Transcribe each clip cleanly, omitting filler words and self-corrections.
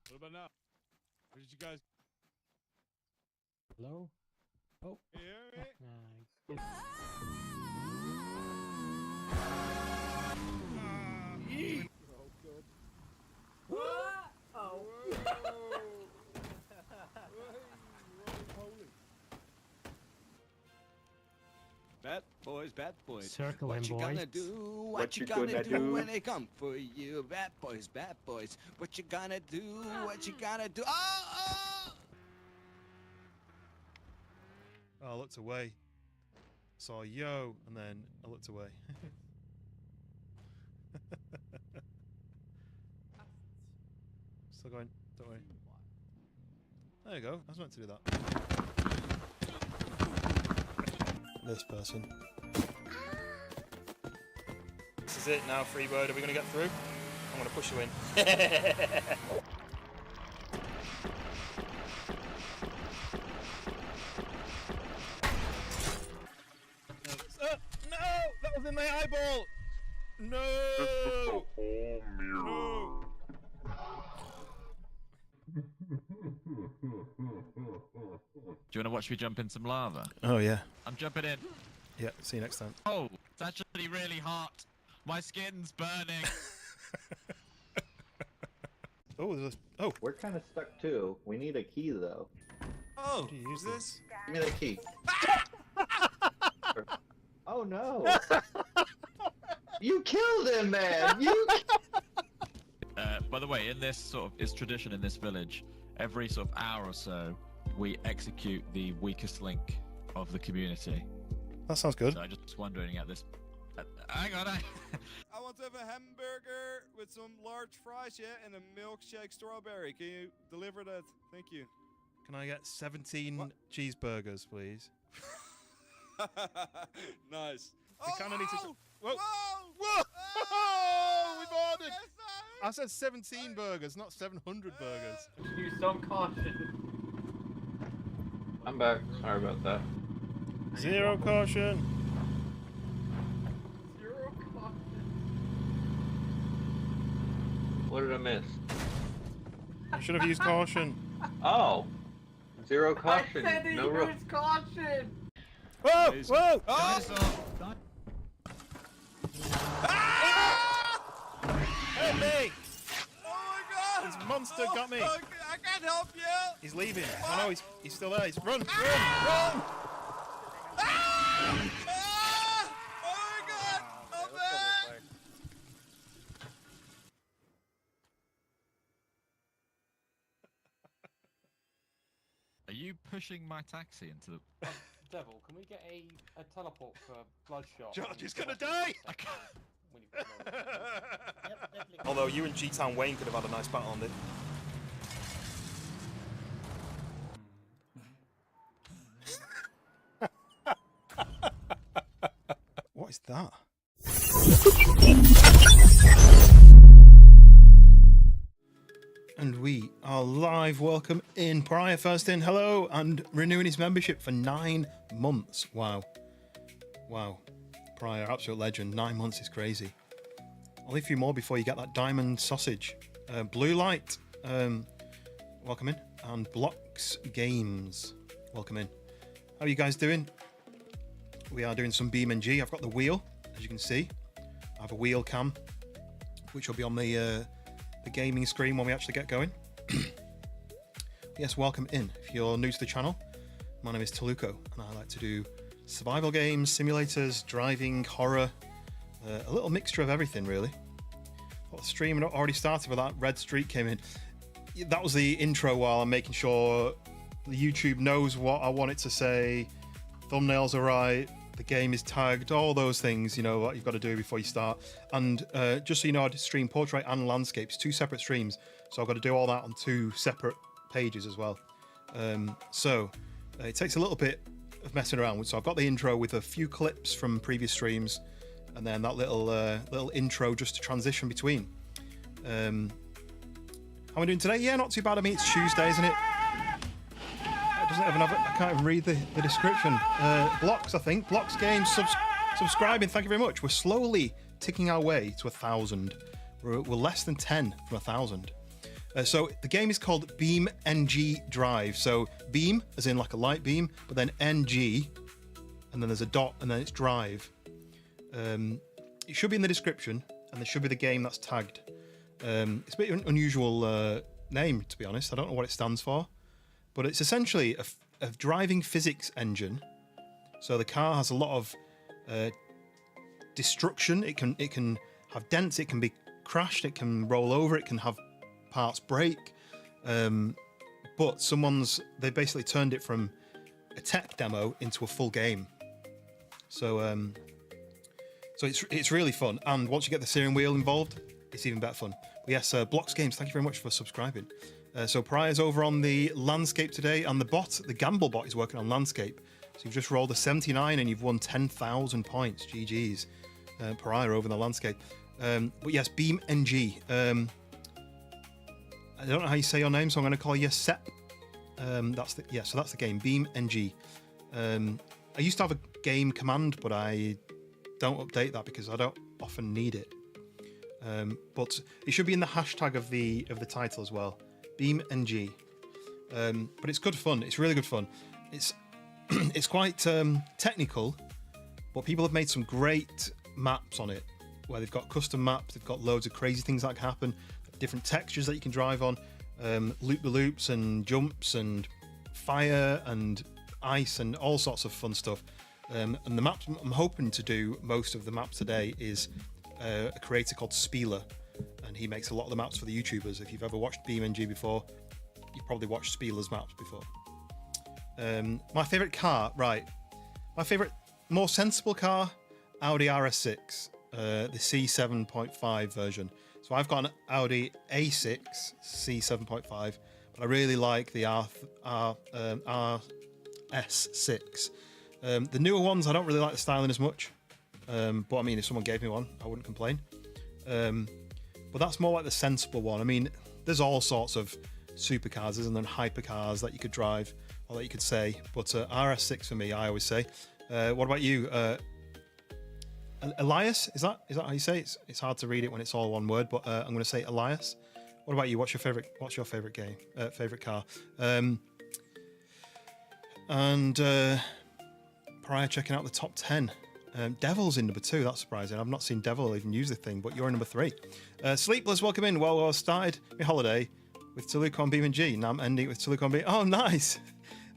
What about now? Where did you guys? Hello? Oh. Can you hear me? Oh, good. Oh. Bad boys. Circle What him, you boys. gonna do? What you gonna do when they come for you? Bad boys, bad boys. What you gonna do? What you gonna do? Oh! Oh, I looked away. Saw yo, and then I looked away. Still going. Don't worry. There you go. I was meant to do that. This person. This is it now, Freebird. Are we going to get through? I'm going to push you in. No! That was in my eyeball! No! No! Do you want to watch me jump in some lava? Oh, yeah. I'm jumping in. Yeah, see you next time. Oh, it's actually really hot. My skin's burning. Oh, there's a... Oh! We're kind of stuck too. We need a key though. Oh, Do you use this? Give me the key. Oh no! You killed him, man! You. By the way, in this sort of is tradition in this village. Every sort of hour or so, we execute the weakest link of the community. That sounds good. So I'm just wondering at this. Hang on. I want to have a hamburger with some large fries, yeah, and a milkshake strawberry. Can you deliver that? Thank you. Can I get 17 What? cheeseburgers, please? Nice. We kinda need to- Whoa! Whoa! Whoa! Whoa! We've ordered! Yes, I said 17 burgers, not 700 burgers. Use some caution. I'm back. Sorry about that. Zero caution. Zero caution. What did I miss? I should have used caution. Oh, zero I caution. said to No room. use caution. Whoa! Please. Whoa! Oh! Help me! Oh my God! This monster got me. I can't help you. He's leaving. I know he's still there. He's run! Run! Run! Ah! Ah! Oh my God! I'm back! Are you pushing my taxi into the? Devil, can we get a teleport for Bloodshot? George is gonna die! I can't. When you put him over. Although you and G-Town Wayne could have had a nice battle on it. What is that? And we are live. Welcome in. Prior first in. Hello. And renewing his membership for 9 months. Wow. Wow. Prior, absolute legend. 9 months is crazy. Only a few more before you get that diamond sausage. Blue Light, welcome in. And Blocks Games, welcome in. How are you guys doing? We are doing some BeamNG. I've got the wheel, as you can see. I have a wheel cam, which will be on the gaming screen when we actually get going. Yes, welcome in. If you're new to the channel, my name is Taluko, and I like to do survival games, simulators, driving, horror, a little mixture of everything, really. Well, the stream had already started when that red streak came in. That was the intro while I'm making sure the YouTube knows what I want it to say, thumbnails are right, the game is tagged, all those things, you know, what you've got to do before you start. And just so you know, I stream portrait and landscapes, 2 separate streams, so I've got to do all that on 2 separate pages as well. So it takes a little bit of messing around with. So I've got the intro with a few clips from previous streams, and then that little intro just to transition between. How am I doing today? Yeah, not too bad. I mean, it's Tuesday, isn't it? It doesn't even have. I can't even read the description. Blocks, I think. Blocks Games subscribing. Thank you very much. We're slowly ticking our way to 1,000. We're less than 10 from 1,000. So the game is called BeamNG.drive. So beam, as in like a light beam, but then NG, and then there's a dot, and then it's drive. It should be in the description, and there should be the game that's tagged. It's a bit of an unusual name, to be honest. I don't know what it stands for, but it's essentially a driving physics engine. So the car has a lot of destruction. It can have dents. It can be crashed. It can roll over. It can have parts break. But they basically turned it from a tech demo into a full game. So it's really fun. And once you get the steering wheel involved, it's even better fun. But yes, Blocks Games, thank you very much for subscribing. So Pariah's over on the landscape today, and the Gamble bot is working on landscape. So you've just rolled a 79 and you've won 10,000 points. GG's. Pariah over in the landscape. But yes, BeamNG. I don't know how you say your name, so I'm going to call you Sep. So that's the game, BeamNG. I used to have a game command, but I don't update that because I don't often need it. But it should be in the hashtag of the title as well, BeamNG. But it's good fun. It's really good fun. It's quite technical, but people have made some great maps on it, where they've got custom maps. They've got loads of crazy things that can happen, different textures that you can drive on, loop-the-loops and jumps and fire and ice and all sorts of fun stuff. And the maps I'm hoping to do most of the maps today is a creator called Spieler, and he makes a lot of the maps for the YouTubers. If you've ever watched BeamNG before, you've probably watched Spieler's maps before. My favorite car, right? My favorite, more sensible car, Audi RS6, the C7.5 version. So I've got an Audi A6 C7.5, but I really like the RS6. The newer ones, I don't really like the styling as much. But I mean, if someone gave me one, I wouldn't complain. But that's more like the sensible one. I mean, there's all sorts of supercars, isn't there? Hypercars that you could drive, or that you could say. But RS6 for me, I always say. What about you? Elias? Is that how you say it? It's hard to read it when it's all one word, but I'm going to say Elias. What about you? What's your favorite game? Favorite car? Prior checking out the top 10. Devil's in number 2. That's surprising. I've not seen Devil even use the thing, but you're in number 3. Sleepless, welcome in. Well, I started my holiday with Toluca on BeamNG. Now I'm ending it with Toluca on BeamNG. Oh, nice.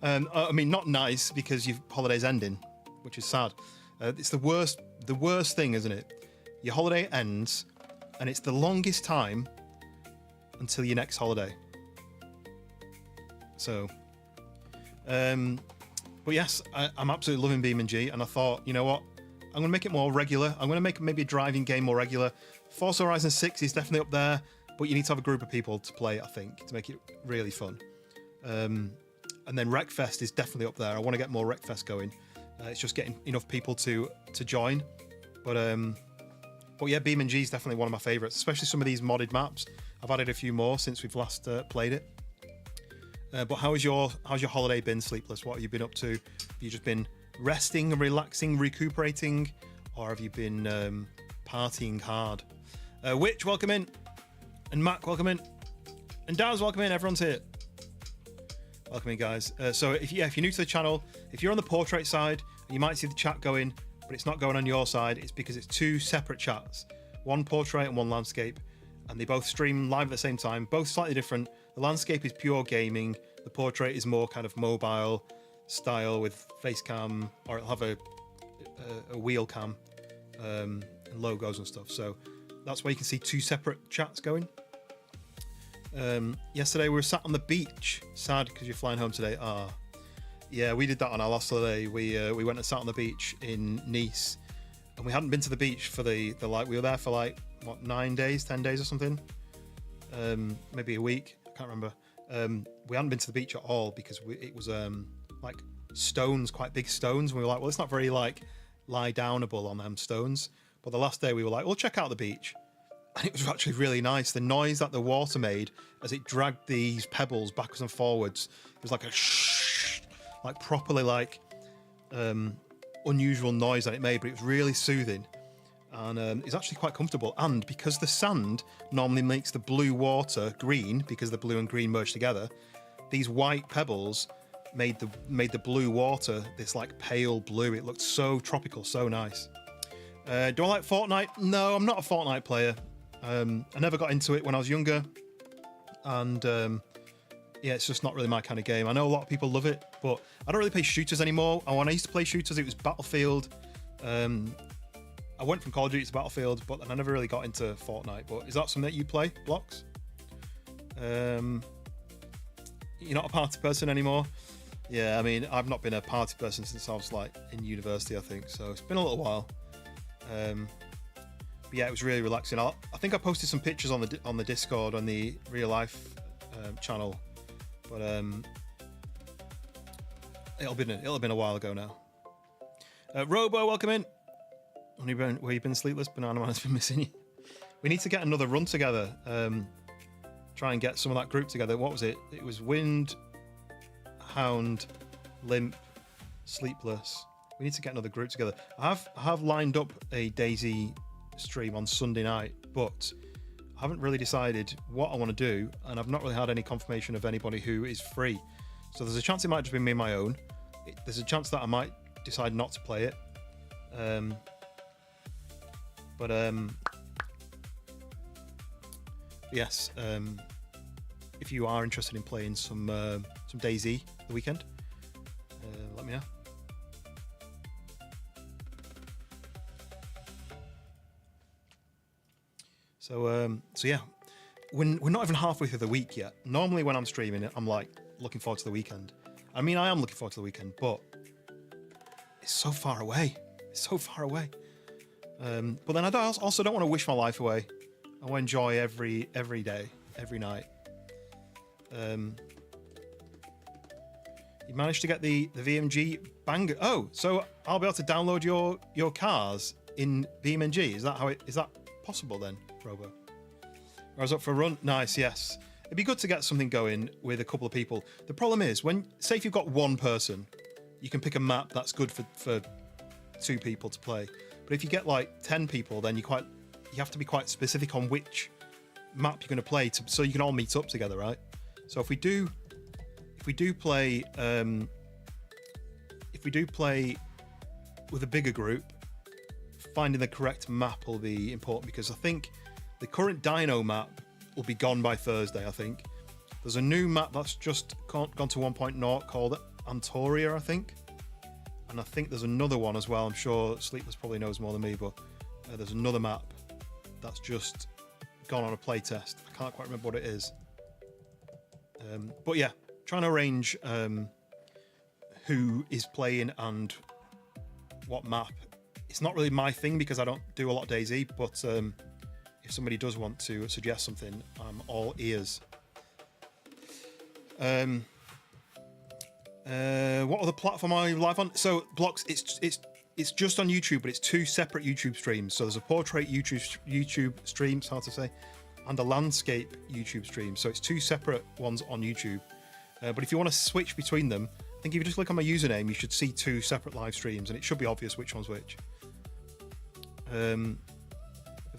I mean, not nice because your holiday's ending, which is sad. It's the worst thing, isn't it? Your holiday ends, and it's the longest time until your next holiday. So, but yes, I'm absolutely loving BeamNG, and I thought, you know what? I'm going to make it more regular. I'm going to make maybe a driving game more regular. Forza Horizon 6 is definitely up there, but you need to have a group of people to play it, I think, to make it really fun. And then Wreckfest is definitely up there. I want to get more Wreckfest going. It's just getting enough people to join. But yeah, BeamNG is definitely one of my favourites, especially some of these modded maps. I've added a few more since we've last played it. But how's your holiday been, Sleepless? What have you been up to? Have you just been resting and relaxing, recuperating, or have you been partying hard? Witch, welcome in, and Mac, welcome in, and Daz, welcome in. Everyone's here. Welcome in, guys. So if you're new to the channel, if you're on the portrait side, you might see the chat going, but it's not going on your side. It's because it's 2 separate chats, one portrait and one landscape, and they both stream live at the same time, both slightly different. The landscape is pure gaming. The portrait is more kind of mobile style with face cam, or it'll have a wheel cam and logos and stuff. So that's why you can see 2 separate chats going. Yesterday we were sat on the beach. Sad because you're flying home today. Yeah, we did that on our last holiday. We went and sat on the beach in Nice, and we hadn't been to the beach for the we were there for like what, 9 days, 10 days or something, maybe a week. I can't remember. We hadn't been to the beach at all because it was like stones, quite big stones. And we were like, well, it's not very like lie downable on them stones. But the last day we were like, well, check out the beach. And it was actually really nice. The noise that the water made as it dragged these pebbles backwards and forwards, it was like a shh, like properly like unusual noise that it made, but it was really soothing. and it's actually quite comfortable. And because the sand normally makes the blue water green, because the blue and green merge together, these white pebbles made the blue water this like pale blue. It looked so tropical, so nice. Do I like Fortnite? No, I'm not a Fortnite player. I never got into it when I was younger, and yeah, it's just not really my kind of game. I know a lot of people love it, but I don't really play shooters anymore. And when I used to play shooters, it was Battlefield. I went from Call of Duty to Battlefield, but then I never really got into Fortnite. But is that something that you play, Blocks? You're not a party person anymore? Yeah, I mean, I've not been a party person since I was like in university, I think. So it's been a little while. But yeah, it was really relaxing. I think I posted some pictures on the Discord on the real life channel, but it'll have been a while ago now. Robo, welcome in. Where you been sleepless? Banana Man has been missing you. We need to get another run together. Try and get some of that group together. What was it? It was Wind, Hound, Limp, Sleepless. We need to get another group together. I have lined up a DayZ stream on Sunday night, but I haven't really decided what I want to do, and I've not really had any confirmation of anybody who is free. So there's a chance it might just be me on my own. There's a chance that I might decide not to play it. Yes, if you are interested in playing some DayZ the weekend, let me know. So yeah, we're not even halfway through the week yet. Normally when I'm streaming, I'm like looking forward to the weekend. I mean, I am looking forward to the weekend, but it's so far away. It's so far away. But then I also don't want to wish my life away. I want to enjoy every day, every night. You managed to get the VMG banger. Oh, so I'll be able to download your cars in BeamNG. Is that possible then, Robo? I was up for a run. Nice, yes. It'd be good to get something going with a couple of people. The problem is, say if you've got one person, you can pick a map that's good for 2 people to play. But if you get like 10 people, then you have to be quite specific on which map you're going to play so you can all meet up together, right? So if we do play with a bigger group, finding the correct map will be important, because I think the current Dino map will be gone by Thursday. I think there's a new map that's just gone to 1.0 called Antoria, I think. And I think there's another one as well. I'm sure Sleepless probably knows more than me, but there's another map that's just gone on a playtest. I can't quite remember what it is. But yeah, trying to arrange who is playing and what map. It's not really my thing because I don't do a lot of DayZ, but if somebody does want to suggest something, I'm all ears. What other platform are you live on? So Blocks, it's just on YouTube, but it's 2 separate YouTube streams. So there's a portrait YouTube stream, it's hard to say, and a landscape YouTube stream. So it's 2 separate ones on YouTube. But if you want to switch between them, I think if you just click on my username, you should see 2 separate live streams, and it should be obvious which one's which.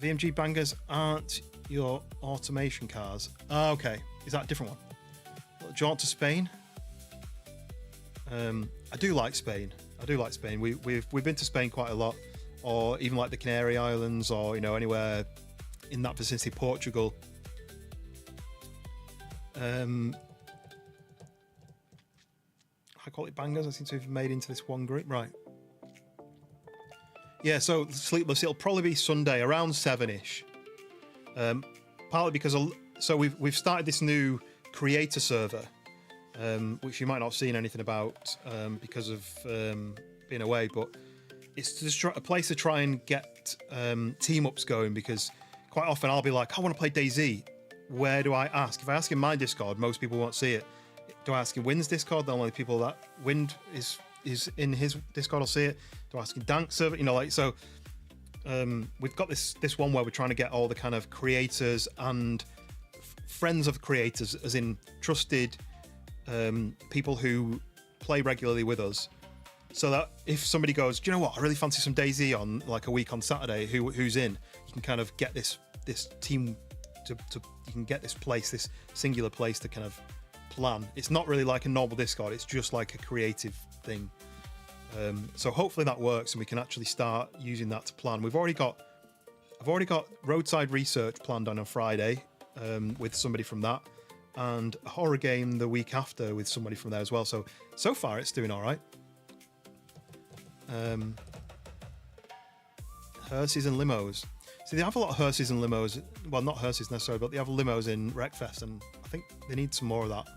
VMG bangers aren't your automation cars. Ah, okay. Is that a different one? Jaunt to Spain. I do like Spain. We've been to Spain quite a lot, or even like the Canary Islands, or anywhere in that vicinity, Portugal. High quality bangers I seem to have made into this one group, right? Yeah, so Sleepless, it'll probably be Sunday around 7ish. Partly because we've started this new creator server. Which you might not have seen anything about because of being away, but it's just a place to try and get team ups going, because quite often I'll be like, I want to play DayZ. Where do I ask? If I ask in my Discord, most people won't see it. Do I ask in Wind's Discord? The only people that Wind is in his Discord will see it. Do I ask in Dank's server? So we've got this one where we're trying to get all the kind of creators and friends of creators, as in trusted people who play regularly with us, so that if somebody goes, do you know what, I really fancy some DayZ on like a week on Saturday, who's in, you can kind of get this team to you can get this singular place to kind of plan. It's not really like a normal Discord, it's just like a creative thing. So hopefully that works and we can actually start using that to plan. I've already got roadside research planned on a Friday with somebody from that, and a horror game the week after with somebody from there as well. So far it's doing all right. Hearses and limos. See, they have a lot of hearses and limos. Well, not hearses necessarily, but they have limos in Wreckfest, and I think they need some more of that.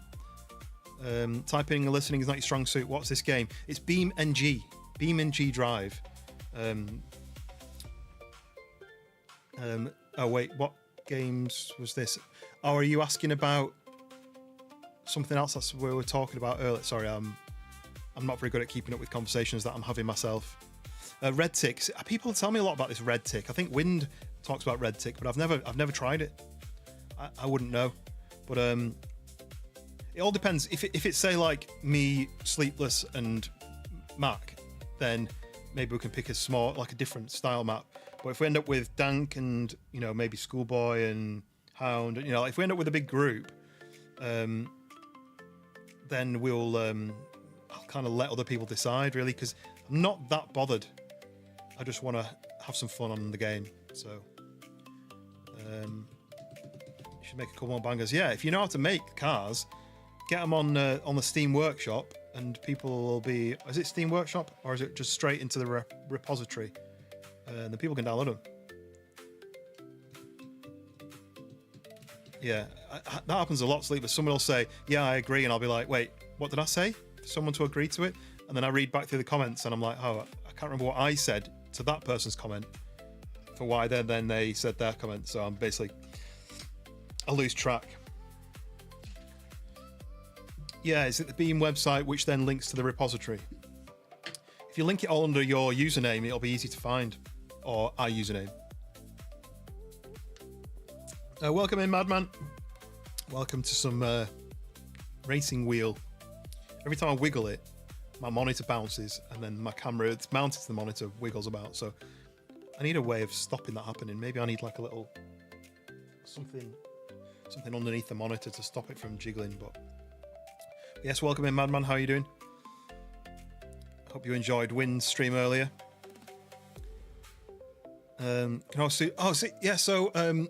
Typing and listening is not your strong suit. What's this game? It's BeamNG. BeamNG.drive. Oh wait, what games was this? Oh, are you asking about something else? That's what we were talking about earlier. Sorry, I'm not very good at keeping up with conversations that I'm having myself. Red Tick. People tell me a lot about this Red Tick. I think Wind talks about Red Tick, but I've never tried it. I wouldn't know. But it all depends. If it's say like me, Sleepless, and Mac, then maybe we can pick a different style map. But if we end up with Dank and maybe Schoolboy and Hound, if we end up with a big group, then we'll I'll kind of let other people decide really, because I'm not that bothered. I just want to have some fun on the game. So you should make a couple more bangers. Yeah, if you know how to make cars, get them on the Steam Workshop, and people will be. Is it Steam Workshop or is it just straight into the repository? And the people can download them. Yeah, that happens a lot, Sleeper. Someone will say, yeah, I agree, and I'll be like, wait, what did I say? Someone to agree to it? And then I read back through the comments, and I'm like, oh, I can't remember what I said to that person's comment for why then they said their comment. So I'm basically, I lose track. Yeah, is it the Beam website, which then links to the repository? If you link it all under your username, it'll be easy to find, or our username. Welcome in, Madman. Welcome to some racing wheel. Every time I wiggle it, my monitor bounces, and then my camera, it's mounted to the monitor, wiggles about. So I need a way of stopping that happening. Maybe I need like a little something underneath the monitor to stop it from jiggling. But yes, welcome in, Madman. How are you doing? Hope you enjoyed Wind's stream earlier.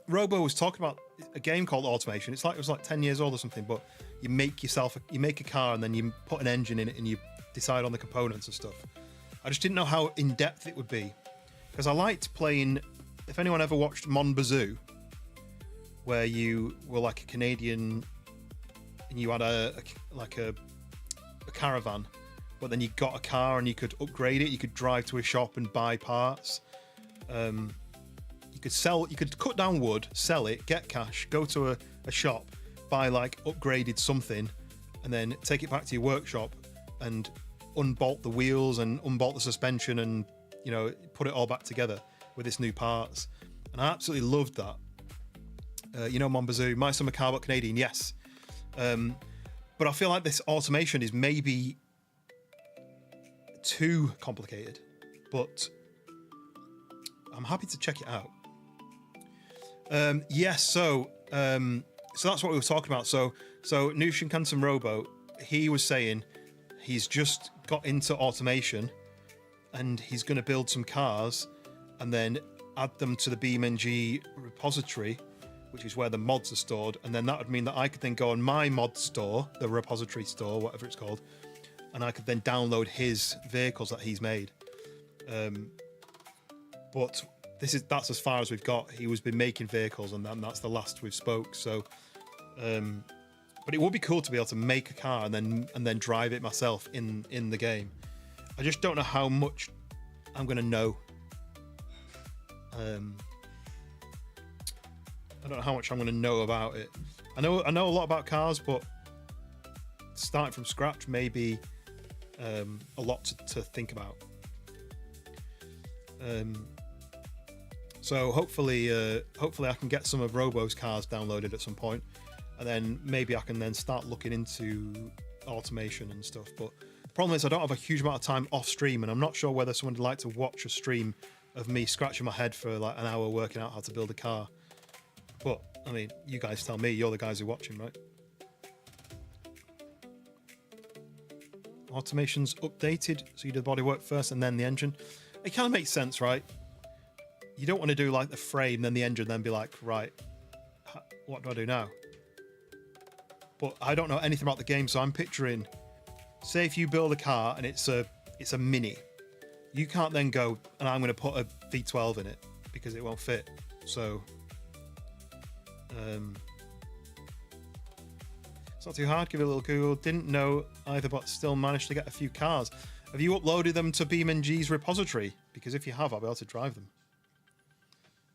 Robo was talking about a game called Automation. It was like 10 years old or something, but you make a car and then you put an engine in it and you decide on the components and stuff. I just didn't know how in depth it would be, because I liked playing. If anyone ever watched Mon Bazoo, where you were like a Canadian and you had a caravan, but then you got a car and you could upgrade it. You could drive to a shop and buy parts. You could cut down wood, sell it, get cash, go to a shop, buy like upgraded something, and then take it back to your workshop and unbolt the wheels and unbolt the suspension and put it all back together with its new parts. And I absolutely loved that. Mon Bazoo, My Summer Car, but Canadian, yes. But I feel like this automation is maybe too complicated, but I'm happy to check it out. So that's what we were talking about. So Nushin Kansam Robo, he was saying he's just got into automation and he's going to build some cars and then add them to the BeamNG repository, which is where the mods are stored. And then that would mean that I could then go on my mod store, the repository store, whatever it's called, and I could then download his vehicles that he's made. But that's as far as we've got. He was been making vehicles, and that's the last we've spoke. So, but it would be cool to be able to make a car and then drive it myself in the game. I just don't know how much I'm going to know. I don't know how much I'm going to know about it. I know a lot about cars, but starting from scratch may be a lot to think about. So hopefully I can get some of Robo's cars downloaded at some point, and then maybe I can then start looking into automation and stuff. But problem is I don't have a huge amount of time off stream, and I'm not sure whether someone would like to watch a stream of me scratching my head for like an hour working out how to build a car. But I mean, you guys tell me. You're the guys who are watching, right? Automation's updated, so you do the bodywork first and then the engine. It kind of makes sense, right? You don't want to do like the frame, then the engine, then be like, right, what do I do now? But I don't know anything about the game, so I'm picturing, say if you build a car and it's a Mini, you can't then go and I'm going to put a V12 in it because it won't fit. So it's not too hard. Give it a little Google. Didn't know either, but still managed to get a few cars. Have you uploaded them to BeamNG's repository? Because if you have, I'll be able to drive them.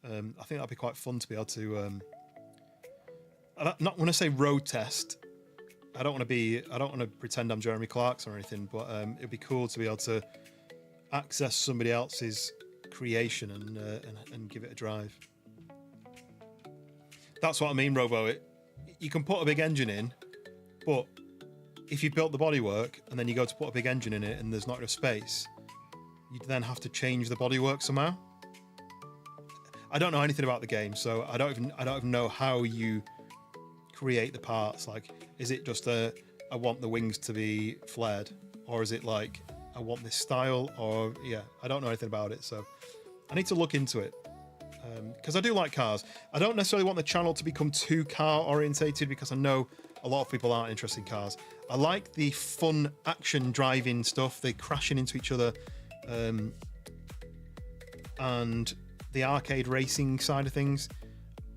I think that'd be quite fun to be able to. Not when I say road test, I don't want to pretend I'm Jeremy Clarkson or anything, but it'd be cool to be able to access somebody else's creation and give it a drive. That's what I mean, Robo. You can put a big engine in, but if you built the bodywork and then you go to put a big engine in it and there's not enough space, you'd then have to change the bodywork somehow. I don't know anything about the game, so I don't even know how you create the parts. Like, is it just I want the wings to be flared, or is it like I want this style? Or yeah, I don't know anything about it, so I need to look into it. Because I do like cars. I don't necessarily want the channel to become too car orientated, because I know a lot of people aren't interested in cars. I like the fun action driving stuff, the crashing into each other, and the arcade racing side of things,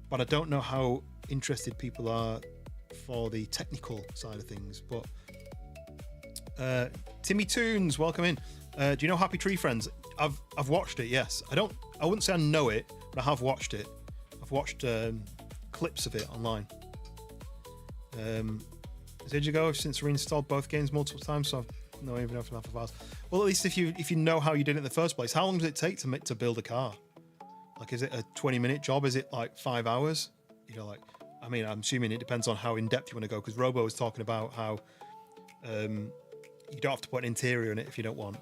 but I don't know how interested people are for the technical side of things. But Timmy Toons, welcome in. Do you know Happy Tree Friends? I've watched it, yes. I wouldn't say I know it, but I have watched it. I've watched clips of it online. Did you go since reinstalled both games multiple times? So I've not even enough of ours. Well, at least if you know how you did it in the first place, how long does it take to build a car? Like, is it a 20-minute job? Is it like 5 hours? You know, like, I mean, I'm assuming it depends on how in depth you want to go. Because Robo was talking about how you don't have to put an interior in it if you don't want.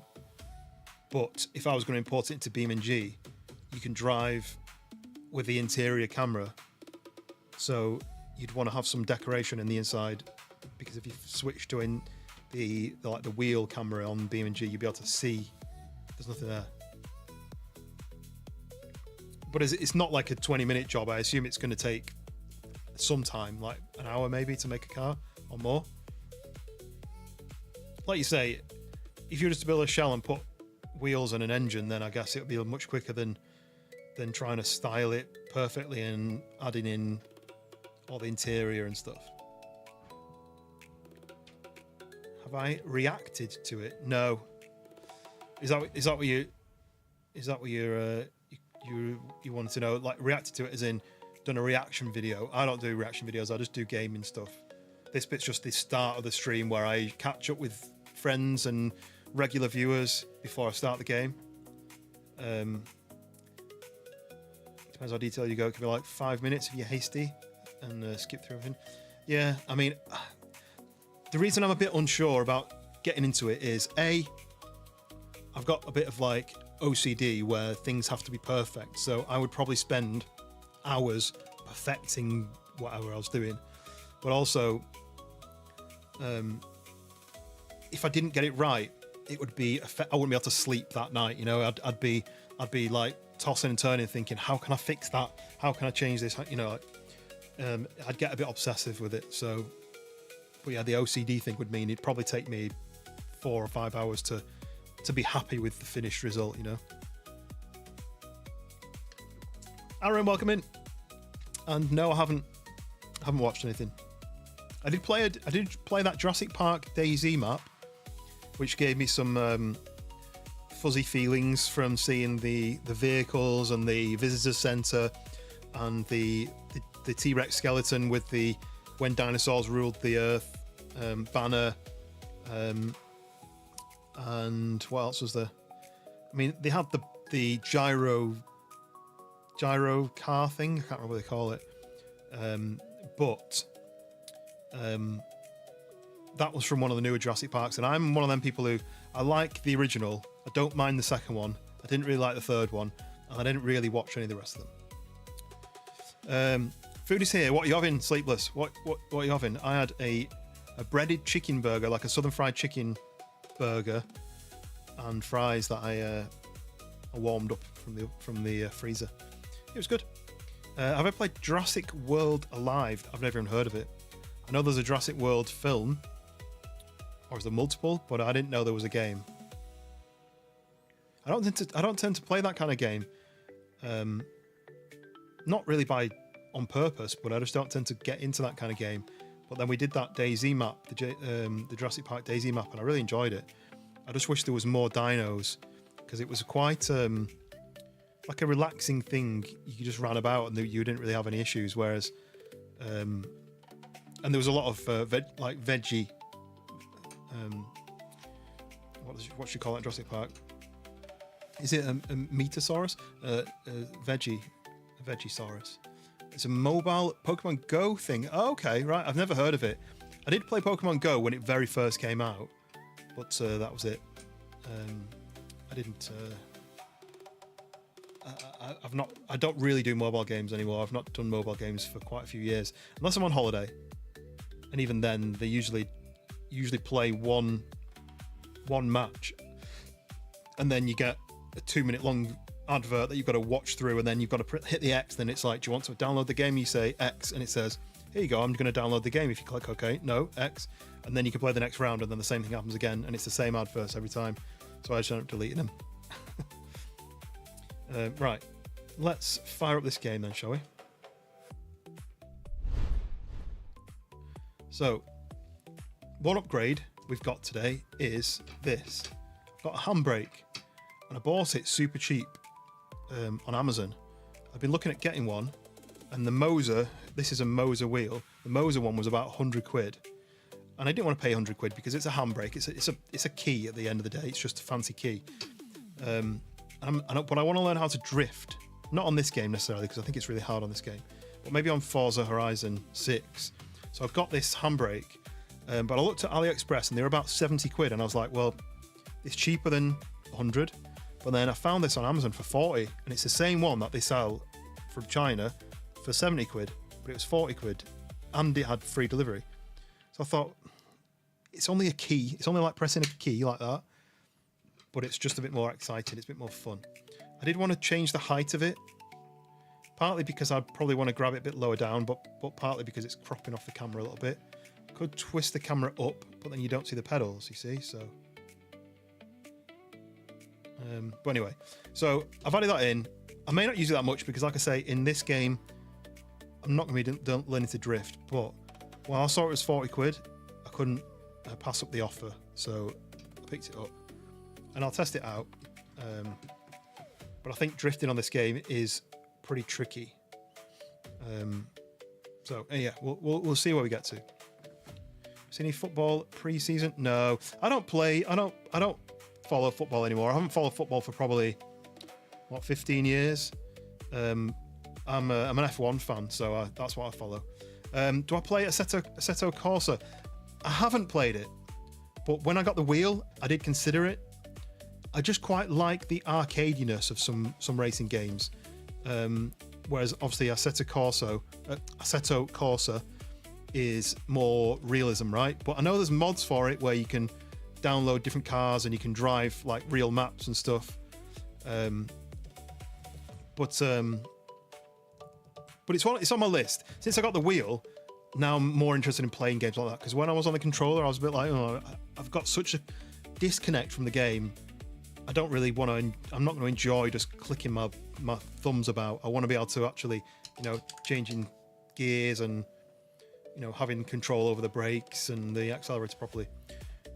But if I was going to import it into BeamNG, you can drive with the interior camera. So you'd want to have some decoration in the inside, because if you switch to the wheel camera on BeamNG, you'll be able to see there's nothing there. But it's not like a 20-minute job. I assume it's going to take some time, like an hour maybe, to make a car or more. Like you say, if you were just to build a shell and put wheels and an engine, then I guess it would be much quicker than trying to style it perfectly and adding in all the interior and stuff. Have I reacted to it? No. Is that what you wanted to know? Like, reacted to it as in done a reaction video? I don't do reaction videos. I just do gaming stuff. This bit's just the start of the stream where I catch up with friends and regular viewers before I start the game. Depends how detailed you go. It can be like 5 minutes if you're hasty and skip through everything. Yeah, I mean, the reason I'm a bit unsure about getting into it is I've got a bit of like OCD where things have to be perfect. So I would probably spend hours perfecting whatever I was doing. But also, if I didn't get it right, it would be I wouldn't be able to sleep that night. You know, I'd be like tossing and turning, thinking, how can I fix that? How can I change this? You know, I'd get a bit obsessive with it. So, but yeah, the OCD thing would mean it'd probably take me 4 or 5 hours to be happy with the finished result. You know. Aaron, welcome in. And no, I haven't watched anything. I did play that Jurassic Park DayZ map, which gave me some fuzzy feelings from seeing the vehicles and the visitor center and the T-Rex skeleton with the when dinosaurs ruled the earth banner, and what else was there? I mean, they had the gyro car thing. I can't remember what they call it, but that was from one of the newer Jurassic Parks, and I'm one of them people who I like the original. I don't mind the second one. I didn't really like the third one, and I didn't really watch any of the rest of them. Food is here. What are you having, Sleepless? What are you having? I had a breaded chicken burger, like a southern fried chicken burger, and fries that I warmed up from the freezer. It was good. Have I played Jurassic World Alive? I've never even heard of it. I know there's a Jurassic World film, or is there multiple? But I didn't know there was a game. I don't tend to play that kind of game. Not really on purpose, but I just don't tend to get into that kind of game. But then we did that DayZ map, the Jurassic Park DayZ map, and I really enjoyed it. I just wish there was more dinos, because it was quite like a relaxing thing. You just ran about and you didn't really have any issues. Whereas, and there was a lot of veggie. What should you call it, Jurassic Park? Is it a Metasaurus? Vegisaurus. It's a mobile Pokemon Go thing. Oh, okay, right. I've never heard of it. I did play Pokemon Go when it very first came out, but that was it. I didn't. I don't really do mobile games anymore. I've not done mobile games for quite a few years, unless I'm on holiday. And even then, they usually play one match, and then you get a 2-minute long advert that you've got to watch through, and then you've got to hit the X. Then it's like, do you want to download the game? You say X, and it says, here you go, I'm going to download the game. If you click OK, no, X, and then you can play the next round, and then the same thing happens again, and it's the same adverts every time. So I just end up deleting them. Right, let's fire up this game then, shall we? So, one upgrade we've got today is this. I've got a handbrake, and I bought it super cheap on Amazon. I've been looking at getting one, and the Moser, this is a Moser wheel, the Moser one was about 100 quid. And I didn't want to pay 100 quid because it's a handbrake. It's a key at the end of the day. It's just a fancy key. But I want to learn how to drift. Not on this game necessarily, because I think it's really hard on this game. But maybe on Forza Horizon 6. So I've got this handbrake. But I looked at AliExpress and they were about 70 quid. And I was like, well, it's cheaper than 100. But then I found this on Amazon for 40. And it's the same one that they sell from China for 70 quid. But it was 40 quid. And it had free delivery. So I thought, it's only a key. It's only like pressing a key like that. But it's just a bit more exciting. It's a bit more fun. I did want to change the height of it. Partly because I'd probably want to grab it a bit lower down, but partly because it's cropping off the camera a little bit. Could twist the camera up, but then you don't see the pedals, you see, so. But anyway, so I've added that in. I may not use it that much because, like I say, in this game, I'm not going to be learning to drift, but when I saw it was 40 quid, I couldn't pass up the offer, so I picked it up. And I'll test it out. But I think drifting on this game is pretty tricky. So yeah, we'll see where we get to. See any football pre-season? No, I don't follow football anymore. I haven't followed football for probably 15 years. I'm an F1 fan, so that's what I follow. Do I play Assetto Corsa? I haven't played it, but when I got the wheel, I did consider it. I just quite like the arcadiness of some racing games, whereas obviously Assetto Corsa is more realism, right? But I know there's mods for it where you can download different cars and you can drive like real maps and stuff. But it's on my list. Since I got the wheel, now I'm more interested in playing games like that. Because when I was on the controller, I was a bit like, oh, I've got such a disconnect from the game. I don't really want to. I'm not going to enjoy just clicking my thumbs about. I want to be able to actually, changing gears and having control over the brakes and the accelerator properly.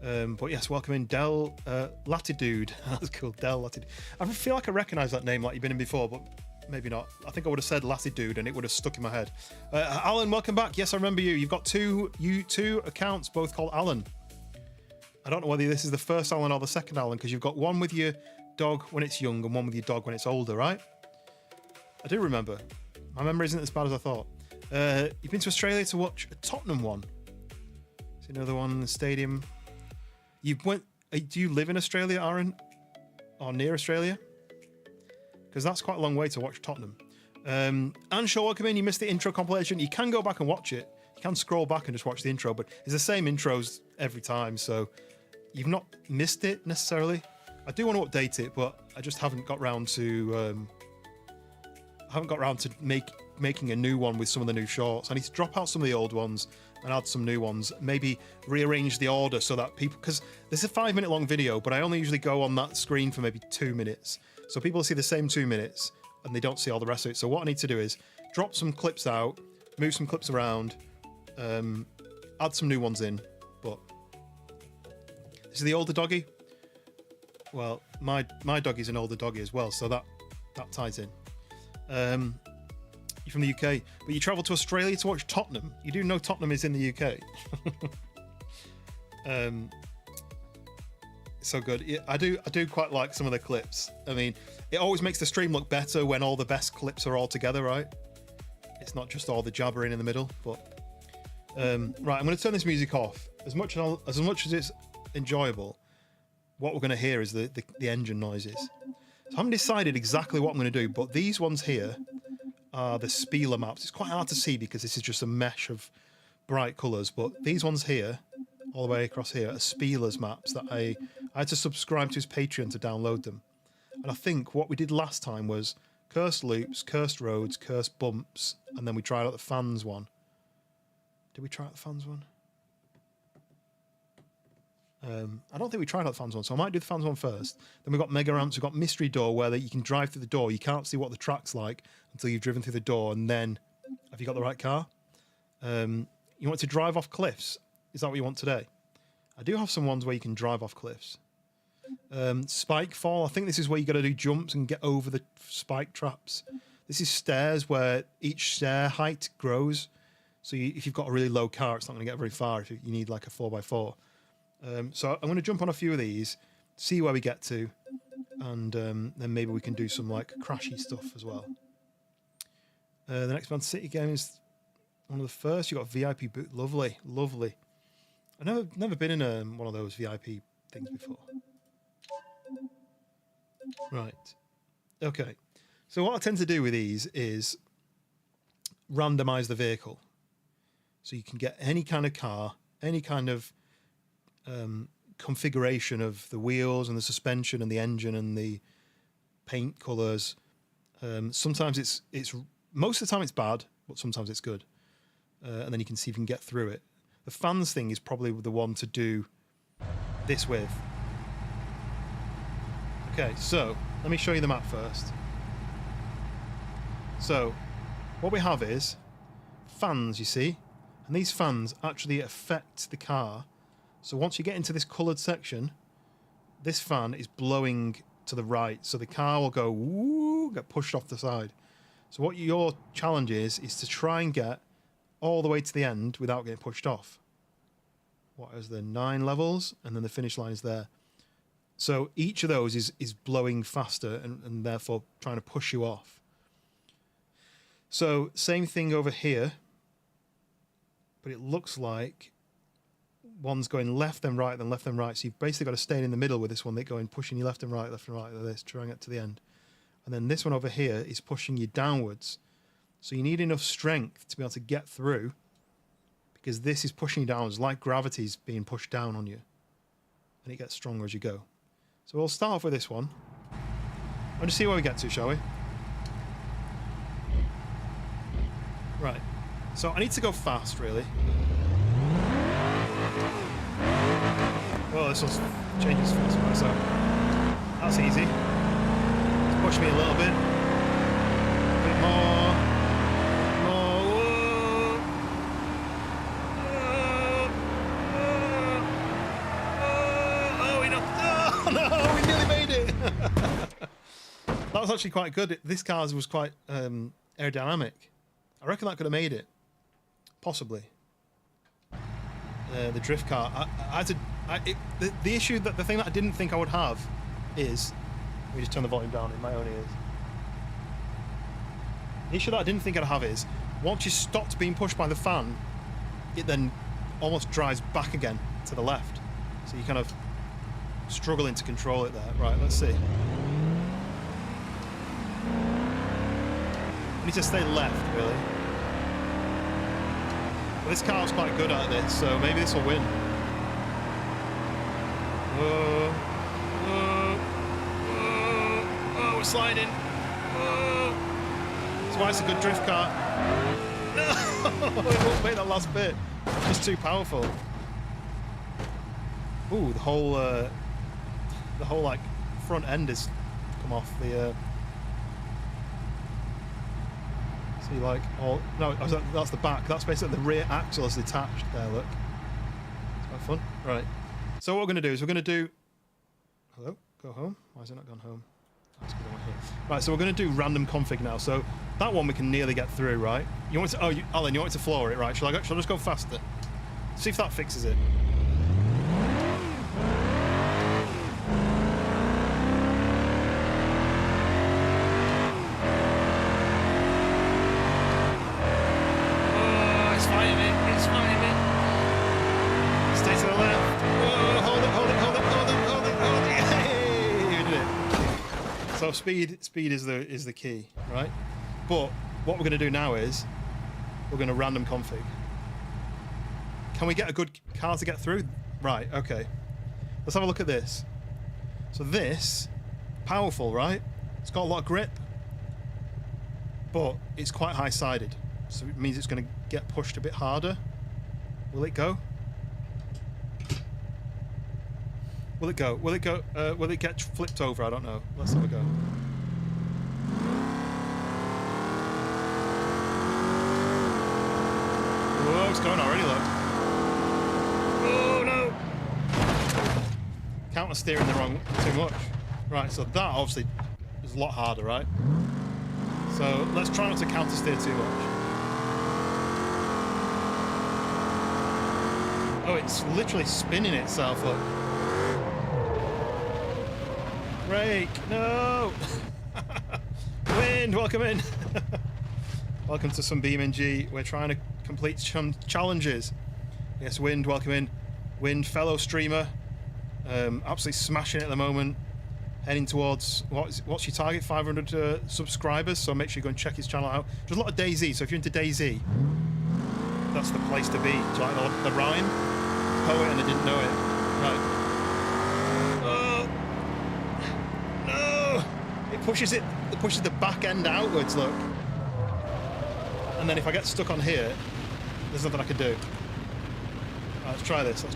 But yes, welcome in Del Latitude. That's cool, Del Latitude. I feel like I recognise that name, like you've been in before, but maybe not. I think I would have said Latitude and it would have stuck in my head. Alan, welcome back. Yes, I remember you. You've got two accounts, both called Alan. I don't know whether this is the first Alan or the second Alan, because you've got one with your dog when it's young and one with your dog when it's older, right? I do remember. My memory isn't as bad as I thought. You've been to Australia to watch a Tottenham one. See another one in the stadium. Do you live in Australia, Aaron? Or near Australia? Because that's quite a long way to watch Tottenham. Anshaw, welcome in. You missed the intro compilation. You can go back and watch it. You can scroll back and just watch the intro, but it's the same intros every time, so you've not missed it necessarily. I do want to update it, but I just haven't got round to making a new one with some of the new shorts. I need to drop out some of the old ones and add some new ones. Maybe rearrange the order so that people, because this is a 5-minute long video, but I only usually go on that screen for maybe 2 minutes. So people see the same 2 minutes and they don't see all the rest of it. So what I need to do is drop some clips out, move some clips around, add some new ones in. But this is the older doggy. Well, my doggy's an older doggy as well, so that ties in. You're from the UK, but you travel to Australia to watch Tottenham. You do know Tottenham is in the UK. So good. Yeah, I do quite like some of the clips. I mean, it always makes the stream look better when all the best clips are all together, right? It's not just all the jabbering in the middle. But right, I'm going to turn this music off. As much as it's enjoyable, what we're going to hear is the engine noises. So I haven't decided exactly what I'm going to do, but these ones here are the Spieler maps. It's quite hard to see because this is just a mesh of bright colours, but these ones here, all the way across here, are Spieler's maps that I had to subscribe to his Patreon to download them. And I think what we did last time was cursed loops, cursed roads, cursed bumps, and then we tried out the fans one. Did we try out the fans one? I don't think we tried out the fans one, so I might do the fans one first. Then we've got mega ramps, we've got mystery door where you can drive through the door. You can't see what the track's like until you've driven through the door, and then have you got the right car? You want to drive off cliffs? Is that what you want today? I do have some ones where you can drive off cliffs. Spike fall, I think this is where you got to do jumps and get over the spike traps. This is stairs where each stair height grows. So if you've got a really low car, it's not going to get very far if you need like a 4x4. So I'm going to jump on a few of these, see where we get to, and then maybe we can do some like crashy stuff as well. The next Man City game is one of the first. You got VIP boot, lovely, lovely. I've never been in one of those VIP things before. Right, okay. So what I tend to do with these is randomize the vehicle, so you can get any kind of car, any kind of configuration of the wheels and the suspension and the engine and the paint colors. Sometimes it's most of the time it's bad, but sometimes it's good, and then you can see if you can get through it. The fans thing is probably the one to do this with. Okay, so let me show you the map first. So what we have is fans, you see, and these fans actually affect the car. So once you get into this coloured section, this fan is blowing to the right, so the car will go woo, get pushed off the side. So what your challenge is to try and get all the way to the end without getting pushed off. What is the 9 levels? And then the finish line is there. So each of those is blowing faster and therefore trying to push you off. So same thing over here, but it looks like one's going left then right then left then right. So you've basically got to stay in the middle with this one. They're going pushing you left and right like this, trying to get to the end. And then this one over here is pushing you downwards. So you need enough strength to be able to get through, because this is pushing you downwards, like gravity's being pushed down on you. And it gets stronger as you go. So we'll start off with this one. I'll just see where we get to, shall we? Right. So I need to go fast, really. Well, this one's changes fast, right? So that's easy. Just push me a little bit. A bit more. No, we nearly made it. That was actually quite good. This car was quite aerodynamic. I reckon that could have made it. Possibly. The drift car. The issue, the thing that I didn't think I would have is, let me just turn the volume down in my own ears. The issue that I didn't think I'd have is, once you stopped being pushed by the fan, it then almost drives back again to the left. So you're kind of struggling to control it there. Right, let's see. We need to stay left, really. But this car's quite good at this, so maybe this will win. Whoa. Whoa. Whoa. Oh, we're sliding. Whoa. That's why it's a good drift car. No! It won't make that last bit. It's just too powerful. Ooh, the whole like front end has come off the. See, like all no, that's the back. That's basically the rear axle is detached. There, look. It's quite fun. Right. So what we're going to do is we're going to do. Hello, go home. Why has it not gone home? That's good. Right. So we're going to do random config now. So that one we can nearly get through, right? You want to? Oh, Alan, you want to floor it, right? Shall I just go faster? See if that fixes it. So speed is the key, right? But what we're going to do now is we're going to random config. Can we get a good car to get through? Right, okay. Let's have a look at this. So this, powerful, right? It's got a lot of grip, but it's quite high-sided. So it means it's going to get pushed a bit harder. Will it go? Will it go? Will it go? Will it get flipped over? I don't know. Let's have a go. Whoa, it's going already, look. Oh, no! Counter steering the wrong too much. Right, so that obviously is a lot harder, right? So let's try not to counter steer too much. Oh, it's literally spinning itself, look. Brake! No! Wind, welcome in! Welcome to some BeamNG. We're trying to complete some challenges. Yes, Wind, welcome in. Wind, fellow streamer. Absolutely smashing it at the moment. Heading towards, what's your target? 500 subscribers, so make sure you go and check his channel out. There's a lot of DayZ, so if you're into DayZ, that's the place to be. Do you like the rhyme? Poet and I didn't know it. Right. It pushes the back end outwards, look. And then if I get stuck on here, there's nothing I can do. Right, let's try this. No,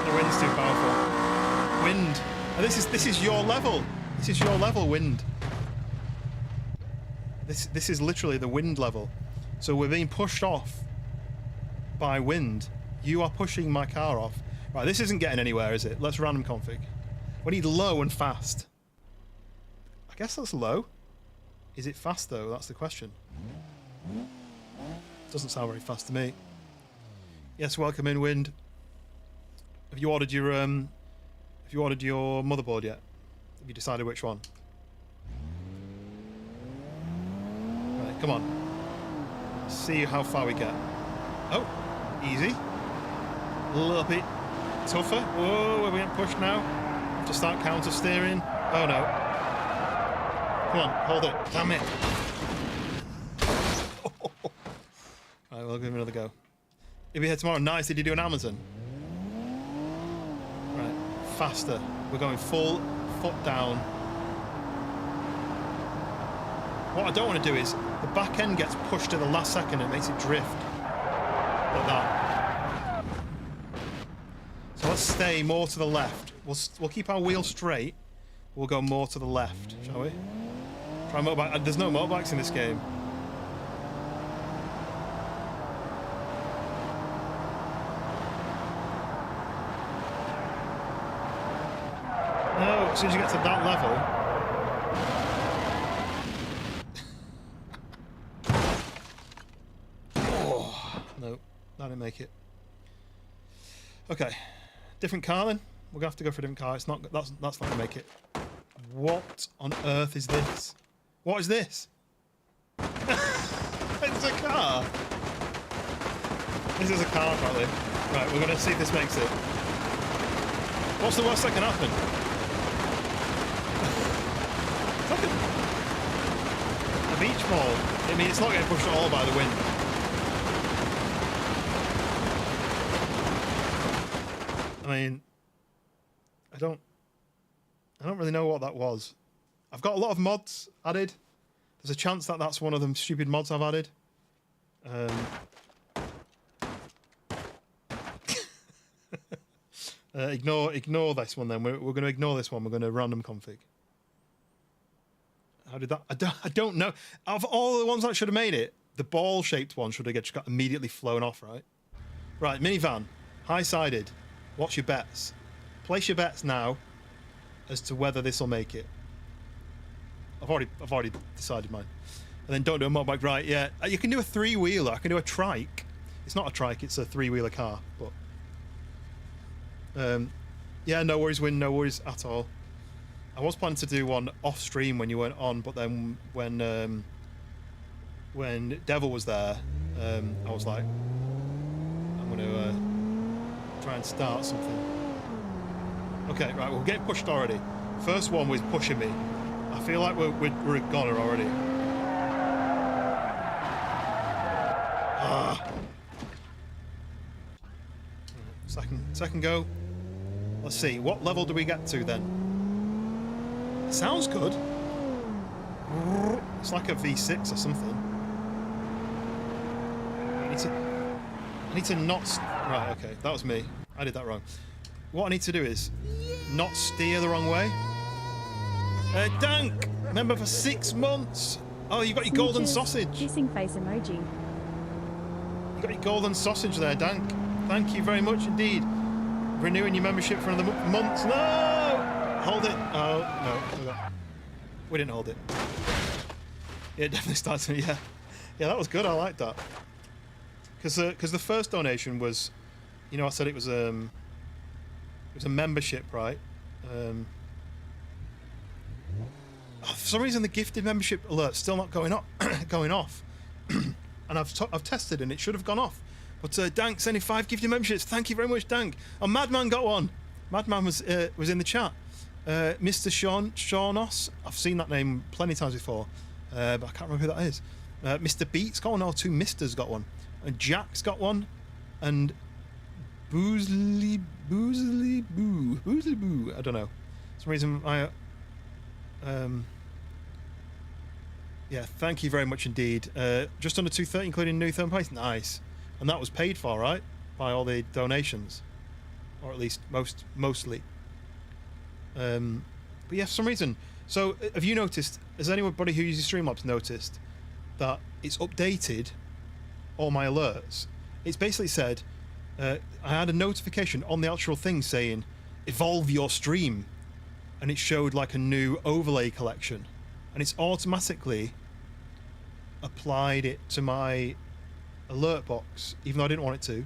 the wind's too powerful. Wind. And this is your level. This is your level, Wind. This is literally the wind level. So we're being pushed off by wind. You are pushing my car off. Right, this isn't getting anywhere, is it? Let's random config. We need low and fast. I guess that's low. Is it fast though? That's the question. Doesn't sound very fast to me. Yes, welcome in, Wind. Have you ordered your motherboard yet? Have you decided which one? Right, come on. See how far we get. Oh, easy. A little bit tougher. Whoa, we're being pushed now. Have to start counter steering. Oh no. Come on, hold it. Damn it. Right, we'll give him another go. He'll be here tomorrow. Nice. Did you do an Amazon? Right, faster. We're going full foot down. What I don't want to do is the back end gets pushed to the last second and it makes it drift. Like that. So let's stay more to the left. We'll keep our wheel straight. We'll go more to the left, shall we? Try motorbike. There's no motorbikes in this game. No, as soon as you get to that level. No, that didn't make it. Okay, different car then. We're gonna have to go for a different car. It's not. That's not gonna make it. What on earth is this? What is this? It's a car. This is a car, apparently. Right, we're going to see if this makes it. What's the worst that can happen? It's like a beach ball. I mean, it's not getting pushed at all by the wind. I mean, I don't really know what that was. I've got a lot of mods added. There's a chance that that's one of them stupid mods I've added. Ignore this one then. We're going to ignore this one. We're going to random config. How did that? I don't know. Of all the ones that should have made it, the ball-shaped one should have just got immediately flown off, right? Right, minivan, high-sided. What's your bets? Place your bets now as to whether this will make it. I've already decided mine. And then don't do a motorbike, right? Yeah, you can do a three-wheeler. I can do a trike. It's not a trike. It's a three-wheeler car. But yeah, no worries, Win. No worries at all. I was planning to do one off-stream when you weren't on, but then when Devil was there, I was like, I'm going to try and start something. Okay, right, we're getting pushed already. First one was pushing me. I feel like we're a goner already. Second go. Let's see, what level do we get to then? It sounds good. It's like a V6 or something. I need to not... Right, okay, that was me. I did that wrong. What I need to do is not steer the wrong way. Dank, member for 6 months. Oh, you got your golden sausage. Kissing face emoji. You got your golden sausage there, Dank. Thank you very much indeed. Renewing your membership for another month. No! Hold it. Oh, no. We didn't hold it. Yeah, it definitely started. Yeah. Yeah, that was good. I like that. Because the first donation was, you know, I said it was a membership, right? For some reason, the gifted membership alert's still not going off. And I've tested and it should have gone off. But Dank sending 5 gifted memberships. Thank you very much, Dank. Oh, Madman got one. Madman was in the chat. Mr. Shaunos. I've seen that name plenty of times before, but I can't remember who that is. Mr. Beats got one. Oh, 2 Misters got one. And Jack's got one. And Boozly Boo. I don't know. For some reason I. Yeah, thank you very much indeed. Just under 230, including new third place. Nice. And that was paid for, right? By all the donations. Or at least mostly. But yeah, for some reason. So, have you noticed, has anybody who uses Streamlabs noticed that it's updated all my alerts? It's basically said, I had a notification on the actual thing saying, evolve your stream. And it showed like a new overlay collection. And it's automatically applied it to my alert box, even though I didn't want it to.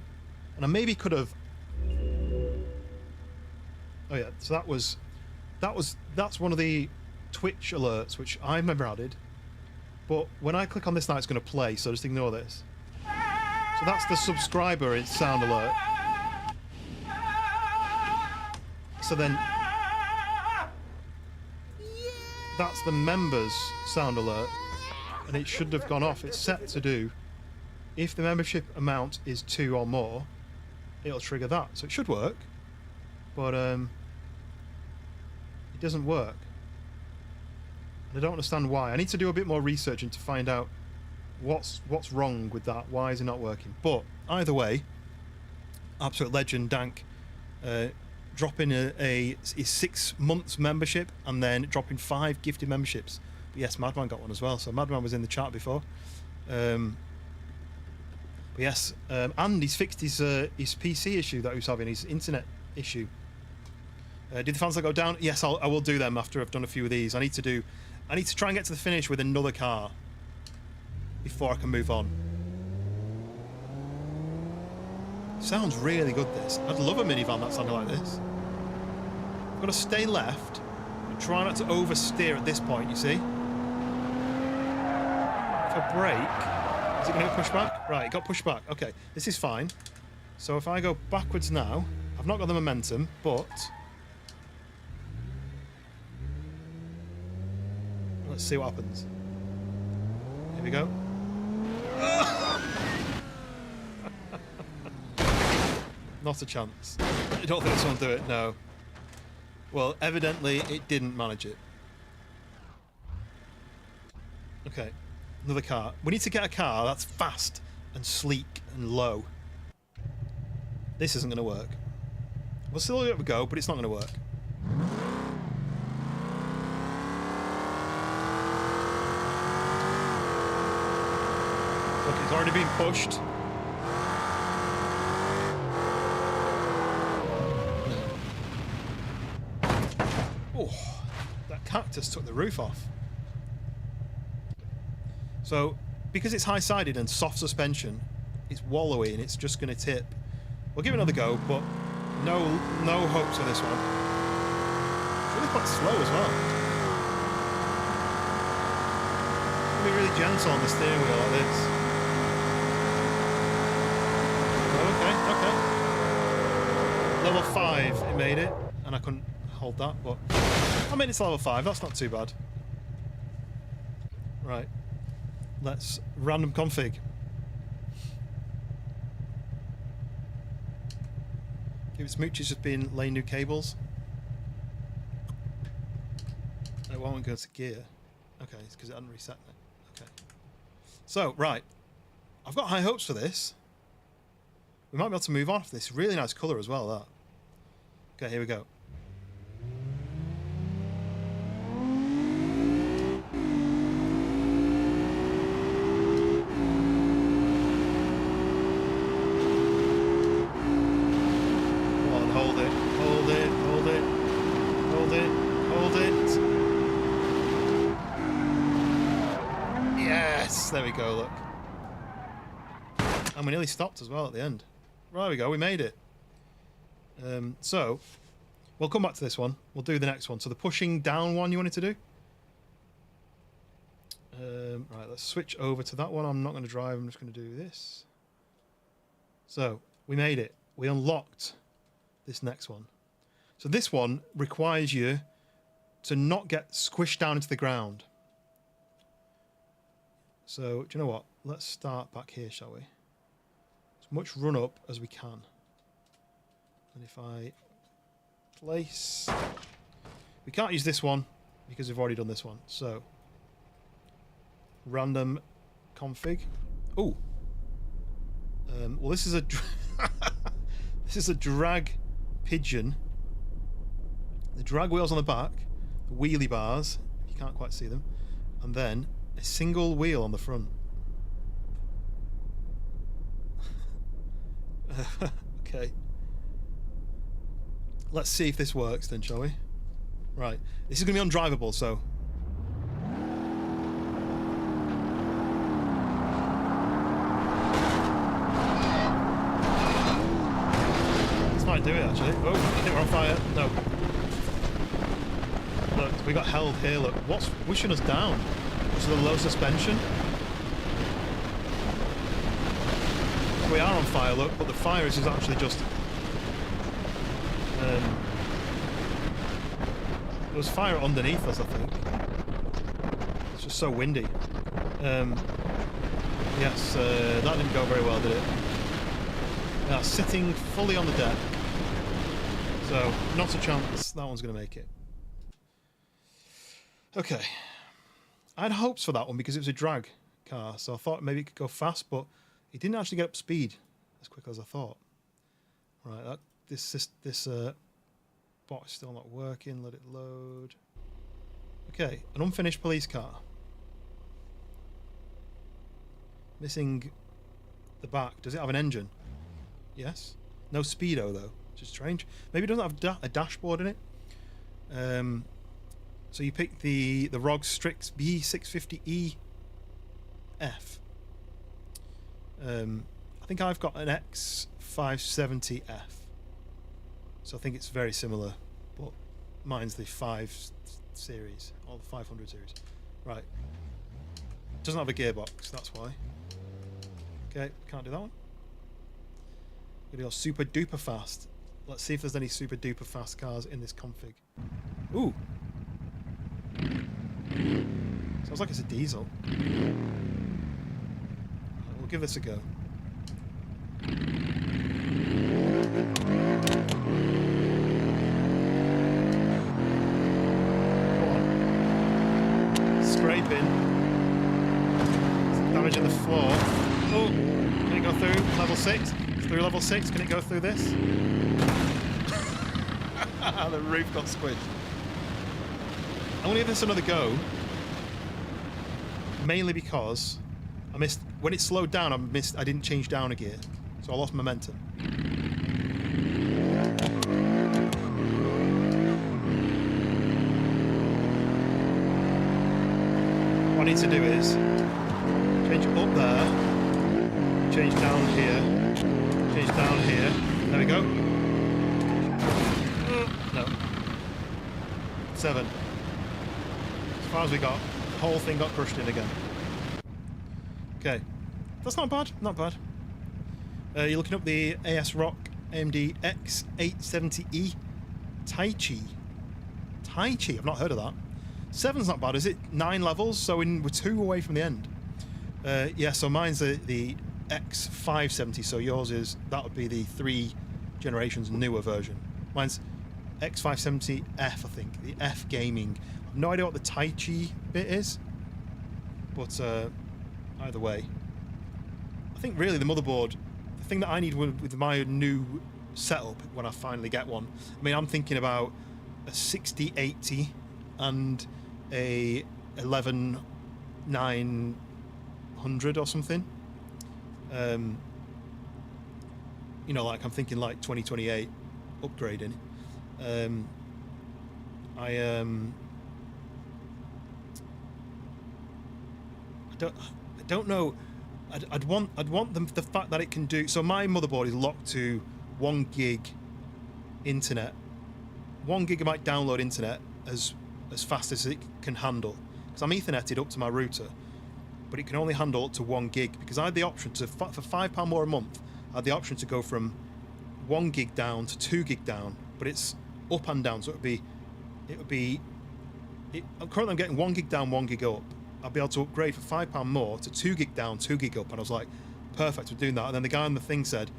And I maybe could have... Oh yeah, so that's one of the Twitch alerts, which I've never added. But when I click on this now, it's going to play, so just ignore this. So that's the subscriber sound alert. So then... That's the members sound alert, and it should have gone off. It's set to do, if the membership amount is 2 or more, it'll trigger that. So it should work, but it doesn't work. And I don't understand why. I need to do a bit more research to find out what's wrong with that. Why is it not working? But either way, absolute legend, Dank. Dropping his 6 months membership and then dropping 5 gifted memberships. But yes, Madman got one as well. So Madman was in the chat before. But yes, and he's fixed his PC issue that he was having, his internet issue. Did the fans that go down? Yes, I will do them after I've done a few of these. I need to try and get to the finish with another car before I can move on. Sounds really good, this. I'd love a minivan that sounded like this. I've got to stay left and try not to oversteer at this point, you see. If I brake, Is it going to get pushed back? Right, it got pushed back. Okay, this is fine. So if I go backwards now, I've not got the momentum, but let's see what happens. Here we go. Not a chance. I don't think this one will do it, no. Well, evidently it didn't manage it. Okay, another car. We need to get a car that's fast and sleek and low. This isn't going to work. We'll still give it a go, but it's not going to work. Look, it's already been pushed. Oh, that cactus took the roof off. So, because it's high-sided and soft suspension, it's wallowy and it's just going to tip. We'll give it another go, but no hopes for this one. It's really quite slow as well. It's going to be really gentle on the steering wheel like this. Oh, okay. Level 5, it made it, and I couldn't hold that, but I made it to level 5, that's not too bad. Right. Let's random config. Give it smooches just been laying new cables. It won't go to gear. Okay, it's because it hadn't reset it. Okay. So, right. I've got high hopes for this. We might be able to move on for this. Really nice colour as well, that. Okay, here we go. There we go, look. And we nearly stopped as well at the end. Right, we go, we made it. So, we'll come back to this one. We'll do the next one. So the pushing down one you wanted to do? Right, let's switch over to that one. I'm not going to drive, I'm just going to do this. So, we made it. We unlocked this next one. So this one requires you to not get squished down into the ground. So, do you know what? Let's start back here, shall we? As much run up as we can. And if I place... We can't use this one because we've already done this one. So, random config. Oh! Well, this is a... this is a drag pigeon. The drag wheels on the back, the wheelie bars, you can't quite see them, and then a single wheel on the front. Okay. Let's see if this works then, shall we? Right. This is going to be undrivable, so... This might do it, actually. Oh, I think we're on fire. No. Look, we got held here, look. What's wishing us down? To the low suspension. We are on fire, look, but the fire is actually just... there was fire underneath us, I think. It's just so windy. Yes, that didn't go very well, did it? We are sitting fully on the deck. So, not a chance that one's going to make it. Okay. I had hopes for that one because it was a drag car, so I thought maybe it could go fast, but it didn't actually get up speed as quick as I thought. Right, this bot is still not working. Let it load. Okay, an unfinished police car. Missing the back. Does it have an engine? Yes. No speedo though, which is strange. Maybe it doesn't have a dashboard in it. So you pick the ROG Strix B650EF. I think I've got an X570F. So I think it's very similar, but mine's the 5 series, or the 500 series. Right. Doesn't have a gearbox, that's why. Okay, can't do that one. Gonna go super duper fast. Let's see if there's any super duper fast cars in this config. Ooh. Sounds like it's a diesel. We'll give this a go. Go on. Scraping. Some damage in the floor. Oh, can it go through level 6? It's through level 6. Can it go through this? The roof got squished. I'm gonna give this another go. Mainly because I missed when it slowed down. I didn't change down a gear, so I lost momentum. What I need to do is change up there, change down here, change down here. There we go. No. 7. As far as we got. The whole thing got crushed in again. Okay. That's not bad. Not bad. You're looking up the AS Rock AMD X870E Tai Chi. I've not heard of that. 7's not bad, is it? 9 levels, so we're 2 away from the end. Yeah, so mine's the X570, so yours is, that would be the 3 generations newer version. Mine's X570F, I think, the F Gaming. I've no idea what the Tai Chi bit is, but either way. I think really the motherboard, the thing that I need with my new setup when I finally get one, I mean, I'm thinking about a 6080 and a 11900 or something. You know, like I'm thinking like 2028 upgrading. I don't know. I'd want the fact that it can do. So my motherboard is locked to 1 gig internet, 1 gigabyte download internet as fast as it can handle. Because I'm Etherneted up to my router, but it can only handle up to 1 gig. Because I had the option to, for £5 more a month, I had the option to go from 1 gig down to 2 gig down, but it's up and down, so currently I'm getting 1 gig down, 1 gig up. I'll be able to upgrade for £5 more to 2 gig down, 2 gig up, and I was like, perfect, we're doing that. And then the guy on the thing said,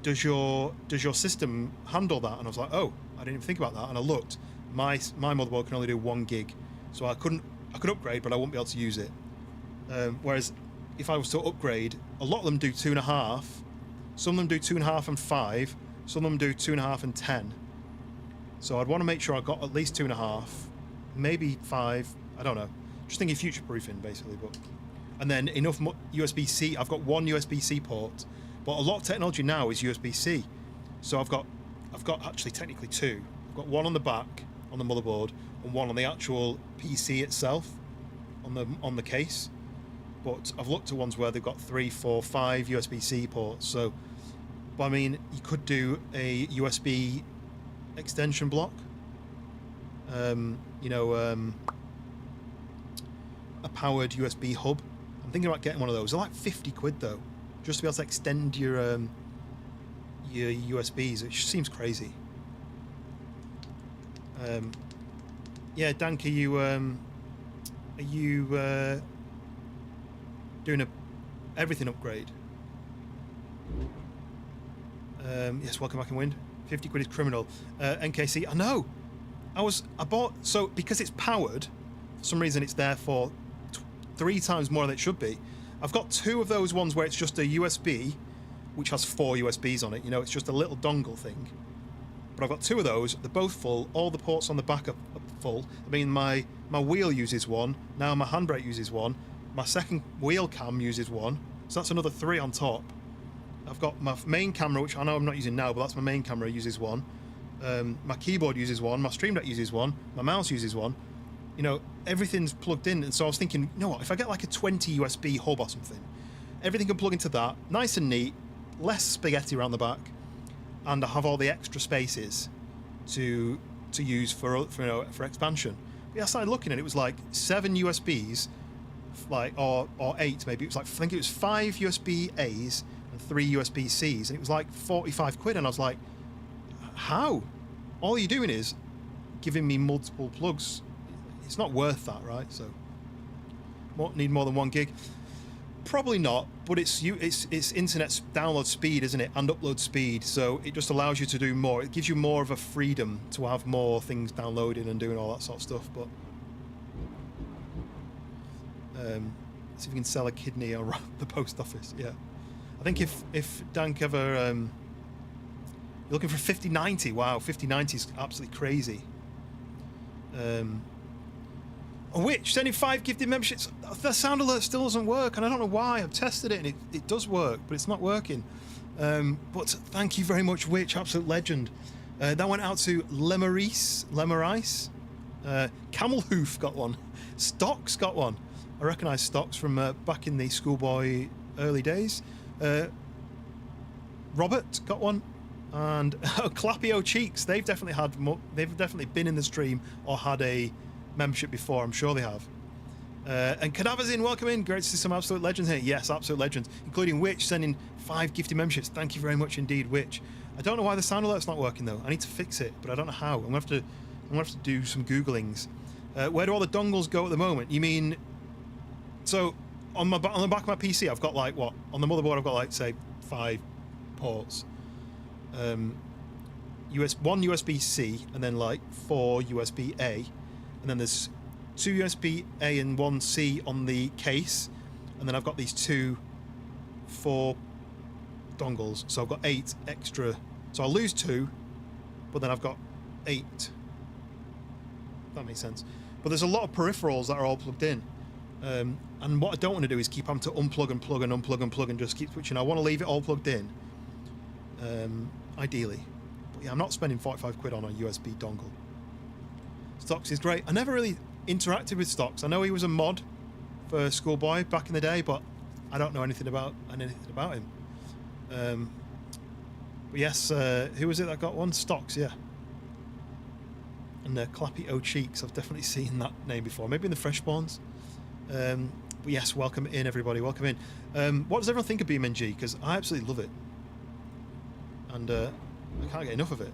does your system handle that? And I was like, oh, I didn't even think about that. And I looked, my motherboard can only do 1 gig, so I could upgrade, but I wouldn't be able to use it. Whereas if I was to upgrade, a lot of them do 2.5, some of them do 2.5 and 5, some of them do 2.5 and 10. So I'd want to make sure I got at least 2.5, maybe 5, I don't know. Just thinking future-proofing, basically. And then enough USB-C. I've got 1 USB-C port, but a lot of technology now is USB-C. So I've got actually technically 2. I've got 1 on the back on the motherboard and 1 on the actual PC itself on the case. But I've looked at ones where they've got 3, 4, 5 USB-C ports. So, but I mean, you could do a USB extension block. A powered USB hub. I'm thinking about getting one of those. They're like 50 quid though, just to be able to extend your USBs, which seems crazy. Yeah, Dank, are you doing a everything upgrade? Yes, welcome back in wind. 50 quid is criminal. NKC, I know. I bought, so because it's powered, for some reason it's there for 3 times more than it should be. I've got 2 of those ones where it's just a USB, which has 4 USBs on it. You know, it's just a little dongle thing. But I've got 2 of those. They're both full. All the ports on the back are full. I mean, my wheel uses 1. Now my handbrake uses 1. My second wheel cam uses 1. So that's another 3 on top. I've got my main camera, which I know I'm not using now, but that's my main camera, uses 1. My keyboard uses 1. My Stream Deck uses 1. My mouse uses 1. You know, everything's plugged in, and so I was thinking, you know what, if I get like a 20 USB hub or something, everything can plug into that, nice and neat, less spaghetti around the back, and I have all the extra spaces to use for expansion. But yeah, I started looking, and it was like 7 USBs like or 8 maybe. It was like, I think it was 5 USB A's and 3 USB C's, and it was like 45 quid. And I was like, how? All you're doing is giving me multiple plugs. It's not worth that, right? So need more than 1 gig. Probably not, but it's internet download speed, isn't it, and upload speed, so it just allows you to do more. It gives you more of a freedom to have more things downloaded and doing all that sort of stuff. But see if we can sell a kidney around the post office. Yeah, I think if Dank ever you're looking for 5090. Wow, 5090 is absolutely crazy. Which sending 5 gifted memberships. The sound alert still doesn't work, and I don't know why. I've tested it and it does work, but it's not working. But thank you very much, Witch, absolute legend. That went out to Lemarice. Camel Hoof got one. Stocks got one. I recognise Stocks from back in the schoolboy early days. Robert got one, and Clappio Cheeks. They've definitely been in the stream or had a membership before. I'm sure they have. And Cadavers in, welcome in. Great to see some absolute legends here. Yes, absolute legends, including Witch sending 5 gifted memberships. Thank you very much indeed, Witch. I don't know why the sound alert's not working though. I need to fix it, but I don't know how. I'm gonna have to do some googlings. Where do all the dongles go at the moment? You mean, so on the back of my PC, I've got like what? On the motherboard, I've got like say 5 ports. One USB-C and then like 4 USB-A. And then there's 2 USB-A and 1 C on the case, and then I've got these 4 dongles, so I've got 8 extra. So I'll lose 2, but then I've got 8. That makes sense. But there's a lot of peripherals that are all plugged in, and what I don't want to do is keep having to unplug and plug and unplug and plug and just keep switching. I want to leave it all plugged in, ideally. But yeah, I'm not spending 45 quid on a USB dongle. Stocks is great. I never really interacted with Stocks. I know he was a mod for Schoolboy back in the day, but I don't know anything about him. But yes, who was it that got one? Stocks, yeah. And Clappy O Cheeks, I've definitely seen that name before. Maybe in the Freshborns. But yes, welcome in everybody. Welcome in. What does everyone think of BeamNG? Because I absolutely love it, and I can't get enough of it.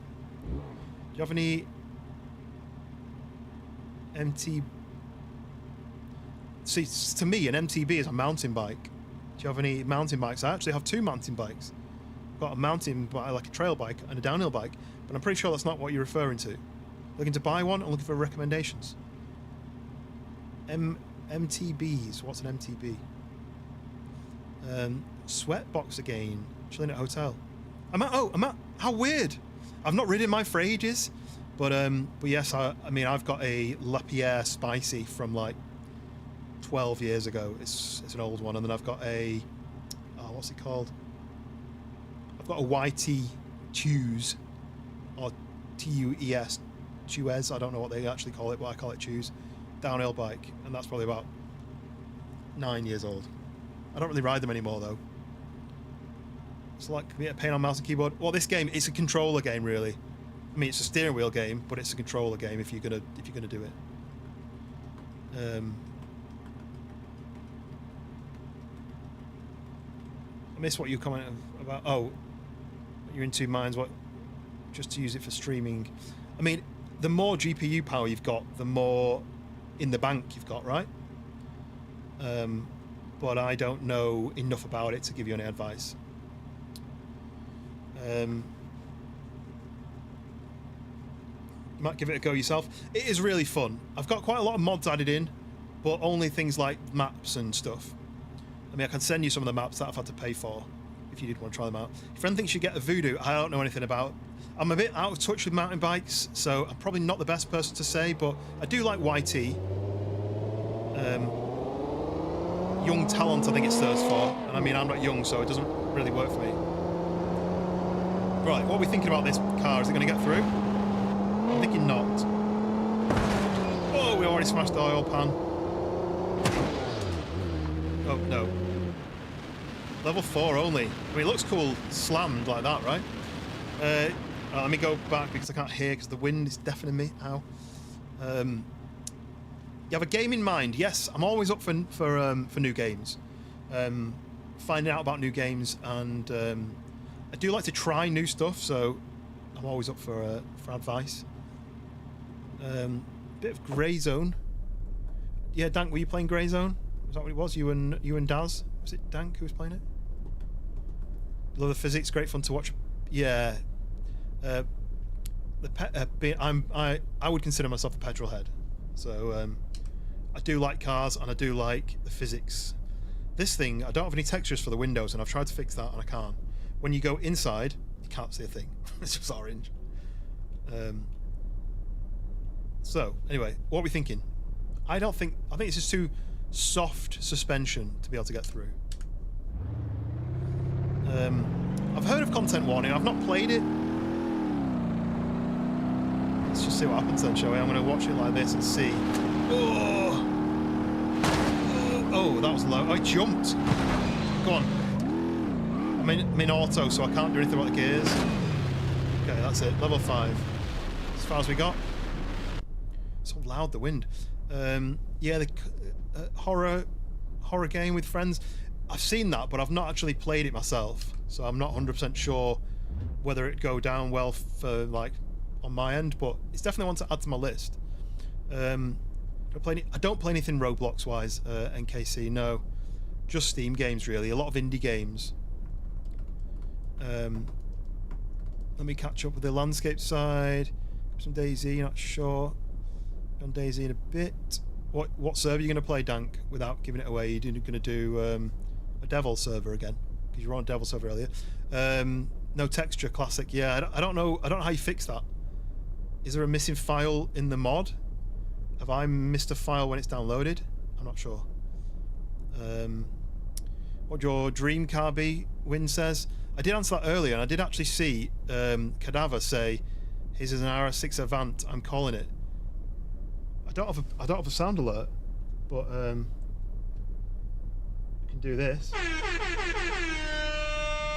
Do you have any MT? See, to me, an MTB is a mountain bike. Do you have any mountain bikes? I actually have 2 mountain bikes. I've got a mountain bike, like a trail bike, and a downhill bike, but I'm pretty sure that's not what you're referring to. Looking to buy one or looking for recommendations? MTBs. What's an MTB? Sweatbox again. Chilling at a hotel. I'm at. How weird. I've not ridden mine for ages. But yes, I mean, I've got a Lapierre Spicy from like 12 years ago. It's an old one, and then I've got a what's it called? I've got a YT Choose, or TUES, Tuez. I don't know what they actually call it, but I call it Choose. Downhill bike, and that's probably about 9 years old. I don't really ride them anymore though. It's like a pain on mouse and keyboard. Well, this game, it's a controller game, really. I mean, it's a steering wheel game, but it's a controller game if you're gonna do it. I missed what you commented about. Oh, you're in 2 minds. What? Just to use it for streaming. I mean, the more GPU power you've got, the more in the bank you've got, right? But I don't know enough about it to give you any advice. You might give it a go yourself. It is really fun. I've got quite a lot of mods added in, but only things like maps and stuff. I mean, I can send you some of the maps that I've had to pay for if you did want to try them out. If anyone thinks you get a Voodoo, I don't know anything about. I'm a bit out of touch with mountain bikes, so I'm probably not the best person to say, but I do like YT. Young Talent, I think it stands for. And I mean, I'm not young, so it doesn't really work for me. Right, what are we thinking about this car? Is it going to get through? I'm thinking not. Oh, we already smashed the oil pan. Oh, no. Level 4 only. I mean, it looks cool slammed like that, right? Let me go back because I can't hear because the wind is deafening me. Ow. Yeah, have a game in mind, yes, I'm always up for new games. Finding out about new games, and I do like to try new stuff, so I'm always up for advice. Bit of Grey Zone. Yeah, Dank, were you playing Grey Zone? Was that what it was? You and Daz? Was it Dank who was playing it? Love the physics, great fun to watch. Yeah. I would consider myself a petrol head, so I do like cars and I do like the physics. This thing, I don't have any textures for the windows, and I've tried to fix that and I can't. When you go inside, you can't see a thing. It's just orange. So anyway, what are we thinking? I think it's just too soft suspension to be able to get through. I've heard of content warning. I've not played it. Let's just see what happens then, shall we? I'm going to watch it like this and see. Oh, that was low. I jumped. Go on. I'm in auto, so I can't do anything about the gears. Okay, that's it. Level 5. As far as we got. So loud, the wind. Yeah, the horror game with friends. I've seen that, but I've not actually played it myself, so I'm not 100% sure whether it'd go down well for like on my end. But it's definitely one to add to my list. I don't play anything Roblox wise, NKC. No, just Steam games really. A lot of indie games. Let me catch up with the landscape side. Some DayZ, not sure. On DayZ in a bit. What server are you going to play, Dank? Without giving it away, you're going to do a Devil server again because you were on a Devil server earlier. No texture, classic. Yeah, I don't know how you fix that. Is there a missing file in the mod? Have I missed a file when it's downloaded? I'm not sure. What your dream car be? Win says. I did answer that earlier, and I did actually see Cadaver say, "His is an RS6 Avant. I'm calling it." I don't have a sound alert, but I can do this.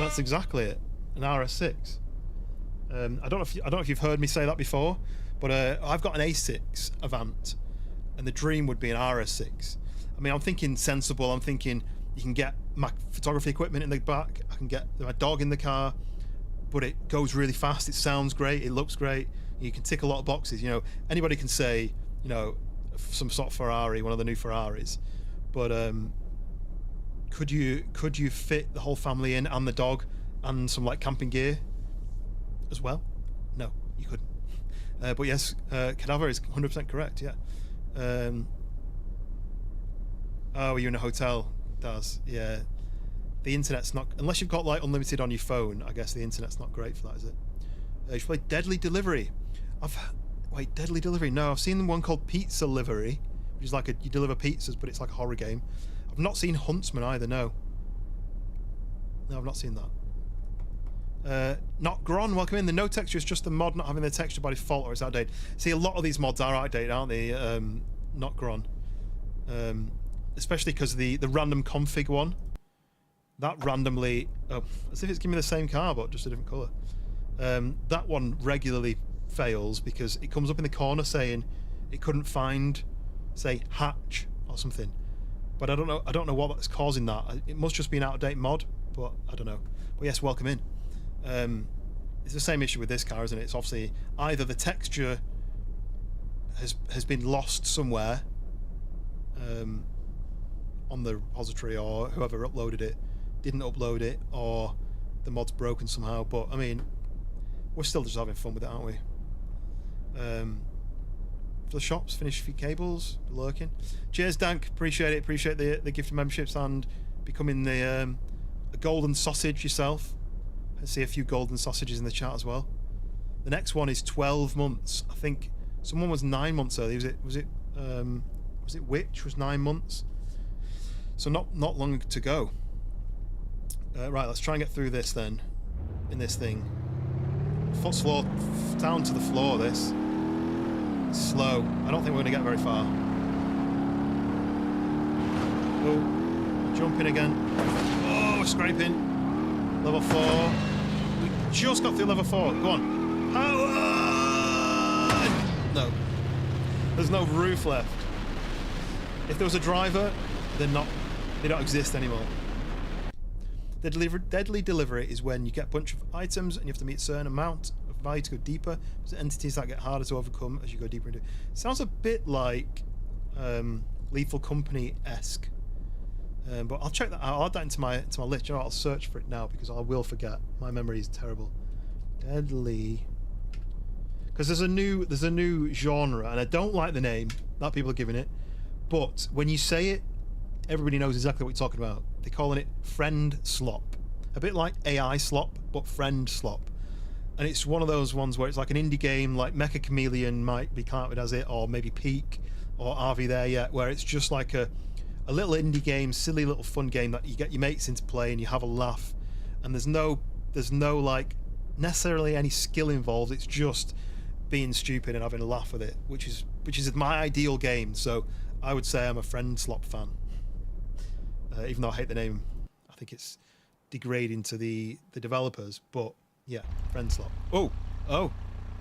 That's exactly it, an RS6. I don't know if you've heard me say that before, but I've got an A6 Avant, and the dream would be an RS6. I mean, I'm thinking sensible. I'm thinking you can get my photography equipment in the back. I can get my dog in the car, but it goes really fast. It sounds great. It looks great. You can tick a lot of boxes. You know, anybody can say, you know, some sort of Ferrari, one of the new Ferraris, but could you fit the whole family in and the dog and some like camping gear as well? No, you couldn't. But yes, Cadaver is 100% correct. Yeah. Oh, you're in a hotel, Daz. Yeah. The internet's not, unless you've got like unlimited on your phone. I guess the internet's not great for that, is it? You should play Deadly Delivery. Wait, Deadly Delivery? No, I've seen one called Pizza Livery, which is like you deliver pizzas, but it's like a horror game. I've not seen Huntsman either, no. No, I've not seen that. Not Gron, welcome in. The no texture is just the mod not having the texture by default, or it's outdated. See, a lot of these mods are outdated, aren't they? Not Gron. Especially because the random config one, that randomly, as if it's giving me the same car, but just a different colour. That one regularly fails because it comes up in the corner saying it couldn't find, say, hatch or something, but I don't know what that's causing that. It must just be an out-of-date mod, but I don't know. But yes, welcome in. It's the same issue with this car, isn't it? It's obviously either the texture has been lost somewhere on the repository, or whoever uploaded it didn't upload it, or the mod's broken somehow. But I mean, we're still just having fun with it, aren't we? For the shops, finish a few cables, lurking. Cheers, Dank. Appreciate it. Appreciate the gift of memberships and becoming a golden sausage yourself. I see a few golden sausages in the chat as well. The next one is 12 months. I think someone was 9 months early. Was it Witch was 9 months? So not long to go. Right, let's try and get through this then. In this thing. Foot's floor down to the floor. This. It's slow. I don't think we're going to get very far. Oh, jumping again. Oh, we're scraping. Level 4. We just got through level 4. Go on. Howard! No. There's no roof left. If there was a driver, they're not. They don't exist anymore. The deadly delivery is when you get a bunch of items and you have to meet a certain amount of value to go deeper. There's entities that get harder to overcome as you go deeper into it. Sounds a bit like Lethal Company-esque. But I'll check that out. I'll add that into my list. You know, I'll search for it now because I will forget. My memory is terrible. Deadly. Because there's a new genre, and I don't like the name that people are giving it. But when you say it, everybody knows exactly what you're talking about. They're calling it friend slop. A bit like AI slop, but friend slop. And it's one of those ones where it's like an indie game, like Mecha Chameleon might be counted as it, or maybe Peak, or Are We There Yet, where it's just like a little indie game, silly little fun game that you get your mates into play and you have a laugh. And there's no like necessarily any skill involved. It's just being stupid and having a laugh with it, which is my ideal game. So I would say I'm a friend slop fan. Even though I hate the name, I think it's degrading to the developers. But yeah, friend slop. Oh,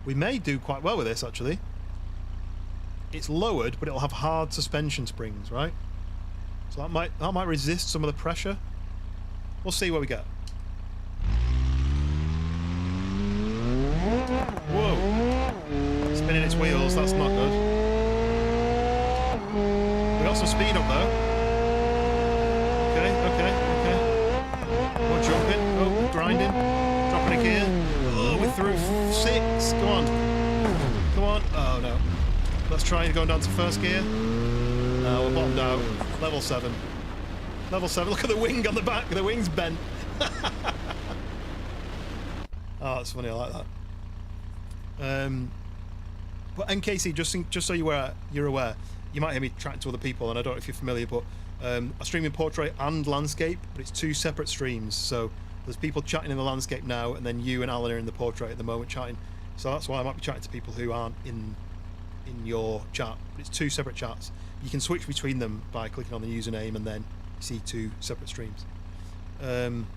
we may do quite well with this actually. It's lowered, but it'll have hard suspension springs, right? So that might resist some of the pressure. We'll see what we get. Whoa! Spinning its wheels. That's not good. We got some speed up though. Okay. More jumping. Oh, grinding. Dropping a gear. Oh, we're through 6. Come on. Oh, no. Let's try going down to first gear. No, we're bottomed out. Level 7. Level 7. Look at the wing on the back. The wing's bent. Oh, that's funny. I like that. But NKC, just so you're aware, you might hear me chatting to other people, and I don't know if you're familiar, but I stream in portrait and landscape, but it's 2 separate streams. So there's people chatting in the landscape now, and then you and Alan are in the portrait at the moment chatting. So that's why I might be chatting to people who aren't in your chat. But it's 2 separate chats. You can switch between them by clicking on the username, and then see 2 separate streams. When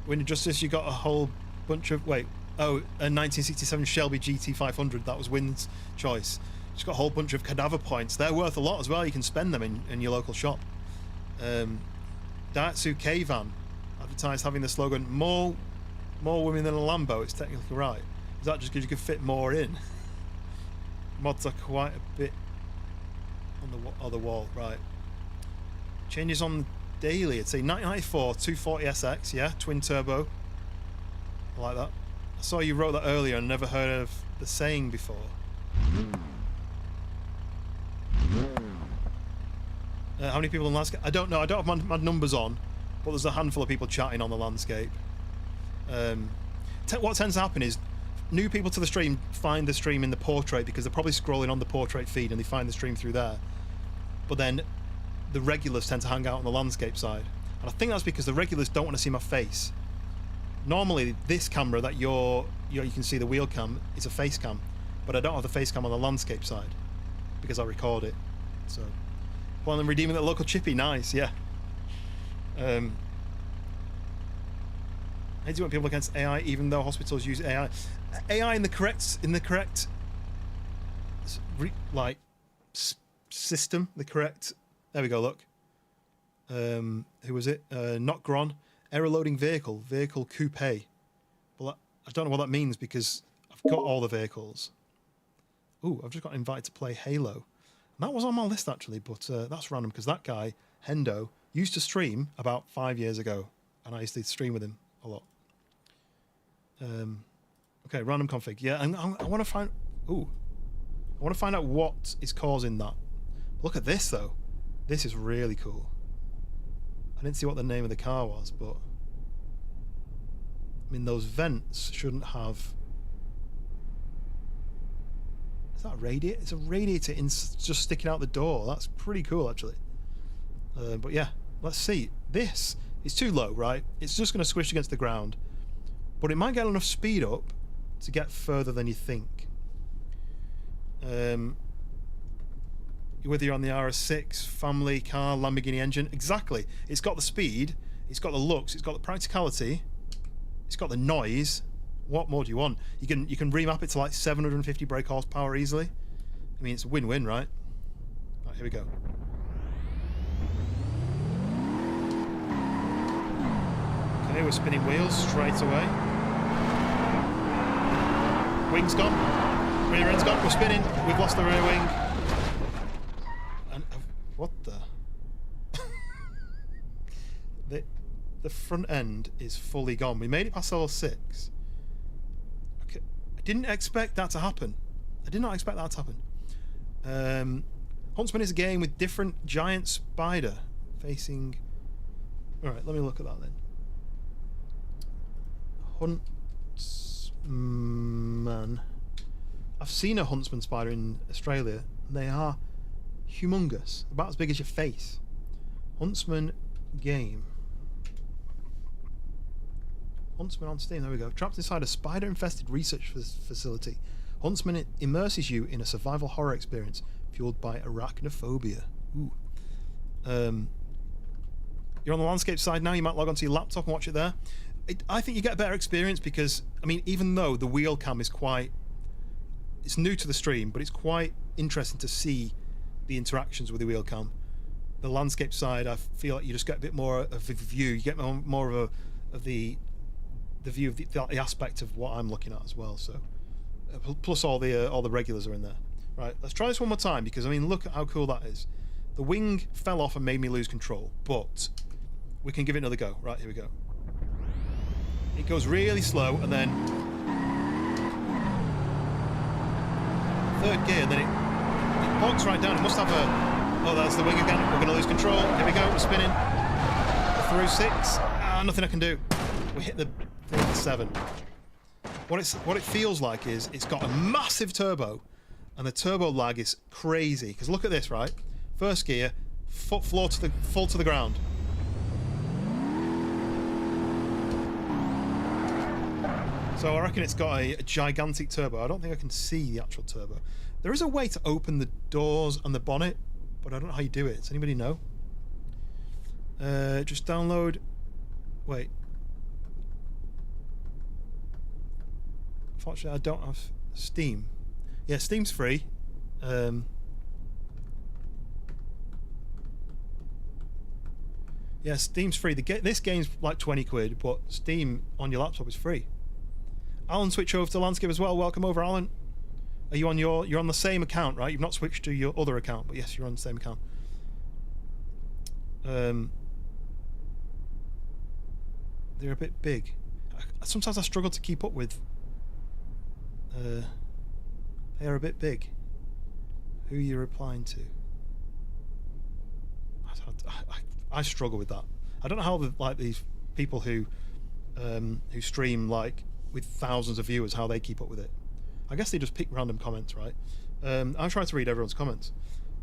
Injustice, you got a whole bunch of a 1967 Shelby GT500. That was Wynn's choice. It's got a whole bunch of cadaver points. They're worth a lot as well. You can spend them in your local shop. Daihatsu K-Van advertised having the slogan more women than a Lambo. It's technically right. Is that just because you can fit more in? Mods are quite a bit on the other wall, right? Changes on daily. It's a 1994 240 SX, yeah, twin turbo. I like that. I saw you wrote that earlier and never heard of the saying before. How many people in landscape? I don't know. I don't have my numbers on, but there's a handful of people chatting on the landscape. What tends to happen is new people to the stream find the stream in the portrait because they're probably scrolling on the portrait feed and they find the stream through there. But then the regulars tend to hang out on the landscape side, and I think that's because the regulars don't want to see my face. Normally, this camera that you can see the wheel cam is a face cam, but I don't have the face cam on the landscape side because I record it. So, well, I'm redeeming that local chippy. Nice, yeah. I do want people against AI, even though hospitals use AI. AI in the correct system. The correct. There we go. Look. Who was it? Not Gron. Error loading vehicle coupe. Well, I don't know what that means because I've got all the vehicles. Ooh, I've just got invited to play Halo. And that was on my list actually, but that's random because that guy, Hendo, used to stream about 5 years ago, and I used to stream with him a lot. Okay, random config. Yeah, and I want to find. Ooh, I want to find out what is causing that. Look at this though. This is really cool. I didn't see what the name of the car was, but I mean those vents shouldn't have. Is that a radiator? It's a radiator just sticking out the door. That's pretty cool actually. But yeah, let's see. This is too low, right? It's just going to squish against the ground, but it might get enough speed up to get further than you think. Whether you're on the RS6 family car, Lamborghini engine, exactly. It's got the speed, it's got the looks, it's got the practicality, it's got the noise. What more do you want? You can remap it to like 750 brake horsepower easily. I mean, it's a win-win, right? Right, here we go. Okay, we're spinning wheels straight away. Wing's gone. Rear end's gone. We're spinning. We've lost the rear wing. And what the? The front end is fully gone. We made it past level 6. Okay, I didn't expect that to happen. I did not expect that to happen. Huntsman is a game with different giant spider facing. All right, let me look at that then. Huntsman. I've seen a huntsman spider in Australia. They are humongous, about as big as your face. Huntsman game. Huntsman on Steam, there we go. Trapped inside a spider-infested research facility, Huntsman immerses you in a survival horror experience fueled by arachnophobia. Ooh. You're on the landscape side now. You might log onto your laptop and watch it there. I think you get a better experience because, I mean, even though the wheel cam is quite... It's new to the stream, but it's quite interesting to see the interactions with the wheel cam. The landscape side, I feel like you just get a bit more of a view. You get more of the view of the aspect of what I'm looking at as well. So, plus all the regulars are in there. Right, let's try this one more time because I mean, look at how cool that is. The wing fell off and made me lose control, but we can give it another go. Right, here we go. It goes really slow and then third gear, and then it bogs right down. It must have a... Oh, that's the wing again. We're going to lose control. Here we go. We're spinning. Through 6. Nothing I can do. We hit the 7. What it feels like is it's got a massive turbo, and the turbo lag is crazy. Because look at this, right? First gear, full to the ground. So I reckon it's got a gigantic turbo. I don't think I can see the actual turbo. There is a way to open the doors and the bonnet, but I don't know how you do it. Does anybody know? Just download... Wait. Unfortunately, I don't have Steam. Yeah, Steam's free. Yeah, Steam's free. This game's like 20 quid, but Steam on your laptop is free. Alan, switch over to Landscape as well. Welcome over, Alan. Are you on you're on the same account, right? You've not switched to your other account, but yes, you're on the same account. They're a bit big. Sometimes I struggle to keep up with. They are a bit big. Who are you replying to? I struggle with that. I don't know how like these people who stream like with thousands of viewers, how they keep up with it. I guess they just pick random comments, right? I'm trying to read everyone's comments.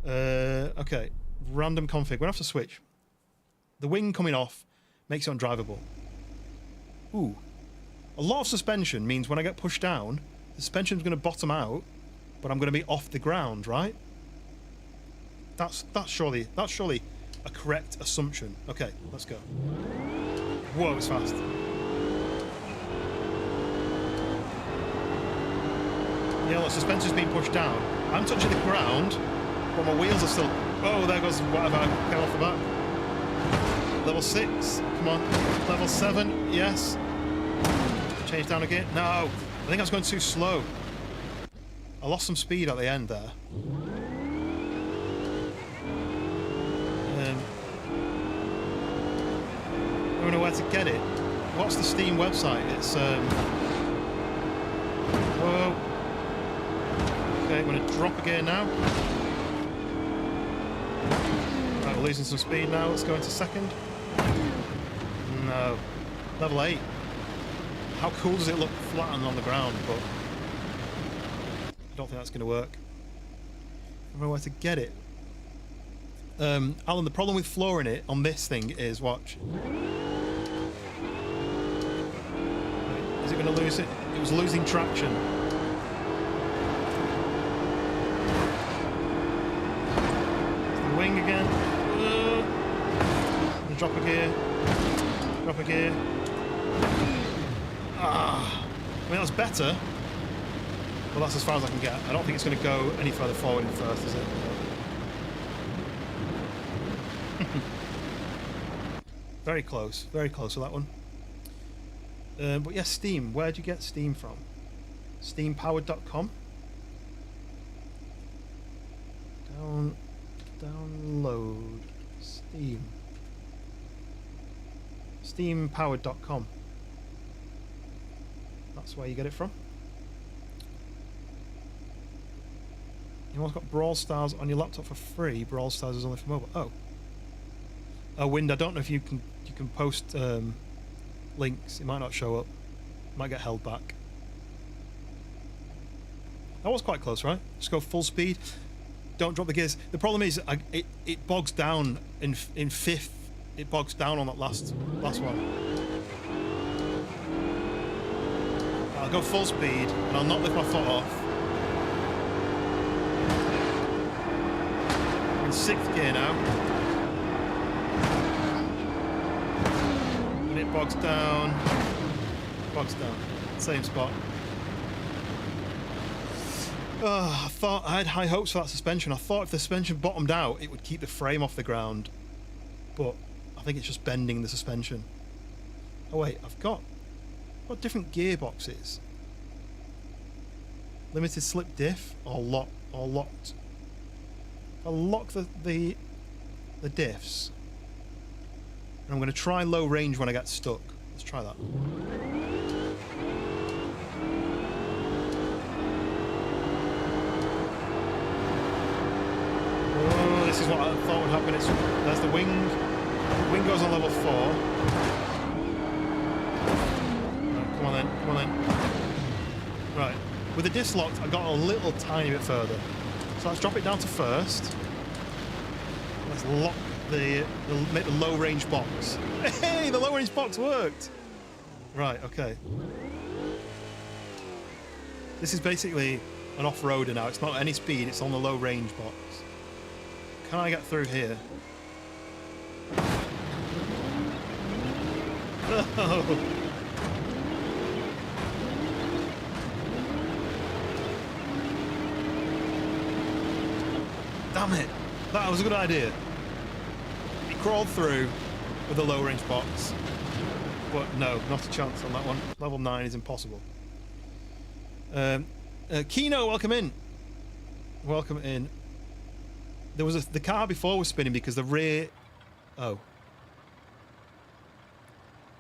Okay, random config. We're gonna have to switch. The wing coming off makes it undrivable. Ooh, a lot of suspension means when I get pushed down, the suspension's gonna bottom out, but I'm gonna be off the ground, right? That's surely a correct assumption. Okay, let's go. Whoa, it's fast. Yeah, the suspension's being pushed down. I'm touching the ground, but my wheels are still... Oh, there goes whatever came off the back. Level 6, come on. Level 7, yes. Change down again. No, I think I was going too slow. I lost some speed at the end there. I don't know where to get it. What's the Steam website? It's whoa. Okay, I'm going to drop a gear now. Right, we're losing some speed now. Let's go into second. No. Level 8. How cool does it look flattened on the ground, but I don't think that's going to work. I don't know where to get it. Alan, the problem with flooring it on this thing is, watch. Is it going to lose it? It was losing traction. The wing again. Drop a gear. Drop a gear. I mean, that's better. Well, that's as far as I can get. I don't think it's going to go any further forward in first, is it? Very close with that one. But yeah, Steam. Where'd you get Steam from? Steampowered.com. Download Steam. Steampowered.com. That's where you get it from. You've also got Brawl Stars on your laptop for free. Brawl Stars is only for mobile. Oh. Oh, Wind, I don't know if you can post links. It might not show up. It might get held back. That was quite close, right? Just go full speed. Don't drop the gears. The problem is it bogs down in fifth. It bogs down on that last one. I'll go full speed and I'll not lift my foot off. I'm in 6th gear now. And it bogs down. Bogs down. Same spot. I thought I had high hopes for that suspension. I thought if the suspension bottomed out, it would keep the frame off the ground. But I think it's just bending the suspension. Oh wait, I've got different gearboxes. Limited slip diff or locked. I'll lock the diffs. And I'm going to try low range when I get stuck. Let's try that. Oh, this is what I thought would happen. There's the wing. The wing goes on level 4. Come on then. Right. With the disc locked, I got a little tiny bit further. So let's drop it down to first. Let's lock make the low range box. Hey, the low range box worked! Right, okay. This is basically an off-roader now. It's not any speed, it's on the low range box. Can I get through here? No! Damn it! That was a good idea. He crawled through with a low range box. But no, not a chance on that one. Level 9 is impossible. Kino, welcome in. Welcome in. There was the car before was spinning because the rear... Oh.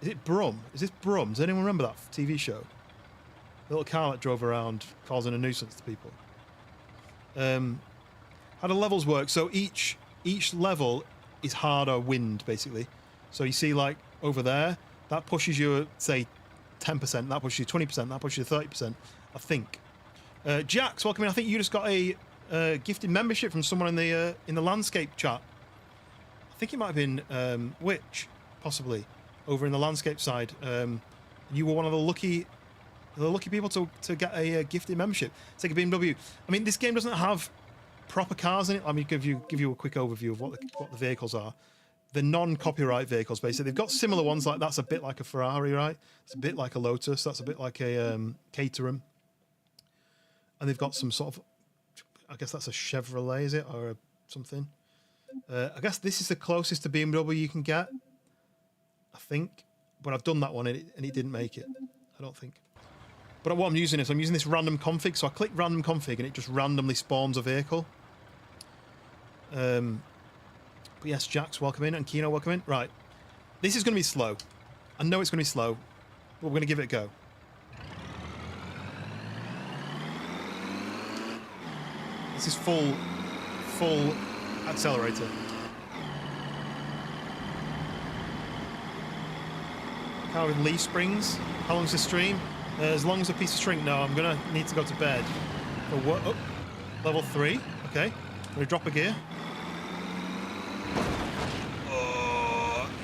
Is it Brum? Is this Brum? Does anyone remember that TV show? The little car that drove around causing a nuisance to people. How do levels work? So each level is harder wind, basically. So you see, like, over there, that pushes you, say, 10%, that pushes you 20%, that pushes you 30%, I think. Jax, welcome in. I think you just got a gifted membership from someone in the landscape chat. I think it might have been Witch, possibly, over in the landscape side. You were one of the lucky people to get a gifted membership. Take a BMW. I mean, this game doesn't have proper cars in it. Let me give you a quick overview of what the vehicles are. The non-copyright vehicles, basically. They've got similar ones, like that's a bit like a Ferrari, right? It's a bit like a Lotus. That's a bit like a Caterham. And they've got some sort of, I guess that's a Chevrolet, is it? Or something. I guess this is the closest to BMW you can get, I think. But I've done that one and it didn't make it, I don't think. But what I'm using is, I'm using this random config. So I click random config and it just randomly spawns a vehicle. But yes, Jax, welcome in, and Kino, welcome in. Right. This is going to be slow. I know it's going to be slow, but we're going to give it a go. This is full accelerator. Car with leaf springs. How long's the stream? As long as a piece of string. No, I'm going to need to go to bed. For what? Oh, level 3. Okay. I'm going to drop a gear.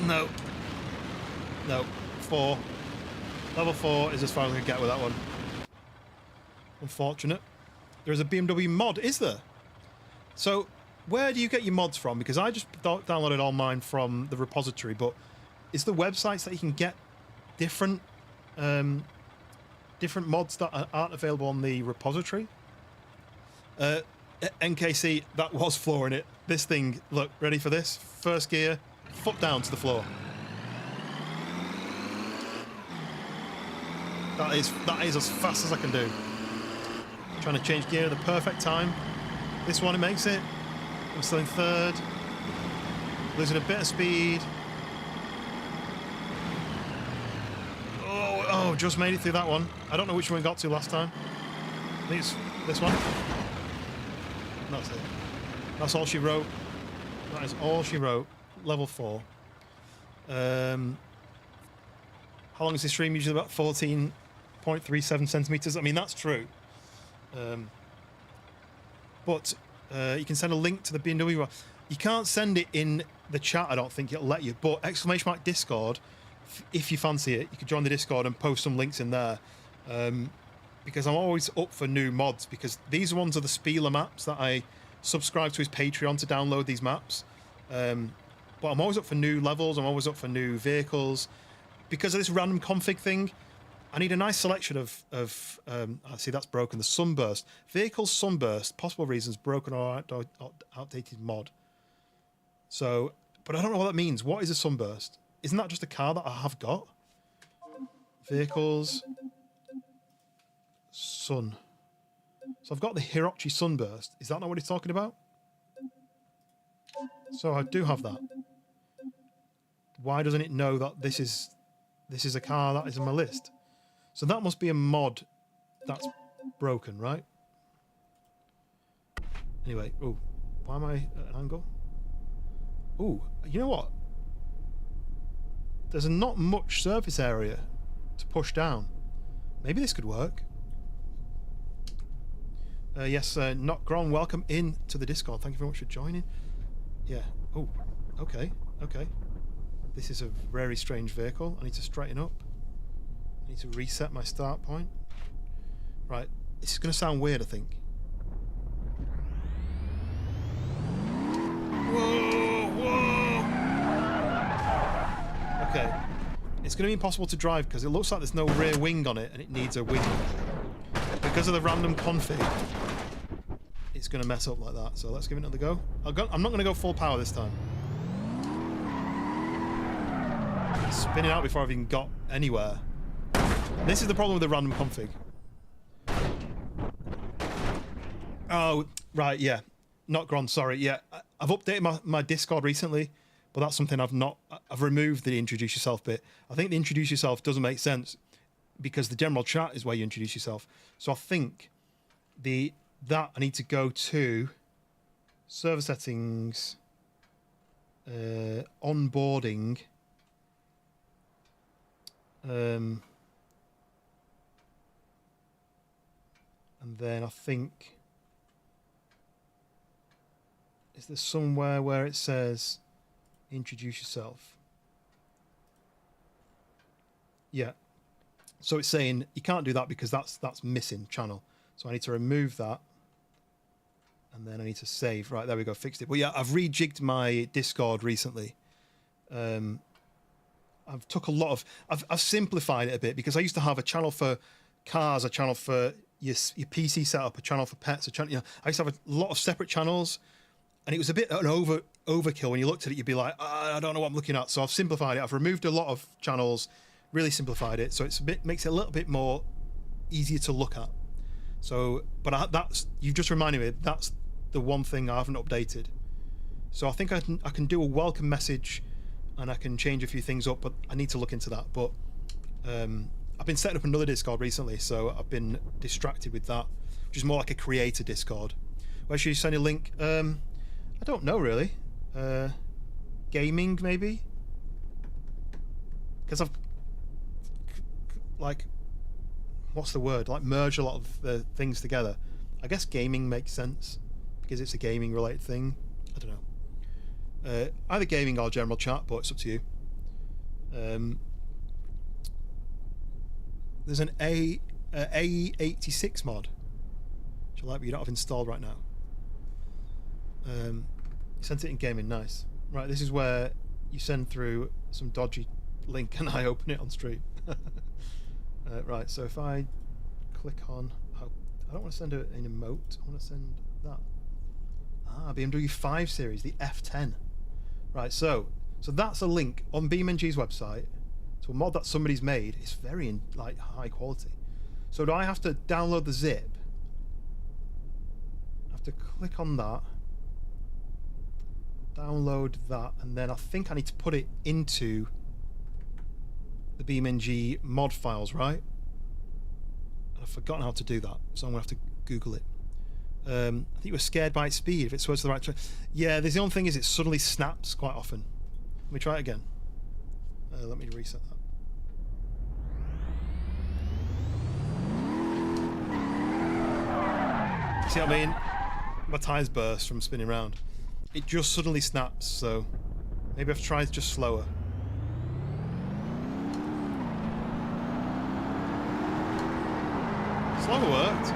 No. 4. Level 4 is as far as I can get with that one. Unfortunate. There is a BMW mod, is there? So, where do you get your mods from? Because I just downloaded all mine from the repository, but is there websites that you can get different mods that aren't available on the repository? NKC, that was flooring it. This thing, look, ready for this? First gear, foot down to the floor. That is as fast as I can do. Trying to change gear at the perfect time. This one, it makes it. I'm still in third. Losing a bit of speed. Oh, just made it through that one. I don't know which one we got to last time. I think it's this one. That's it. That's all she wrote. That is all she wrote. Level 4. How long is this stream? Usually about 14.37 centimeters. I mean, that's true. But you can send a link to the BMW. You can't send it in the chat, I don't think it'll let you. But ! Discord, if you fancy it, you could join the Discord and post some links in there. Because I'm always up for new mods, because these ones are the Spieler maps that I subscribe to his Patreon to download these maps. But I'm always up for new levels, I'm always up for new vehicles. Because of this random config thing, I need a nice selection of I see that's broken, the Sunburst. Vehicle Sunburst, possible reasons, broken or outdated mod. So, but I don't know what that means. What is a Sunburst? Isn't that just a car that I have got? Vehicles... Sun. So I've got the Hirochi Sunburst. Is that not what he's talking about? So I do have that. Why doesn't it know that this is a car that is in my list? So that must be a mod that's broken, right? Anyway, oh, why am I at an angle? Oh, you know what? There's not much surface area to push down. Maybe this could work. Yes, Not Gron, welcome in to the Discord. Thank you very much for joining. Yeah. Oh, okay, okay. This is a very strange vehicle. I need to straighten up. I need to reset my start point. Right, this is going to sound weird, I think. Whoa, whoa! Okay. It's going to be impossible to drive because it looks like there's no rear wing on it and it needs a wing. Because of the random config, it's going to mess up like that. So let's give it another go. I'm not going to go full power this time. It's spinning out before I've even got anywhere. This is the problem with the random config. Oh, right, yeah. Not Gron, sorry. Yeah, I've updated my Discord recently, but that's something I've removed the introduce yourself bit. I think the introduce yourself doesn't make sense because the general chat is where you introduce yourself. So I think that I need to go to server settings, onboarding, and then I think, is there somewhere where it says introduce yourself? Yeah. So it's saying you can't do that because that's missing channel. So I need to remove that. And then I need to save. Right, there we go, fixed it. But yeah, I've rejigged my Discord recently. I've took a lot of... I've simplified it a bit because I used to have a channel for cars, a channel for your PC setup, a channel for pets, a channel... You know, I used to have a lot of separate channels. And it was a bit an overkill. When you looked at it, you'd be like, I don't know what I'm looking at. So I've simplified it. I've removed a lot of channels, really simplified it. So it's makes it a little bit more easier to look at. So, but that's, you've just reminded me, that's the one thing I haven't updated. So I think I can do a welcome message and I can change a few things up, but I need to look into that. But I've been setting up another Discord recently, so I've been distracted with that, which is more like a creator Discord. Where should you send a link? I don't know really. Gaming maybe? Because I've like, what's the word? Like merge a lot of the things together. I guess gaming makes sense because it's a gaming related thing. I don't know. Either gaming or general chat, but it's up to you. There's an A86 mod, which I like, but you don't have installed right now. You sent it in gaming, nice. Right, this is where you send through some dodgy link and I open it on stream. Right, so if I click on... Oh, I don't want to send an emote, I want to send that. BMW 5 Series, the F10. Right, so that's a link on BeamNG's website to a mod that somebody's made. It's very like high quality. So do I have to download the zip? I have to click on that, download that, and then I think I need to put it into the BeamNG mod files, right? I've forgotten how to do that, so I'm gonna have to Google it. I think you were scared by its speed if it swerves to the right. Yeah, the only thing is it suddenly snaps quite often. Let me try it again. Let me reset that. See what I mean? My tyres burst from spinning around. It just suddenly snaps, so maybe I've tried just slower. Slower worked.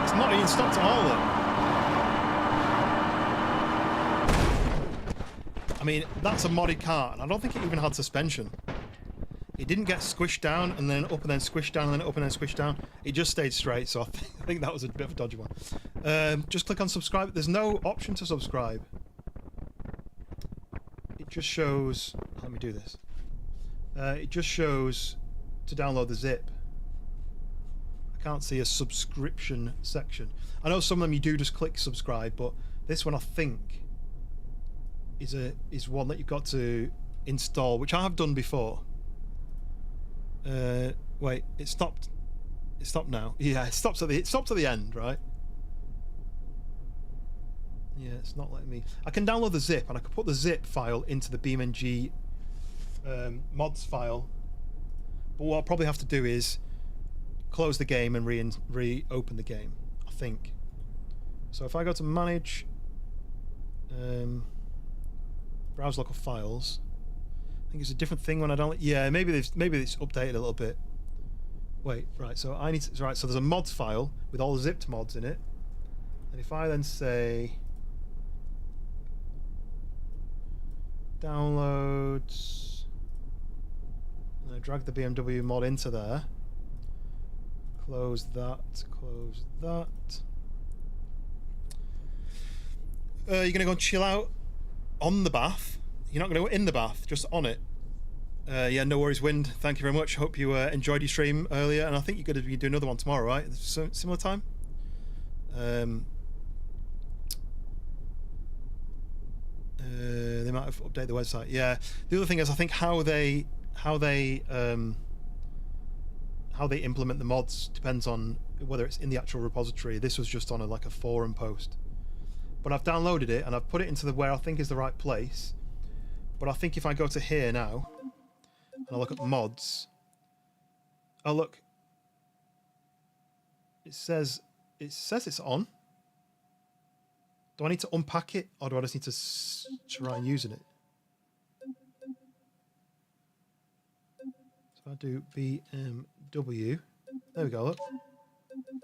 It's not even stopped at all though. I mean, that's a modded car, and I don't think it even had suspension. It didn't get squished down and then up and then squished down and then up and then squished down. It just stayed straight, so I think that was a bit of a dodgy one. Just click on subscribe. There's no option to subscribe. It just shows... Let me do this. It just shows to download the zip. I can't see a subscription section. I know some of them you do just click subscribe, but this one I think is one that you've got to install, which I have done before. Wait, it stopped. It stopped now. Yeah, it stops at the end, right? Yeah, it's not letting me. I can download the zip, and I can put the zip file into the BeamNG mods file. But what I'll probably have to do is close the game and reopen the game, I think. So if I go to manage, browse local files. I think it's a different thing when I don't. Yeah, maybe it's updated a little bit. Wait, right. So I need to, right. So there's a mods file with all the zipped mods in it, and if I then say downloads, and I drag the BMW mod into there, close that, close that. You're gonna go and chill out on the bath. You're not going to go in the bath, just on it. Yeah, no worries, Wind. Thank you very much. Hope you enjoyed your stream earlier, and I think you're going to be doing another one tomorrow, right? Similar time. They might have updated the website. Yeah. The other thing is, I think how they implement the mods depends on whether it's in the actual repository. This was just on like a forum post, but I've downloaded it and I've put it into the where I think is the right place. But I think if I go to here now, and I look at mods, oh look, it says it's on. Do I need to unpack it, or do I just need to try and using it? So I do BMW. There we go. Look,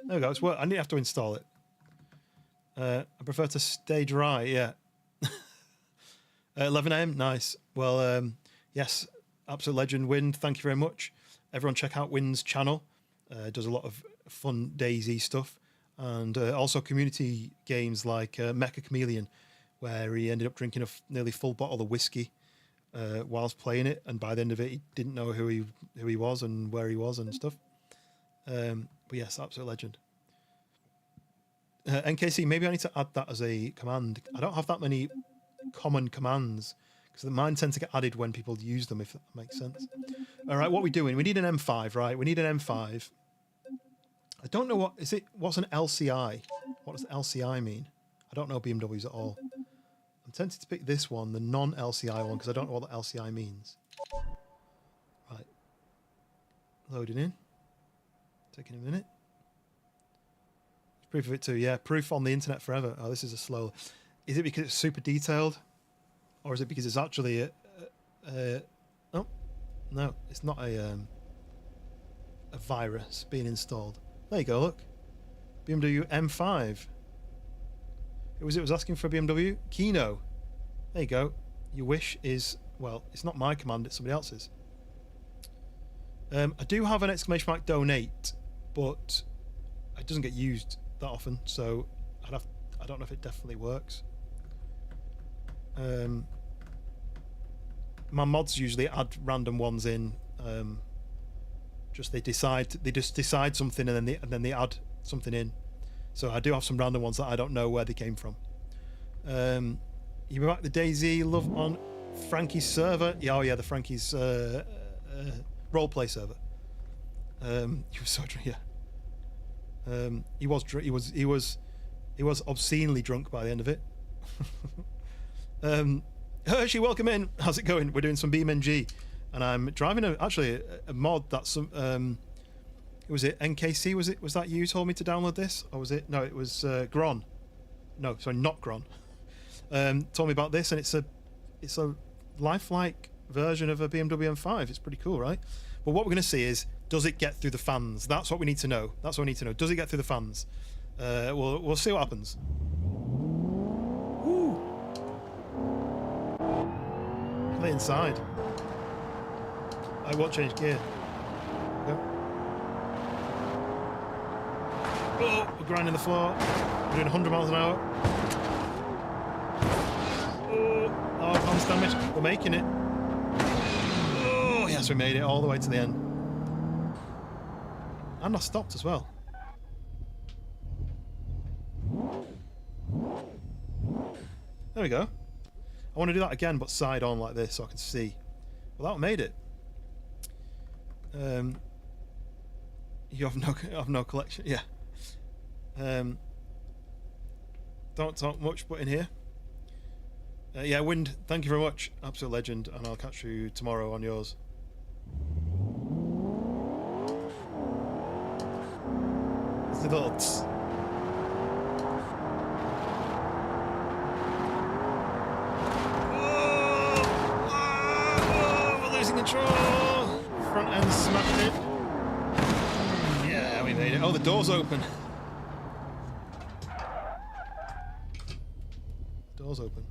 there we go. It's work. I didn't have to install it. I prefer to stay dry. Yeah. 11 AM, nice. Well, yes, absolute legend, Wind. Thank you very much. Everyone, check out Wind's channel. Does a lot of fun DayZ stuff, and also community games like Mecha Chameleon, where he ended up drinking a nearly full bottle of whiskey whilst playing it, and by the end of it, he didn't know who he was and where he was and stuff. But yes, absolute legend. NKC, maybe I need to add that as a command. I don't have that many common commands because mine tend to get added when people use them, if that makes sense. All right, what are we doing? We need an M5, right? We need an M5. I don't know what's an LCI? What does LCI mean? I don't know BMWs at all. I'm tempted to pick this one, the non-LCI one, because I don't know what the LCI means. Right. Loading in. Taking a minute. Proof of it too, yeah. Proof on the internet forever. Oh, this is a slow... Is it because it's super detailed? Or is it because it's actually oh, no, it's not a virus being installed. There you go, look. BMW M5. Who was it was asking for a BMW? Kino. There you go. Your wish is... Well, it's not my command, it's somebody else's. I do have an exclamation mark donate, but I doesn't get used that often, so I don't know if it definitely works. My mods usually add random ones in. They just decide something and then they add something in. So I do have some random ones that I don't know where they came from. You back the DayZ love on Frankie's server? Yeah, oh yeah, the Frankie's roleplay server. He was so drunk. Yeah. He was obscenely drunk by the end of it. Hershey, welcome in. How's it going? We're doing some BeamNG, and I'm driving a mod that's was it NKC? Was that you told me to download this, or was it? No, it was Gron. No, sorry, not Gron. Told me about this, and it's a lifelike version of a BMW M5. It's pretty cool, right? But what we're going to see is, does it get through the fans? That's what we need to know. That's what we need to know. Does it get through the fans? We'll see what happens. Woo! Play inside. I won't change gear. Go. Oh, we're grinding the floor. We're doing 100 miles an hour. Oh, advance damage. We're making it. Oh, yes, we made it all the way to the end. And I stopped as well. There we go. I want to do that again, but side on like this so I can see. Well, that made it. You have no collection. Yeah. Don't talk much, but in here. Yeah, Wind, thank you very much. Absolute legend, and I'll catch you tomorrow on yours. It's the little tss. We're losing control. Front end smacked it. Yeah, we made it. Oh, the door's open. Door's open.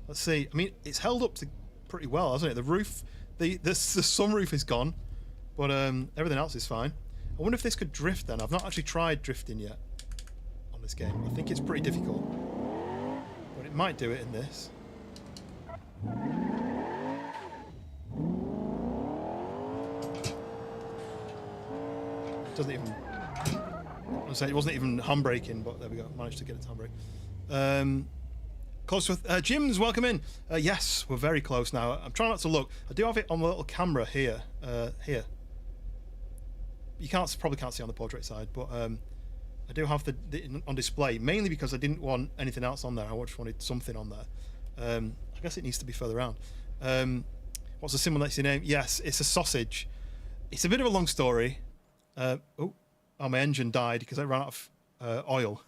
Let's see. I mean, it's held up to pretty well, hasn't it? The roof, the sunroof is gone, but everything else is fine. I wonder if this could drift then. I've not actually tried drifting yet on this game. I think it's pretty difficult, but it might do it in this. It doesn't even. I'll say it wasn't even handbraking, but there we go. Managed to get it to handbrake. Close with Jim's, welcome in. Yes, we're very close now. I'm trying not to look. I do have it on the little camera here. Here. You probably can't see on the portrait side, but I do have the on display, mainly because I didn't want anything else on there. I just wanted something on there. I guess it needs to be further around. What's the simulation name? Yes, it's a sausage. It's a bit of a long story. Oh, my engine died because I ran out of oil.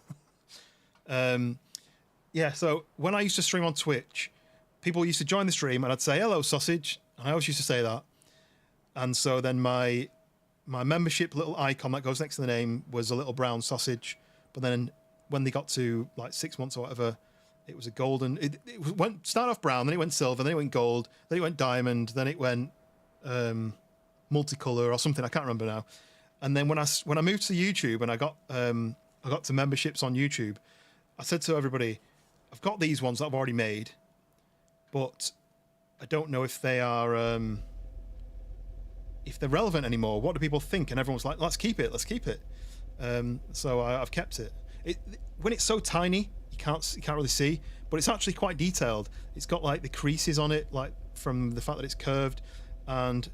Yeah, so when I used to stream on Twitch, people used to join the stream and I'd say, hello, sausage. And I always used to say that. And so then my membership little icon that goes next to the name was a little brown sausage. But then when they got to like 6 months or whatever, it was a golden. It started off brown, then it went silver, then it went gold, then it went diamond, then it went multicolor or something. I can't remember now. And then when I moved to YouTube and I got to memberships on YouTube, I said to everybody, I've got these ones that I've already made, but I don't know if they are if they're relevant anymore. What do people think? And everyone's like, let's keep it, let's keep it. So I've kept it. When it's so tiny, you can't really see, but it's actually quite detailed. It's got like the creases on it, like from the fact that it's curved, and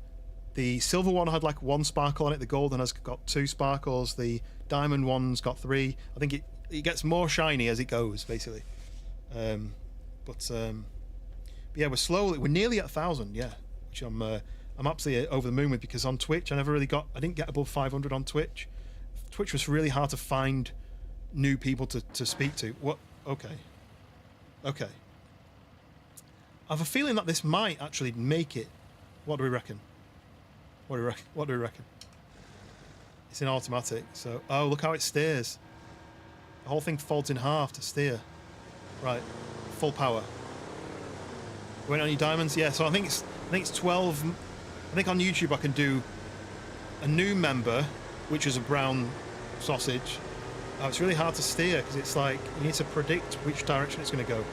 the silver one had like 1 sparkle on it. The golden has got 2 sparkles. The diamond one's got 3. I think it gets more shiny as it goes, basically. But yeah, we're nearly at 1,000. Yeah, which I'm absolutely over the moon with, because on Twitch I didn't get above 500 on Twitch. Twitch was really hard to find new people to speak to. What? Okay. I have a feeling that this might actually make it. What do we reckon? What do we reckon? It's in automatic, so oh, look how it steers. The whole thing folds in half to steer. Right, full power. Going on your diamonds? Yeah, so I think it's 12. I think on YouTube I can do a new member, which is a brown sausage, Oh, it's really hard to steer because it's like you need to predict which direction it's going to go.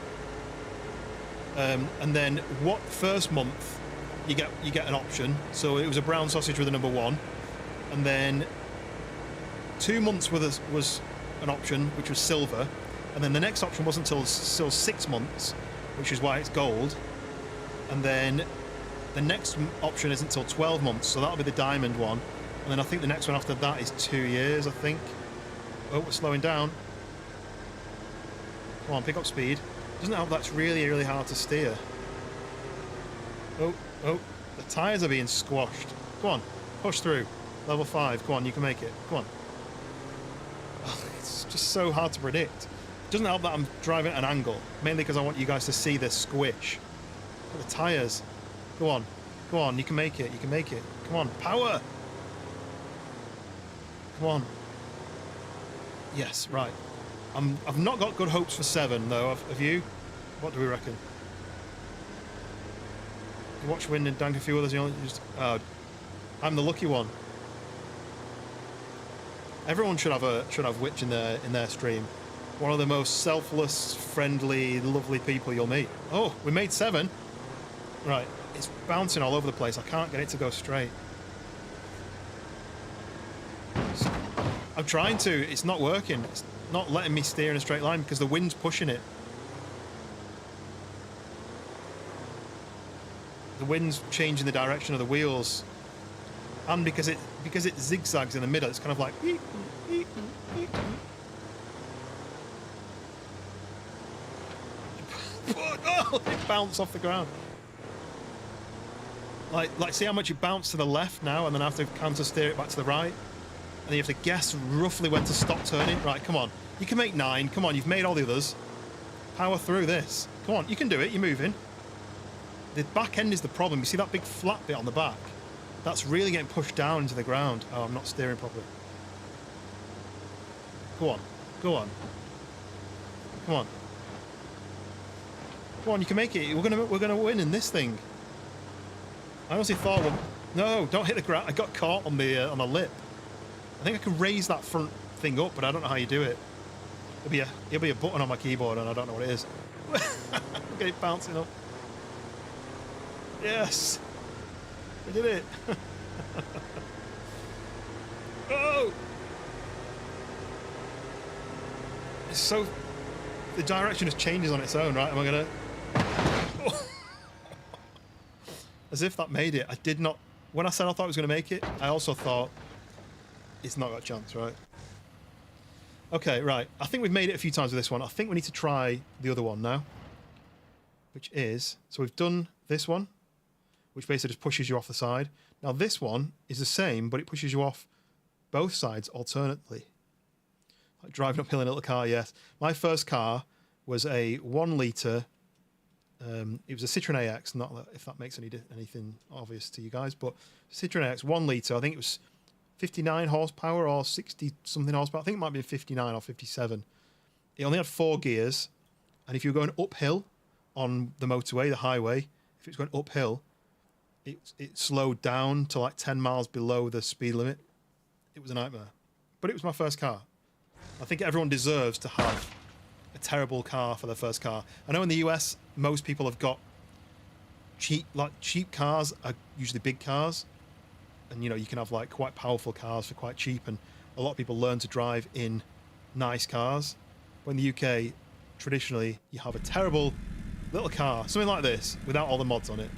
And then what first month you get an option. So it was a brown sausage with a number 1, and then 2 months was an option which was silver, and then the next option wasn't until 6 months, which is why it's gold, and then the next option isn't until 12 months, so that'll be the diamond one, and then I think the next one after that is 2 years, I think. Oh, we're slowing down. Come on, pick up speed. Doesn't help that's really, really hard to steer. Oh, the tyres are being squashed. Go on, push through. Level 5, go on, you can make it. Go on. Oh, it's just so hard to predict. It doesn't help that I'm driving at an angle, mainly because I want you guys to see this squish. Look at the tyres. Go on, you can make it, Come on, power! Come on. Yes, right. I've not got good hopes for 7 though. Have you? What do we reckon? You watch Wind and dank a few others. You just, I'm the lucky one. Everyone should have Witch in their stream. One of the most selfless, friendly, lovely people you'll meet. Oh, we made 7. Right, it's bouncing all over the place. I can't get it to go straight. I'm trying to. It's not working. It's not letting me steer in a straight line because the wind's pushing it. The wind's changing the direction of the wheels, and because it zigzags in the middle, it's kind of like. Oh, it bounced off the ground. Like, see how much it bounced to the left now, and then I have to counter steer it back to the right. And you have to guess roughly when to stop turning. Right, come on. You can make 9. Come on, you've made all the others. Power through this. Come on, you can do it. You're moving. The back end is the problem. You see that big flat bit on the back? That's really getting pushed down into the ground. Oh, I'm not steering properly. Go on. Go on. Come on. Come on, you can make it. We're gonna win in this thing. I honestly thought, well, no, don't hit the ground. I got caught on the lip. I think I can raise that front thing up, but I don't know how you do it. It'll be a button on my keyboard, and I don't know what it is. Look at it bouncing up. Yes, I did it. Oh, it's so. The direction just changes on its own, right? Am I gonna? Oh. As if that made it. I did not. When I said I thought I was gonna make it, I also thought. It's not got a chance, right? Okay, right. I think we've made it a few times with this one. I think we need to try the other one now. Which is... So we've done this one, which basically just pushes you off the side. Now this one is the same, but it pushes you off both sides alternately. Like driving uphill in a little car, yes. My first car was a 1 litre... it was a Citroen AX, not that, if that makes anything obvious to you guys, but Citroen AX 1 litre, I think it was 59 horsepower or 60 something horsepower. I think it might have been 59 or 57. It only had 4 gears, and if you were going uphill on the motorway, the highway, if it was going uphill, it slowed down to like 10 miles below the speed limit. It was a nightmare. But it was my first car. I think everyone deserves to have a terrible car for their first car. I know in the US, most people have got cheap cars are usually big cars. And, you know, you can have, like, quite powerful cars for quite cheap. And a lot of people learn to drive in nice cars. But in the UK, traditionally, you have a terrible little car. Something like this, without all the mods on it.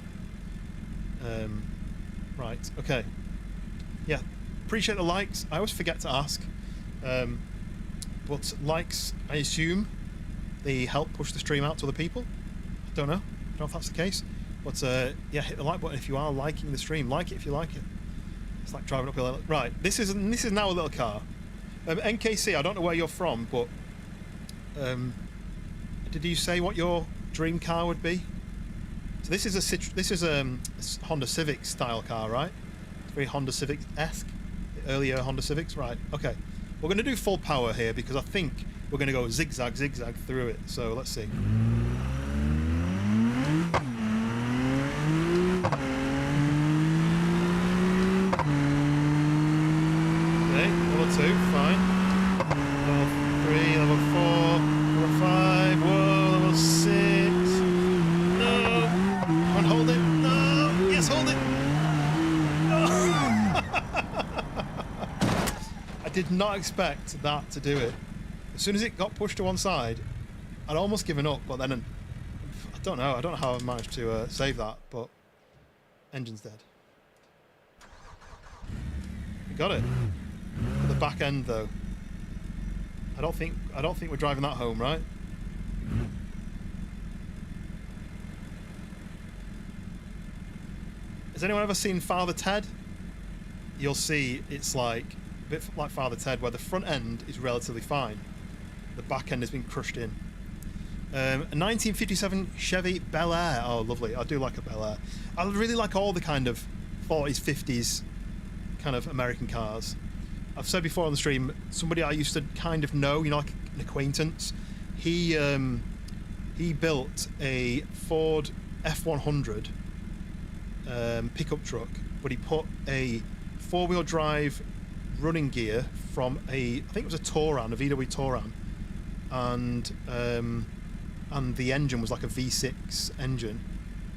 Right, okay. Yeah, appreciate the likes. I always forget to ask. But likes, I assume, they help push the stream out to other people. I don't know. I don't know if that's the case. But, yeah, hit the like button if you are liking the stream. Like it if you like it. It's like driving uphill. Right, this is now a little car. NKC, I don't know where you're from, but did you say what your dream car would be? So this is a Honda Civic style car, right? It's very Honda Civic-esque, the earlier Honda Civics, right? Okay, we're going to do full power here because I think we're going to go zigzag through it. So let's see. Okay, 1 or 2, fine. not expect that to do it. As soon as it got pushed to one side, I'd almost given up, but then I don't know how I managed to save that, but engine's dead. We got it. At the back end though. I don't think we're driving that home, right? Has anyone ever seen Father Ted? You'll see it's like a bit like Father Ted, where the front end is relatively fine. The back end has been crushed in. A 1957 Chevy Bel Air. Oh, lovely. I do like a Bel Air. I really like all the kind of 40s, 50s kind of American cars. I've said before on the stream, somebody I used to kind of know, you know, like an acquaintance, he built a Ford F100 pickup truck, but he put a four-wheel drive running gear from I think it was a Touran, a VW Touran, and the engine was like a V6 engine.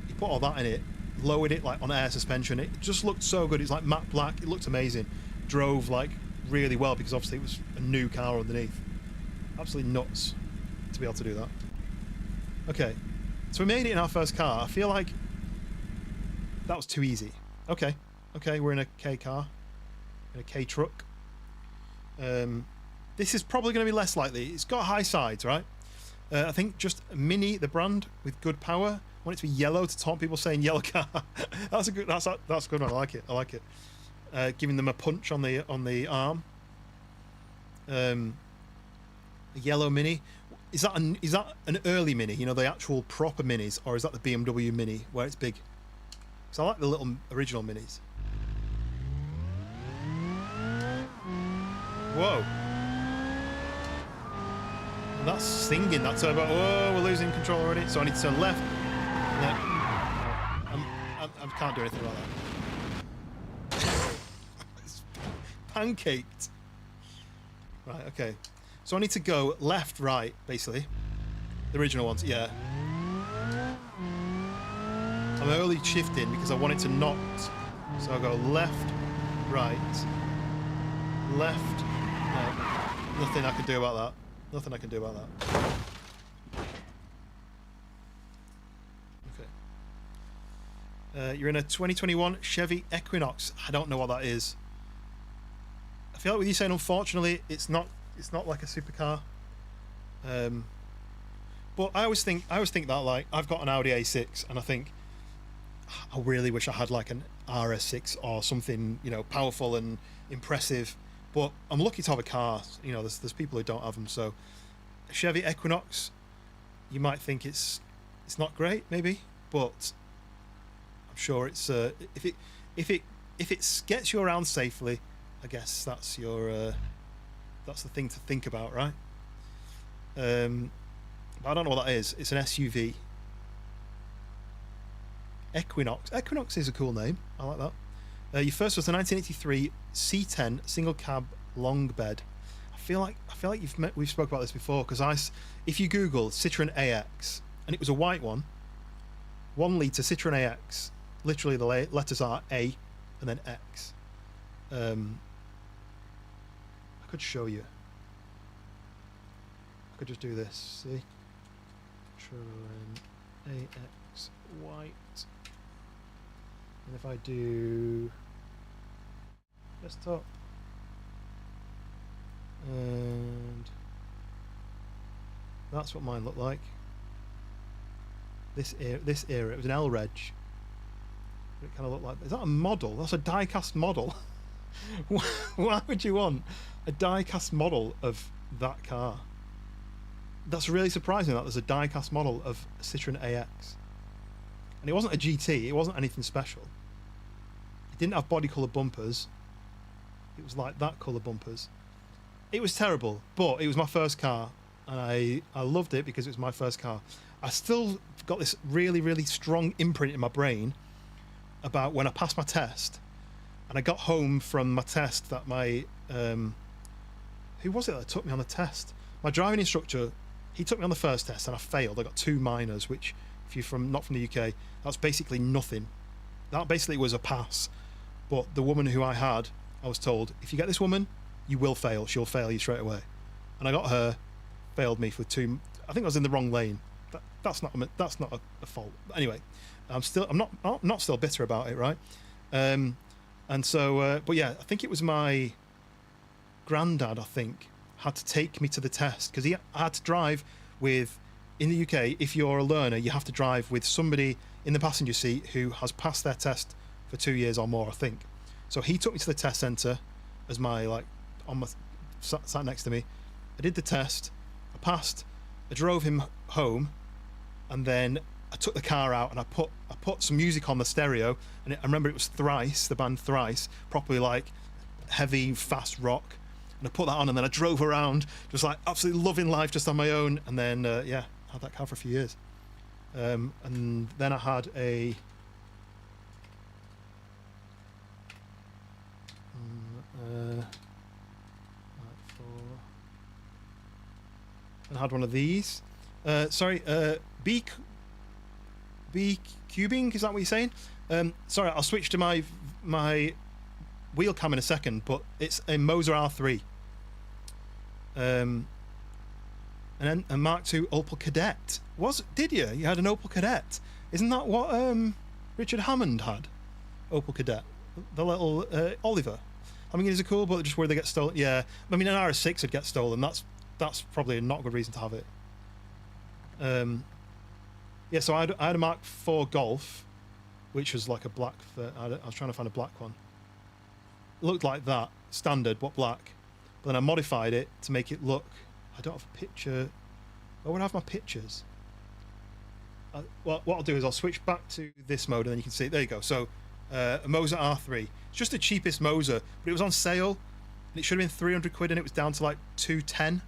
He put all that in it, lowered it like on air suspension. It just looked so good. It's like matte black. It looked amazing. Drove like really well because obviously it was a new car underneath. Absolutely nuts to be able to do that. Okay, so we made it in our first car. I feel like that was too easy. Okay, we're in a K car, in a K truck. This is probably going to be less likely. It's got high sides, right? I think just Mini, the brand, with good power. I want it to be yellow to taunt people saying yellow car. That's a good one. I like it. Giving them a punch on the arm. A yellow Mini. Is that an early Mini? You know, the actual proper Minis, or is that the BMW Mini where it's big? Because I like the little original Minis. Whoa. And that's singing. That's about. Oh, we're losing control already. So I need to turn left. No. I can't do anything about that. It's pancaked. Right, okay. So I need to go left, right, basically. The original ones, yeah. I'm early shifting because I want it to not. So I'll go left, right, left. No, nothing I can do about that. Nothing I can do about that. Okay. You're in a 2021 Chevy Equinox. I don't know what that is. I feel like with you saying unfortunately, it's not like a supercar. But I always think that, like, I've got an Audi A6 and I think I really wish I had like an RS6 or something, you know, powerful and impressive. But I'm lucky to have a car. You know, there's people who don't have them. So a Chevy Equinox, you might think it's not great, maybe, but I'm sure it's if it gets you around safely, I guess that's the thing to think about, right? But I don't know what that is. It's an SUV. Equinox. Equinox is a cool name. I like that. Your first was the 1983 C10 single cab long bed. I feel like we've spoke about this before, because if you Google Citroen AX, and it was a white one, 1 litre Citroen AX, literally the letters are A and then X. I could show you. I could just do this. See, Citroen AX white. And if I do desktop and that's what mine looked like. This era, it was an L reg. It kind of looked like. Is that a model? That's a die-cast model. Why would you want a die-cast model of that car? That's really surprising that there's a die-cast model of a Citroen AX. And it wasn't a GT, it wasn't anything special. It didn't have body colour bumpers. It was like that colour bumpers. It was terrible, but it was my first car, and I loved it because it was my first car. I still got this really, really strong imprint in my brain about when I passed my test, and I got home from my test that my who was it that took me on the test? My driving instructor, he took me on the first test and I failed. I got 2 minors, which if you're not from the UK, that's basically nothing. That basically was a pass. But the woman who I was told, if you get this woman, you will fail. She'll fail you straight away. And I got her, failed me for 2. I think I was in the wrong lane. That's not a fault. But anyway, I'm not still bitter about it, right? And so, but yeah, I think it was my granddad. I think had to take me to the test because I had to drive with. In the UK, if you're a learner, you have to drive with somebody in the passenger seat who has passed their test for 2 years or more, I think. So he took me to the test centre as my sat next to me. I did the test. I passed. I drove him home, and then I took the car out and I put some music on the stereo, and I remember it was Thrice, the band Thrice, properly like heavy, fast rock, and I put that on, and then I drove around, just like absolutely loving life just on my own, and then yeah, had that car for a few years, and then I had a. And I had one of these. Sorry, B cubing, is that what you're saying? Sorry, I'll switch to my wheel cam in a second, but it's a Moser R3. And then a Mark II Opel Kadett. Did you? You had an Opel Kadett? Isn't that what Richard Hammond had? Opel Kadett, the little Oliver. I mean, is it cool? But just where they get stolen. Yeah, I mean, an RS6 would get stolen. That's probably not a good reason to have it. Yeah, so I had a Mark IV Golf, which was like a black. I was trying to find a black one. It looked like that, standard, but black. But then I modified it to make it look. I don't have a picture. I would have my pictures. Well, what I'll do is I'll switch back to this mode, and then you can see it. There you go. So a Moser R3. It's just the cheapest Moser, but it was on sale, and it should have been 300 quid, and it was down to like 210.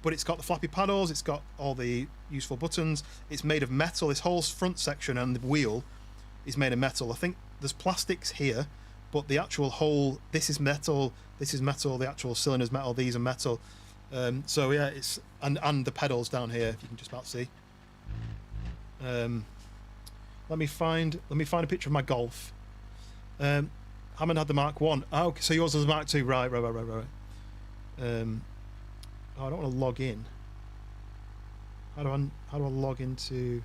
But it's got the flappy paddles, it's got all the useful buttons, it's made of metal. This whole front section and the wheel is made of metal. I think there's plastics here, but the actual whole, this is metal, the actual cylinder's metal, these are metal. So yeah, it's and the pedals down here, if you can just about see. Let me find a picture of my Golf. Hammond had the Mark 1. Oh, okay, so yours was the Mark 2. Right. Oh, I don't want to log in. How do I log into?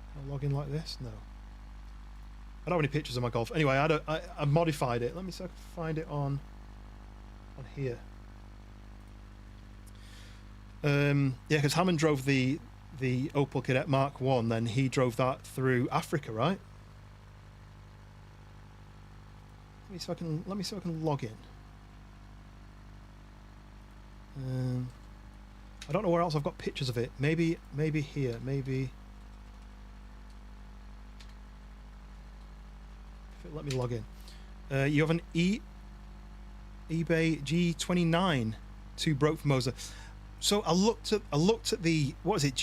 Can I log in like this? No. I don't have any pictures of my Golf. Anyway, I modified it. Let me see if I can find it on here. Yeah, because Hammond drove the Opel Kadett Mark 1, then he drove that through Africa, right? Let me see if I can log in. I don't know where else I've got pictures of it. Maybe here. Maybe if it let me log in. You have an eBay G29 2 broke for Moser. So I looked at the, what is it,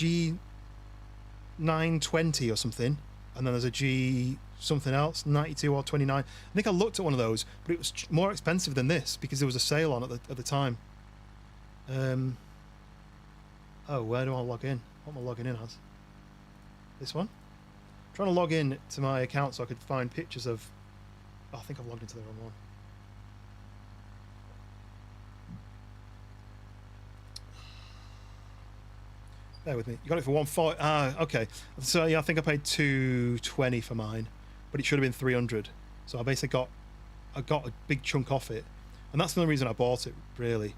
G920 or something, and then there's a G something else, 92 or 29. I think I looked at one of those, but it was more expensive than this because there was a sale on at the time. Oh, where do I log in? What am I logging in as? This one? I'm trying to log in to my account so I could find pictures of. Oh, I think I've logged into the wrong one. Bear with me. You got it for 140. Ah, okay. So yeah, I think I paid 220 for mine, but it should have been 300. So I basically got a big chunk off it, and that's the only reason I bought it, really.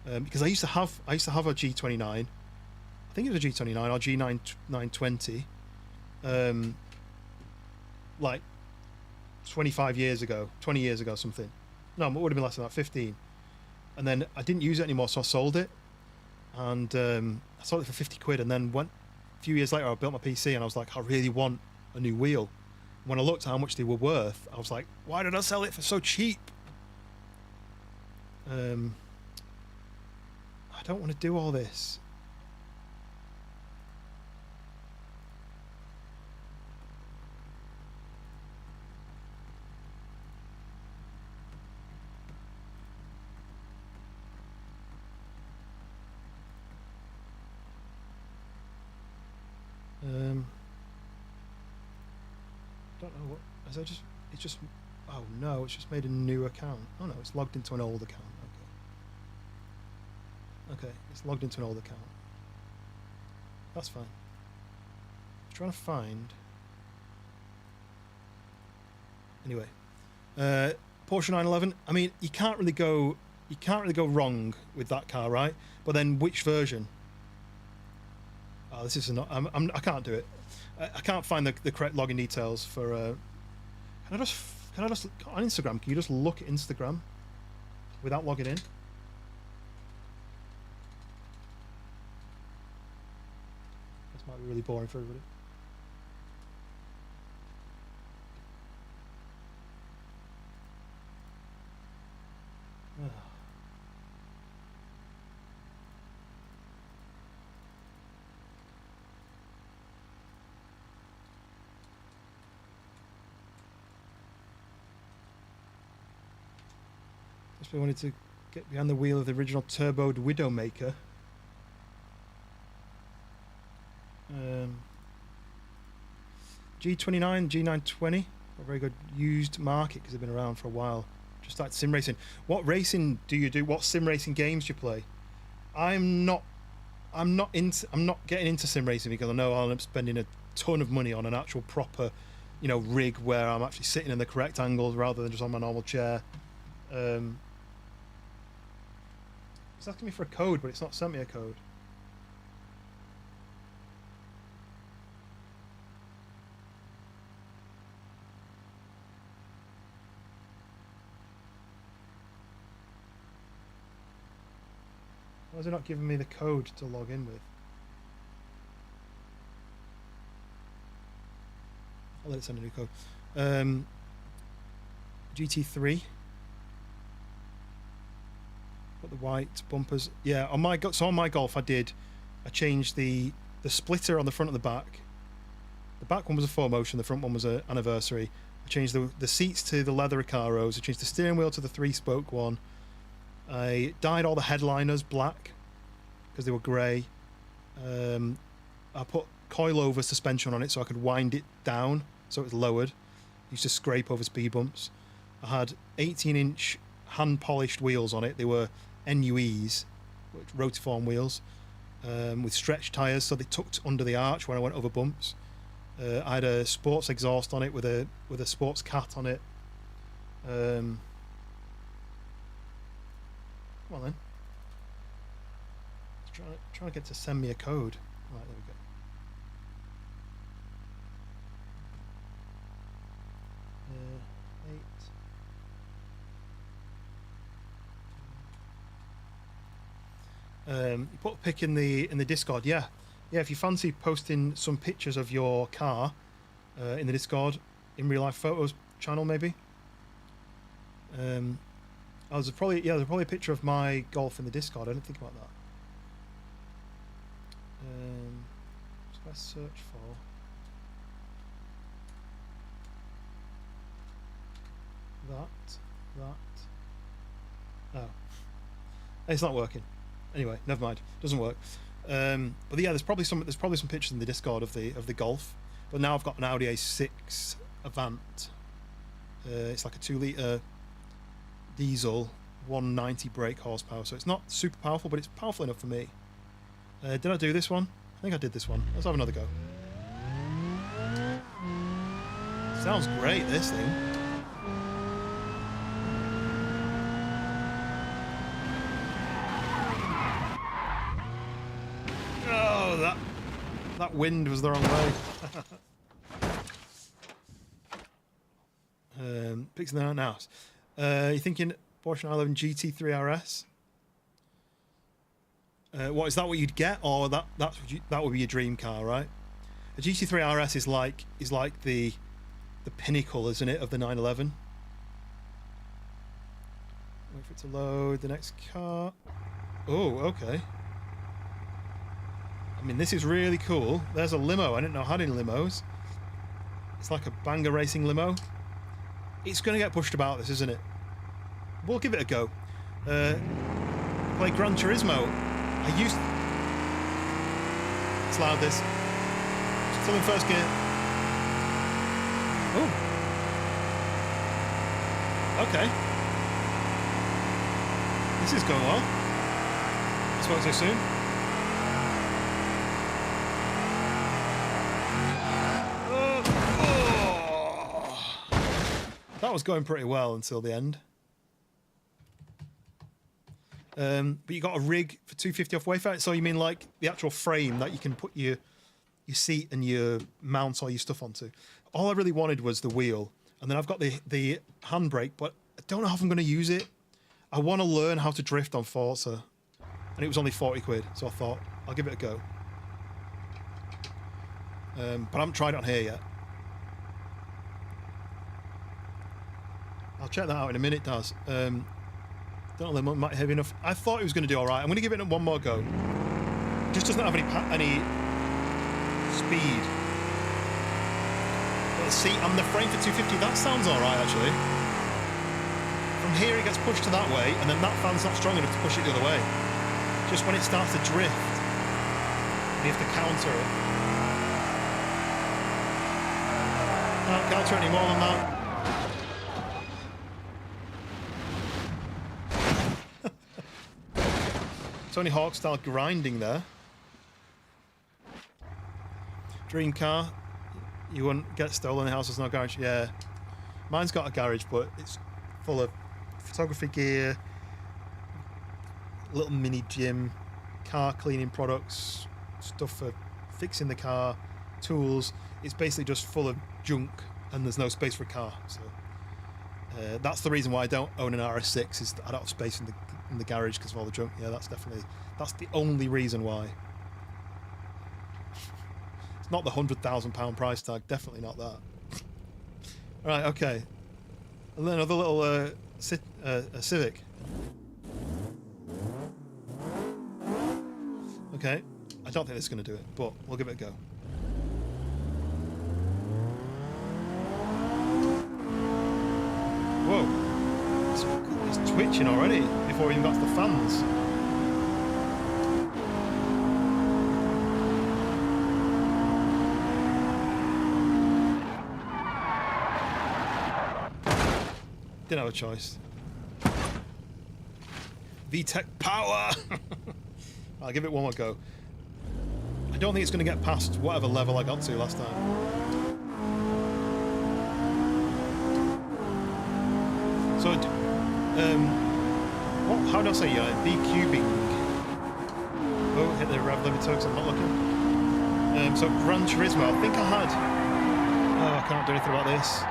Because I used to have a G29. I think it was a G29 or G920. Like 25 years ago, 20 years ago, something. No, it would have been less than that, 15. And then I didn't use it anymore, so I sold it. And I sold it for 50 quid, and then a few years later I built my PC and I was like, I really want a new wheel. When I looked at how much they were worth, I was like, why did I sell it for so cheap? I don't want to do all this. don't know what. Has I just? It's just. Oh no! It's just made a new account. Oh no! It's logged into an old account. Okay. Okay. It's logged into an old account. That's fine. I'm trying to find. Anyway, Porsche 911. I mean, you can't really go wrong with that car, right? But then which version? Oh, this is not. I can't do it. I can't find the correct login details for. Can I just on Instagram? Can you just look at Instagram without logging in? This might be really boring for everybody. Just wanted to get behind the wheel of the original turboed Widowmaker. G29, G920, a very good used market because they've been around for a while. Just started sim racing. What racing do you do? What sim racing games do you play? I'm not getting into sim racing because I know I'll end up spending a ton of money on an actual proper, rig where I'm actually sitting in the correct angles rather than just on my normal chair. It's asking me for a code, but it's not sent me a code. Why is it not giving me the code to log in with? I'll let it send a new code. GT3. Got the white bumpers. Yeah, on my Golf I changed the splitter on the front and the back. The back one was a 4Motion, the front one was an Anniversary. I changed the seats to the leather Recaros. I changed the steering wheel to the 3-spoke one. I dyed all the headliners black because they were grey. I put coilover suspension on it so I could wind it down so it was lowered. Used to scrape over speed bumps. I had 18-inch hand-polished wheels on it. They were NUEs, rotiform wheels, with stretch tyres so they tucked under the arch when I went over bumps. I had a sports exhaust on it with a sports cat on it. Come on then. Trying to get to send me a code. Right, there we go. You put a pic in the Discord. Yeah. If you fancy posting some pictures of your car in the Discord, in real life photos channel maybe. There's probably a picture of my Golf in the Discord. I didn't think about that. Just gotta search for. That. Oh, it's not working. Anyway, never mind. Doesn't work. But yeah, there's probably some pictures in the Discord of the Golf. But now I've got an Audi A6 Avant. It's like a 2-litre diesel, 190 brake horsepower. So it's not super powerful, but it's powerful enough for me. Did I do this one? I think I did this one. Let's have another go. Sounds great, this thing. Oh, that wind was the wrong way. Picks them out now. You thinking Porsche 911 GT3 RS? What is that? What you'd get, or that would be your dream car, right? A GT3 RS is like the pinnacle, isn't it, of the 911? Wait for it to load the next car. Oh, okay. I mean, this is really cool. There's a limo. I didn't know I had any limos. It's like a banger racing limo. It's going to get pushed about, this, isn't it? We'll give it a go. Play Gran Turismo. It's loud, this. Still in first gear. Oh. Okay. This is going well. I spoke so soon. That was going pretty well until the end. But you got a rig for 250 off Wayfair. So you mean like the actual frame that you can put your seat and your mount all your stuff onto? All I really wanted was the wheel, and then I've got the handbrake, but I don't know how I'm going to use it. I want to learn how to drift on Forza, and it was only 40 quid, so I thought I'll give it a go. But I haven't tried it on here yet. I'll check that out in a minute, Daz. Don't know if it might be heavy enough. I thought it was going to do all right. I'm going to give it one more go. It just doesn't have any speed. But the seat and the frame for 250, that sounds all right, actually. From here, it gets pushed to that way, and then that fan's not strong enough to push it the other way. Just when it starts to drift, you have to counter it. Can't counter it any more than that. Tony Hawk style grinding there. Dream car. You wouldn't get stolen in the house, there's no garage. Yeah. Mine's got a garage, but it's full of photography gear, little mini gym, car cleaning products, stuff for fixing the car, tools. It's basically just full of junk, and there's no space for a car. So that's the reason why I don't own an RS6, is that I don't have space in the garage because of all the junk. Yeah, that's the only reason why. It's not the £100,000 price tag, definitely not that. Right, okay. And then another little Civic. Okay, I don't think this is going to do it, but we'll give it a go. Whoa, it's twitching already before we even got to the fans. Didn't have a choice. VTEC power! I'll give it one more go. I don't think it's going to get past whatever level I got to last time. So, how do I say B-cubing? Oh, hit the rev limiter because I'm not looking. So, Gran Turismo, I think I had... Oh, I can't do anything about this.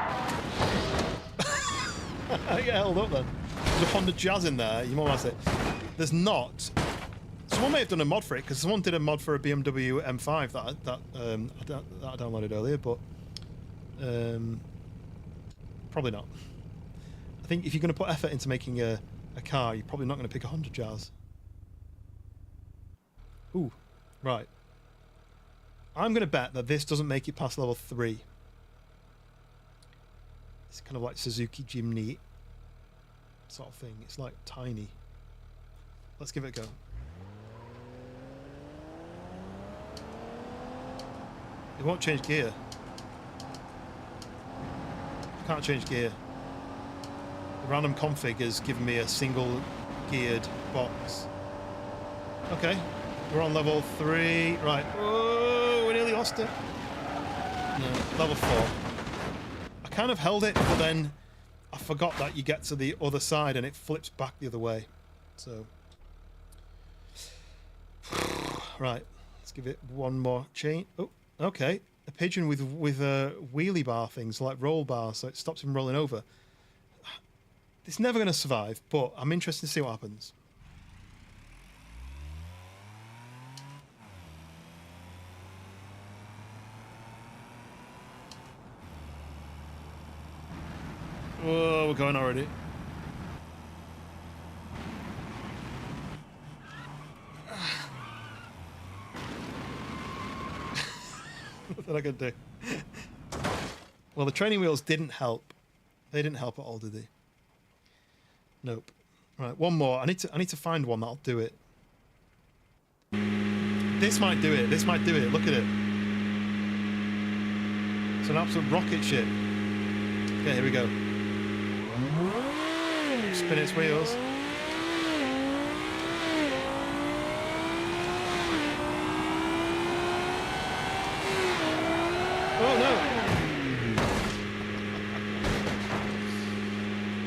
I get held up then. There's a Honda Jazz in there, you might say. There's not. Someone may have done a mod for it, because someone did a mod for a BMW M5 that I downloaded earlier, but probably not. I think if you're going to put effort into making a car, you're probably not going to pick a Honda Jazz. Ooh, right. I'm going to bet that this doesn't make it past level 3. It's kind of like Suzuki Jimny sort of thing. It's like tiny. Let's give it a go. It won't change gear. Can't change gear. The random config has given me a single geared box. Okay, we're on level 3. Right. Oh, we nearly lost it. No, level 4. I kind of held it, but then I forgot that you get to the other side and it flips back the other way. So, right, let's give it one more chain. Oh, okay, a pigeon with wheelie bar things like roll bar, so it stops him rolling over. It's never going to survive, but I'm interested to see what happens. Oh, we're going already. What I could do? Well, the training wheels didn't help. They didn't help at all, did they? Nope. Right, one more. I need to find one that'll do it. This might do it. This might do it. Look at it. It's an absolute rocket ship. Okay, here we go. Spin its wheels. Oh no!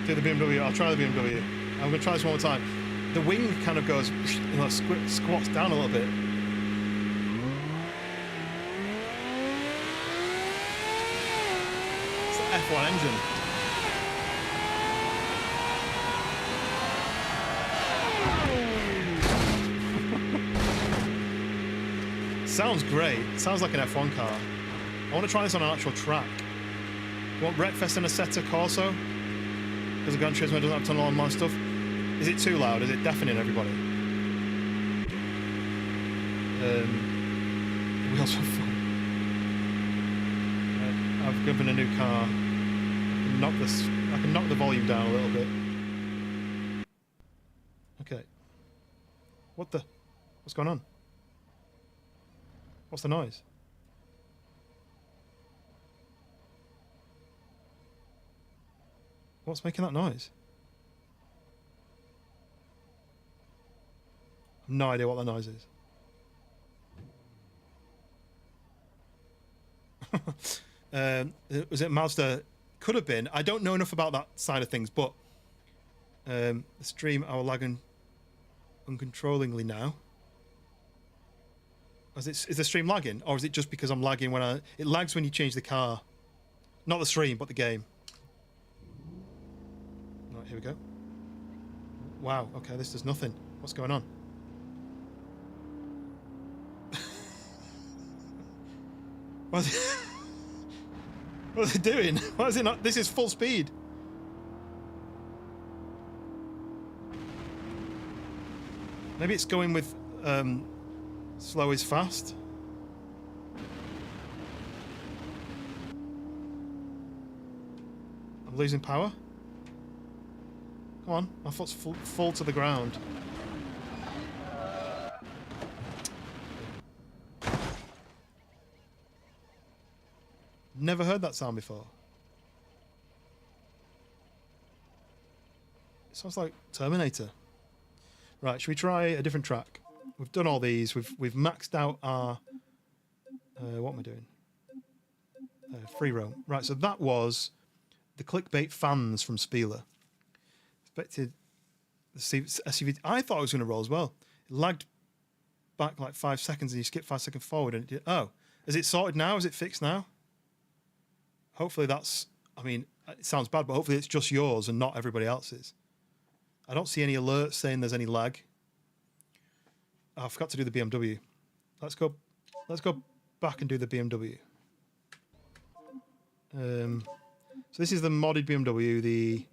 Do the BMW. I'll try the BMW. I'm going to try this one more time. The wing kind of goes, you know, squats down a little bit. It's the F1 engine. Sounds great. Sounds like an F1 car. I want to try this on an actual track. You want Breakfast and a Assetto Corso? Because the Gran Turismo doesn't have tunnel on my stuff. Is it too loud? Is it deafening everybody? Wheels are fun. I've given a new car. I can knock the volume down a little bit. Okay. What's going on? What's the noise? What's making that noise? I have no idea what that noise is. Was it Mazda? Could have been. I don't know enough about that side of things, but the stream are lagging uncontrollingly now. Is the stream lagging, or is it just because I'm lagging when it lags when you change the car? Not the stream, but the game. Right, here we go. Wow, okay, this does nothing. What's going on? What is it doing? Why is it not? This is full speed. Maybe it's going with slow is fast. I'm losing power. Come on, my foot's full to the ground. Never heard that sound before. It sounds like Terminator. Right, should we try a different track? We've done all these. We've maxed out our what am I doing? Free roam. Right, so that was the clickbait fans from Spieler. Expected the SUV. I thought it was going to roll as well. It lagged back like 5 seconds, and you skip 5 seconds forward, and it did. Oh, is it sorted now? Is it fixed now? Hopefully that's. I mean, it sounds bad, but hopefully it's just yours and not everybody else's. I don't see any alerts saying there's any lag. Oh, I forgot to do the BMW. Let's go back and do the BMW. So this is the modded BMW, the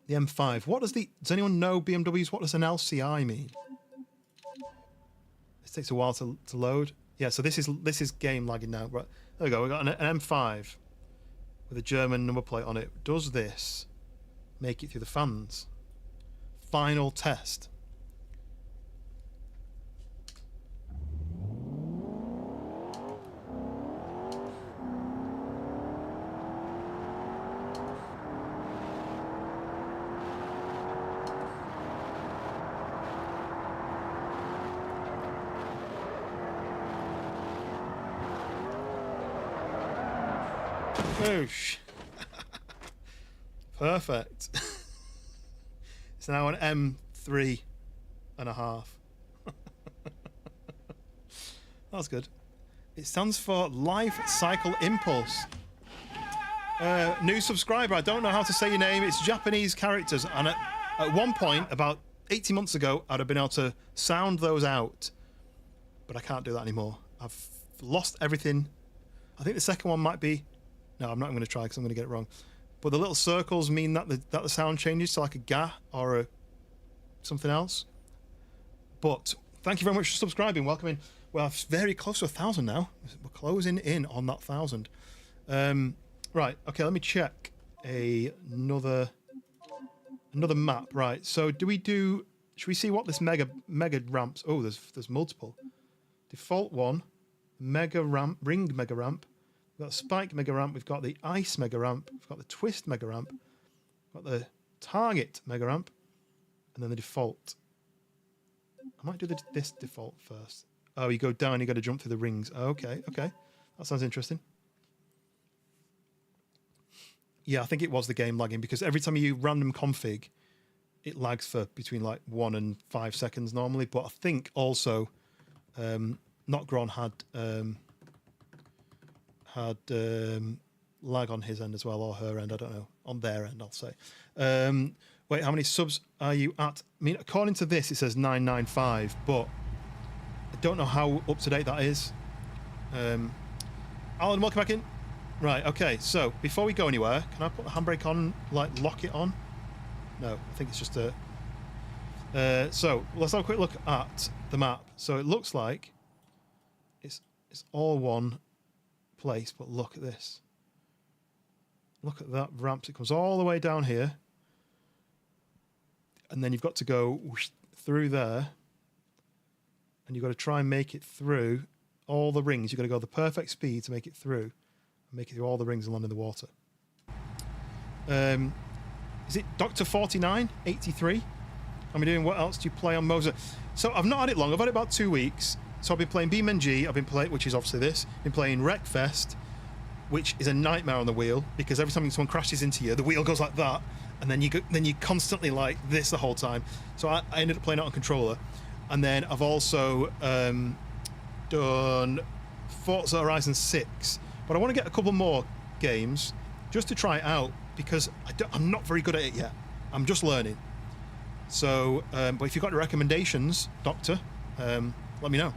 M5. What does does anyone know BMWs? What does an LCI mean? This takes a while to load. Yeah, so this is game lagging now. Right, there we go. We got an M5 with a German number plate on it. Does this make it through the fans? Final test. Whoosh. Perfect. It's now an M3.5. That's good. It stands for Life Cycle Impulse. New subscriber. I don't know how to say your name. It's Japanese characters. And at one point, about 18 months ago, I'd have been able to sound those out. But I can't do that anymore. I've lost everything. I think the second one might be... No, I'm not going to try because I'm going to get it wrong. But the little circles mean that the sound changes to like a ga or something else. But thank you very much for subscribing. Welcome in. We're very close to 1,000 now. We're closing in on that 1,000. Right. Okay. Let me check another map. Right. So should we see what this mega ramps? Oh, there's multiple. Default one, ring mega ramp. got the Spike Mega Ramp, we've got the Ice Mega Ramp, we've got the Twist Mega Ramp, we've got the Target Mega Ramp, and then the default. I might do this default first. Oh, you go down, you got to jump through the rings. Oh, okay. That sounds interesting. Yeah, I think it was the game lagging because every time you random config, it lags for between like 1 and 5 seconds normally. But I think also, Notgron had lag on his end as well, or her end, I don't know. On their end, I'll say. Wait, how many subs are you at? I mean, according to this, it says 995, but I don't know how up to date that is. Alan, welcome back in. Right, okay, so before we go anywhere, can I put the handbrake on, like lock it on? No, I think it's just a... so, let's have a quick look at the map. So it looks like it's all one place, but look at this. Look at that ramp. It comes all the way down here. And then you've got to go through there. And you've got to try and make it through all the rings. You've got to go the perfect speed to make it through. Make it through all the rings and land in the water. Is it Dr. 4983? How am I doing? What else do you play on Moza? So I've not had it long. I've had it about 2 weeks. So I've been playing BeamNG. I've been playing, which is obviously this. I've been playing Wreckfest, which is a nightmare on the wheel because every time someone crashes into you, the wheel goes like that, and then you constantly like this the whole time. So I ended up playing it on controller, and then I've also done Forza Horizon 6. But I want to get a couple more games just to try it out because I'm not very good at it yet. I'm just learning. So, but if you've got any recommendations, Doctor, let me know.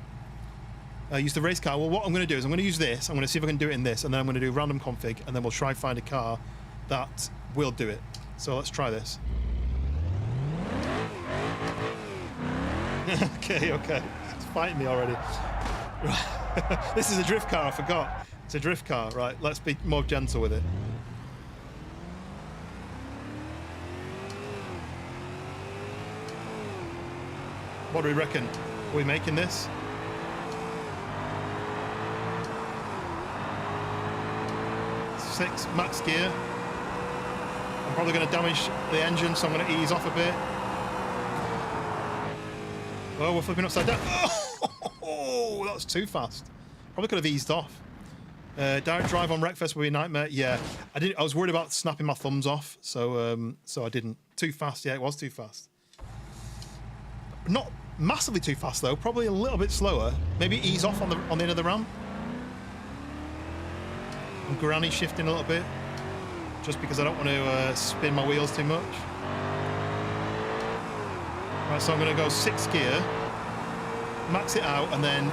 Use the race car. Well, what I'm going to do is I'm going to use this. I'm going to see if I can do it in this, and then I'm going to do random config, and then we'll try and find a car that will do it. So let's try this. Okay. It's fighting me already. This is a drift car, I forgot. It's a drift car, right? Let's be more gentle with it. What do we reckon? Are we making this? Six max gear. I'm probably going to damage the engine, so I'm going to ease off a bit. Oh, we're flipping upside down. Oh, that was too fast. Probably could have eased off. Direct drive on Wreckfest would be a nightmare. Yeah, I was worried about snapping my thumbs off, so I didn't. Too fast. Yeah, it was too fast. Not massively too fast though. Probably a little bit slower. Maybe ease off on the end of the ramp. I'm granny shifting a little bit, just because I don't want to spin my wheels too much. Right, so I'm going to go 6th gear, max it out, and then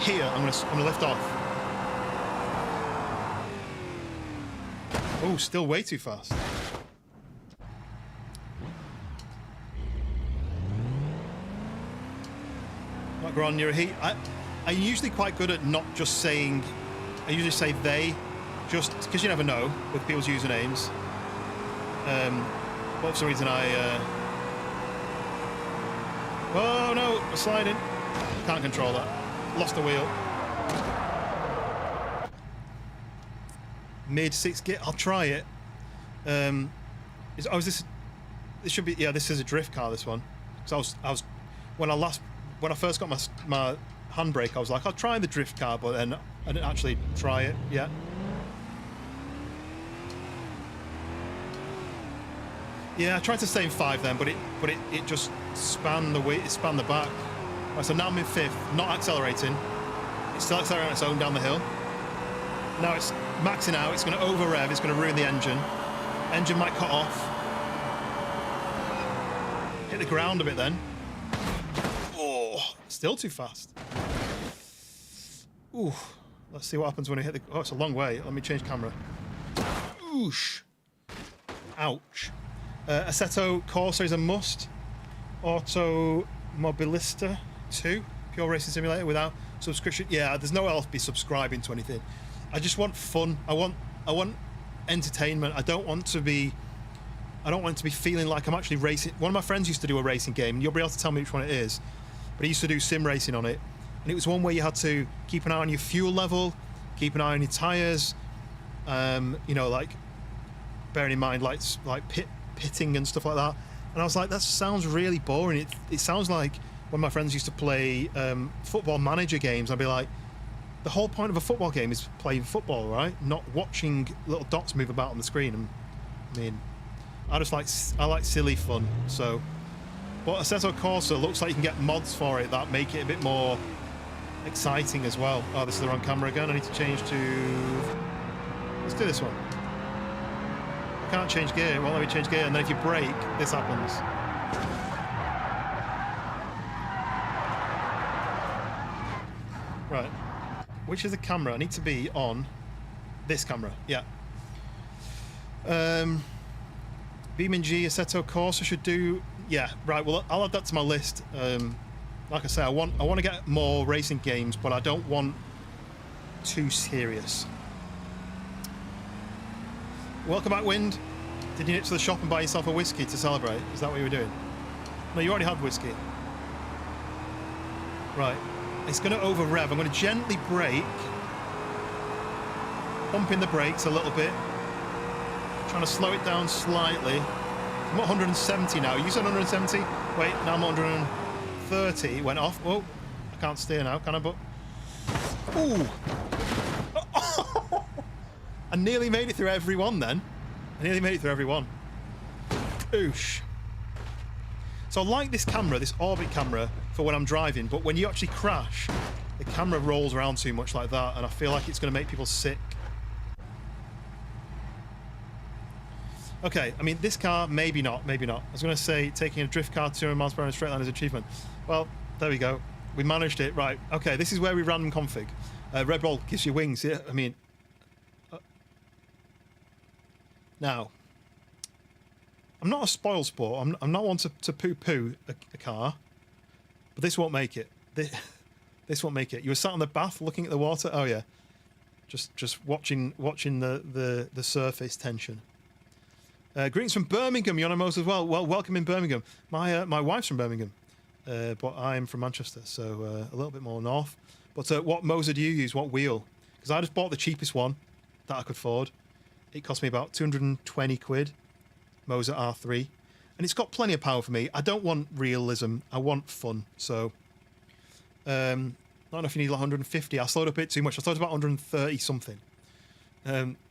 here I'm going to lift off. Oh, still way too fast. Not Gron, you're a heat. I'm usually quite good at not just saying. I usually say they, just because you never know with people's usernames. But for some reason oh no, we're sliding. Can't control that. Lost the wheel. Mid 6th gear. I'll try it. This should be. Yeah, this is a drift car. This one. So I was when I first got my handbrake, I was like, I'll try the drift car, but then I didn't actually try it yet. Yeah, I tried to stay in 5 then, but it just spanned the way, it spanned the back. Right, so now I'm in 5th, not accelerating. It's still accelerating on its own down the hill. Now it's maxing out, it's going to over rev, it's going to ruin the engine. Engine might cut off. Hit the ground a bit then. Oh, still too fast. Ooh, let's see what happens when I hit the... Oh, it's a long way. Let me change camera. Oosh. Ouch. Assetto Corsa is a must. Automobilista 2, pure racing simulator without subscription. Yeah, there's no else be subscribing to anything. I just want fun. I want entertainment. I don't want to be feeling like I'm actually racing. One of my friends used to do a racing game, and you'll be able to tell me which one it is. But he used to do sim racing on it, and it was one where you had to keep an eye on your fuel level. keep an eye on your tires. You know, like bearing in mind like pitting and stuff like that. And I was like, that sounds really boring. It sounds like when my friends used to play football manager games. I'd be like, the whole point of a football game is playing football, right? Not watching little dots move about on the screen. And I mean, I like silly fun. So, but Assetto Corsa looks like you can get mods for it that make it a bit more exciting as well. Oh, this is the wrong camera again. I need to change to. Let's do this one. I can't change gear. It won't let me change gear. And then if you brake, this happens. Right. Which is the camera? I need to be on this camera. Yeah. BeamNG Assetto Corsa should do. Yeah. Right. Well, I'll add that to my list. Like I say, I want to get more racing games, but I don't want too serious. Welcome back, Wind. Did you nip to the shop and buy yourself a whiskey to celebrate? Is that what you were doing? No, you already had whiskey. Right. It's going to over rev. I'm going to gently brake. Pumping the brakes a little bit. Trying to slow it down slightly. I'm at 170 now. You said 170? Wait, now I'm 130. Went off. Oh, I can't steer now, can I? But. Ooh! I nearly made it through every one then. I nearly made it through every one. Oosh. So I like this camera, this orbit camera, for when I'm driving, but when you actually crash, the camera rolls around too much like that, and I feel like it's going to make people sick. Okay, I mean, this car, maybe not, maybe not. I was going to say taking a drift car 200 miles per hour in a straight line is an achievement. Well, there we go. We managed it. Right, okay, this is where we random config. Red Bull gives you wings, yeah? I mean... Now, I'm not a spoil sport. I'm not one to poo-poo a car, but this won't make it. This won't make it. You were sat on the bath looking at the water. Oh yeah, just watching the surface tension. Greetings from Birmingham. You're on most as well. Well, welcome in Birmingham. My wife's from Birmingham, but I'm from Manchester, so a little bit more north. But what Moser do you use? What wheel? Because I just bought the cheapest one that I could afford. It cost me about 220 quid, Moser R3. And it's got plenty of power for me. I don't want realism. I want fun. So, not enough you need like 150. I slowed up a bit too much. I thought it was about 130 something.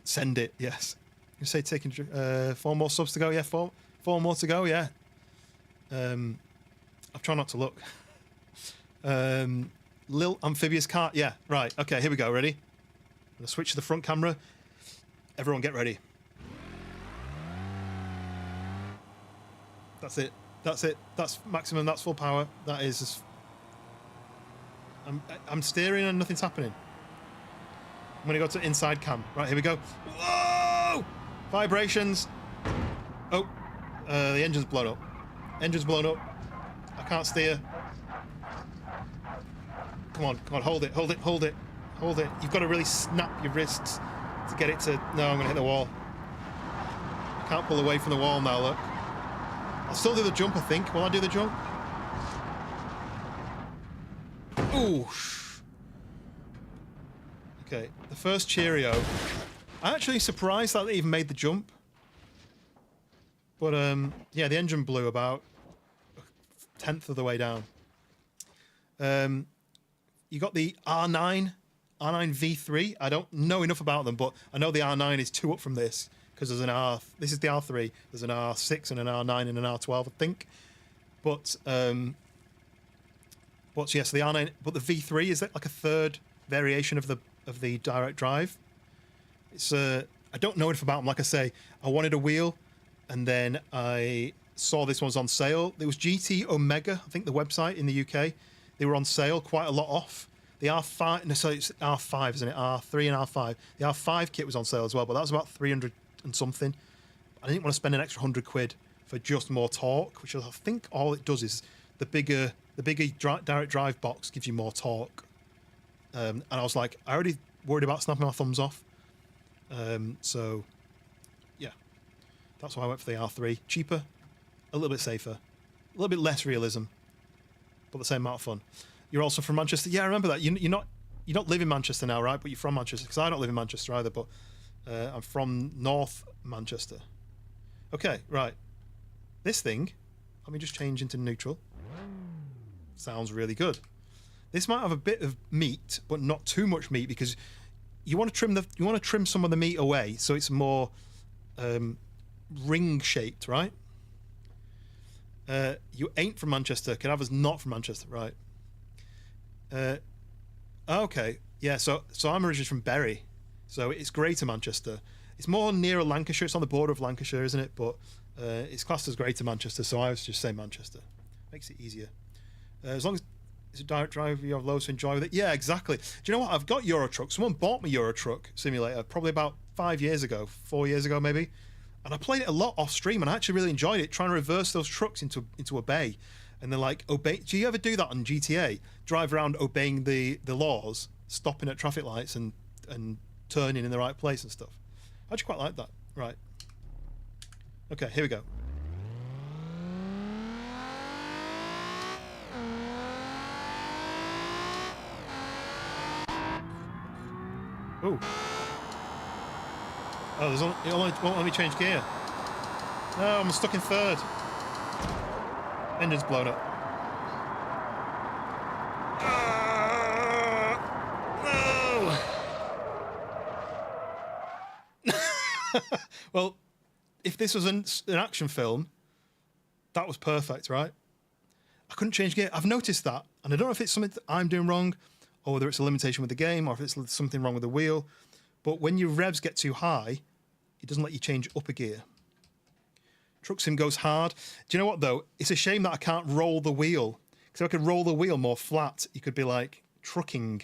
Send it, yes. You say taking 4 more subs to go? Yeah, four more to go, yeah. I'm trying not to look. Lil Amphibious Cart, yeah, right. Okay, here we go, ready? I'm going to switch to the front camera. Everyone get ready. That's it. That's it. That's maximum. That's full power. That is just... I'm steering and nothing's happening. I'm going to go to inside cam. Right, here we go. Whoa! Vibrations. Oh, the engine's blown up. Engine's blown up. I can't steer. Come on, hold it, hold it, hold it, hold it. You've got to really snap your wrists to get it to... No, I'm going to hit the wall. I can't pull away from the wall now, look. I'll still do the jump, I think. Will I do the jump? Ooh. Okay, the first Cheerio. I'm actually surprised that they even made the jump. But, yeah, the engine blew about a 1/10 of the way down. You got the R9 V3. I don't know enough about them, but I know the R9 is 2 up from this because there's an R. This is the R3. There's an R6 and an R9 and an R12, I think. But yes, the R9. But the V3 is that like a third variation of the direct drive. It's I don't know enough about them. Like I say, I wanted a wheel, and then I saw this one was on sale. It was GT Omega, I think the website in the UK. They were on sale, quite a lot off. The R5, no, so it's R5, isn't it? R3 and R5. The R5 kit was on sale as well, but that was about 300 and something. I didn't want to spend an extra 100 quid for just more torque, which I think all it does is the bigger direct drive box gives you more torque. And I was like, I already worried about snapping my thumbs off. So, yeah, that's why I went for the R3. Cheaper, a little bit safer, a little bit less realism, but the same amount of fun. You're also from Manchester. Yeah, I remember that. You're not you don't live in Manchester now, right? But you're from Manchester, because I don't live in Manchester either, but I'm from North Manchester. Okay, right. This thing, let me just change into neutral. Sounds really good. This might have a bit of meat, but not too much meat, because you want to trim some of the meat away so it's more ring shaped, right? You ain't from Manchester. Cadaver's not from Manchester, right? Okay, yeah. So I'm originally from Bury, so it's Greater Manchester. It's more nearer Lancashire. It's on the border of Lancashire, isn't it? But it's classed as Greater Manchester, so I was just say Manchester. Makes it easier. As long as it's a direct drive, you have loads to enjoy with it. Yeah, exactly. Do you know what? I've got Euro Truck. Someone bought me Euro Truck Simulator probably about 4 years ago maybe. And I played it a lot off stream, and I actually really enjoyed it, trying to reverse those trucks into a bay. And then like obey. Do you ever do that on GTA? Drive around obeying the laws, stopping at traffic lights and turning in the right place and stuff. I actually quite like that. Right. Okay, here we go. Ooh. Oh, it won't let me change gear. No, I'm stuck in third. Engine's blown up. No! Well, if this was an action film, that was perfect, right? I couldn't change gear. I've noticed that, and I don't know if it's something that I'm doing wrong, or whether it's a limitation with the game, or if it's something wrong with the wheel. But when your revs get too high, it doesn't let you change up a gear. Truck Sim goes hard. Do you know what, though? It's a shame that I can't roll the wheel. Because if I could roll the wheel more flat, you could be like trucking.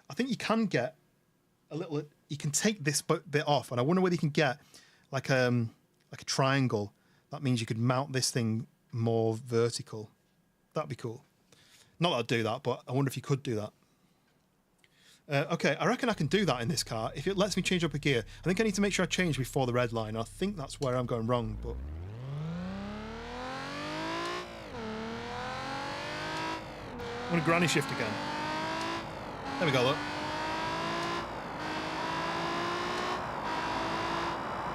I think you can get a little... You can take this bit off, and I wonder whether you can get like a triangle. That means you could mount this thing more vertical. That'd be cool. Not that I'd do that, but I wonder if you could do that. Okay, I reckon I can do that in this car if it lets me change up a gear. I think I need to make sure I change before the red line. I think that's where I'm going wrong, but... I'm going to granny shift again. There we go, look.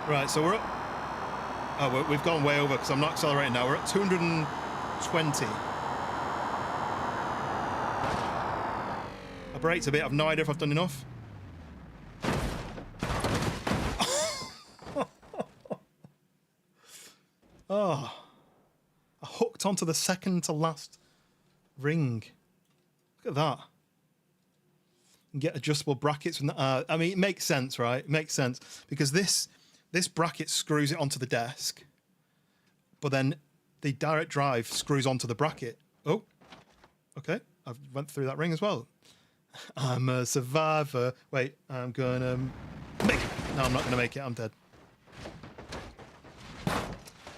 Right, so we're up... Oh, we've gone way over because I'm not accelerating now. We're at 220. I braked a bit. I've no idea if I've done enough. Oh. I hooked onto the second to last ring. Look at that. And get adjustable brackets from the... I mean, it makes sense, right? It makes sense. Because this bracket screws it onto the desk. But then the direct drive screws onto the bracket. Oh. Okay. I've went through that ring as well. I'm a survivor. Wait, I'm gonna make it. No, I'm not gonna make it. I'm dead.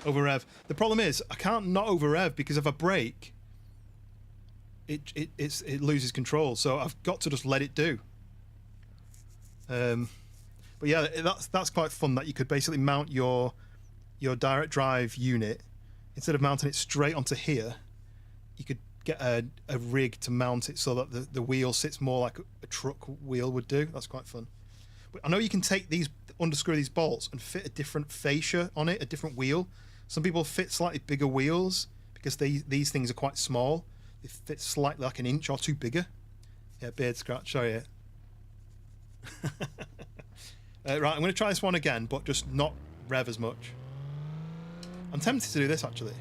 Over rev. The problem is I can't not over rev because if I brake, it loses control. So I've got to just let it do. But yeah, that's quite fun. That you could basically mount your direct drive unit instead of mounting it straight onto here. You could get a rig to mount it so that the wheel sits more like a truck wheel would do. That's quite fun. But I know you can take these, unscrew these bolts and fit a different fascia on it, a different wheel. Some people fit slightly bigger wheels because these things are quite small. They fit slightly like an inch or two bigger. Yeah, beard scratch, sorry. Yeah. Right, I'm going to try this one again, but just not rev as much. I'm tempted to do this actually.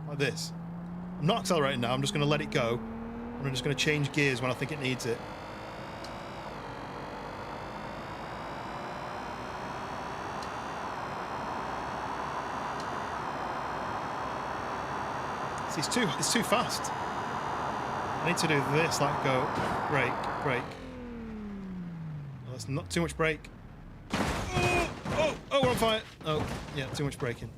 Like this. I'm not accelerating now, I'm just going to let it go. And I'm just going to change gears when I think it needs it. See, it's too fast. I need to do this, like go, brake. Oh, that's not too much brake. Oh, we're on fire. Oh, yeah, too much braking.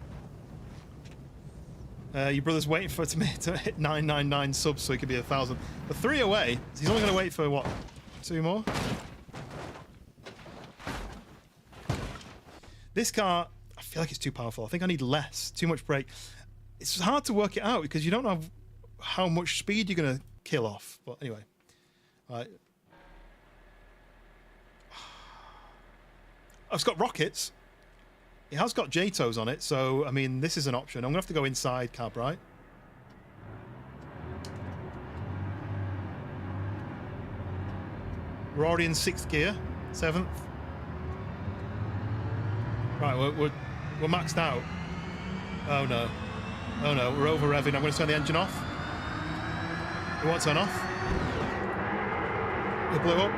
Your brother's waiting for it to hit 999 subs so he could be 1,000. But 3 away. He's only going to wait for, what, 2 more? This car, I feel like it's too powerful. I think I need less. Too much brake. It's hard to work it out because you don't have how much speed you're gonna kill off. But anyway, right. It's got rockets. It has got JTOs on it, so I mean this is an option. I'm gonna have to go inside cab, right? We're already in 6th gear, 7th. Right, we're maxed out. Oh no. Oh no, we're over revving. I'm going to turn the engine off. It won't turn off. It blew up.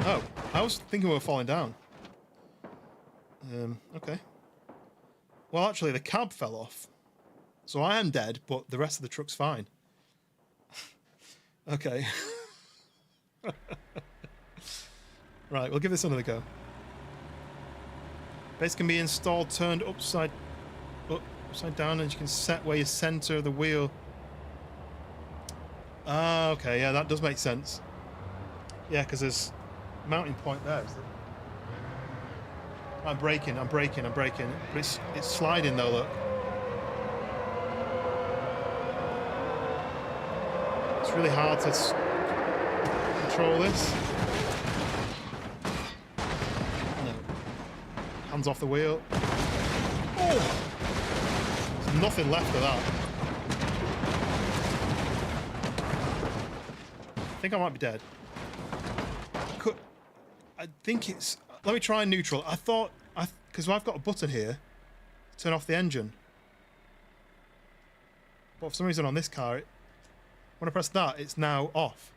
Oh, I was thinking we were falling down. Okay. Well, actually, the cab fell off. So I am dead, but the rest of the truck's fine. Okay. Right, we'll give this another go. Base can be installed, turned upside down, and you can set where you center the wheel. Ah, okay, yeah, that does make sense. Yeah, because there's a mounting point there. I'm braking. But it's sliding though, look. It's really hard to control this. No. Hands off the wheel. Oh! There's nothing left of that. I think I might be dead. I think it's... Let me try neutral. I thought... Because I've got a button here to turn off the engine. But for some reason on this car... When I press that, it's now off.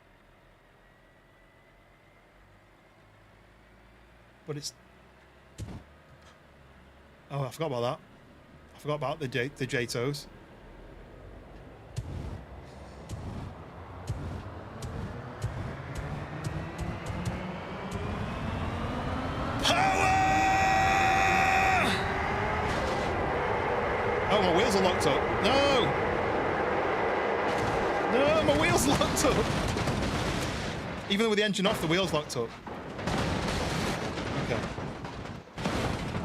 But it's... Oh, I forgot about that. I forgot about the JTOs. Power! Oh, my wheels are locked up. No! No, my wheel's locked up. Even with the engine off, the wheel's locked up. Okay.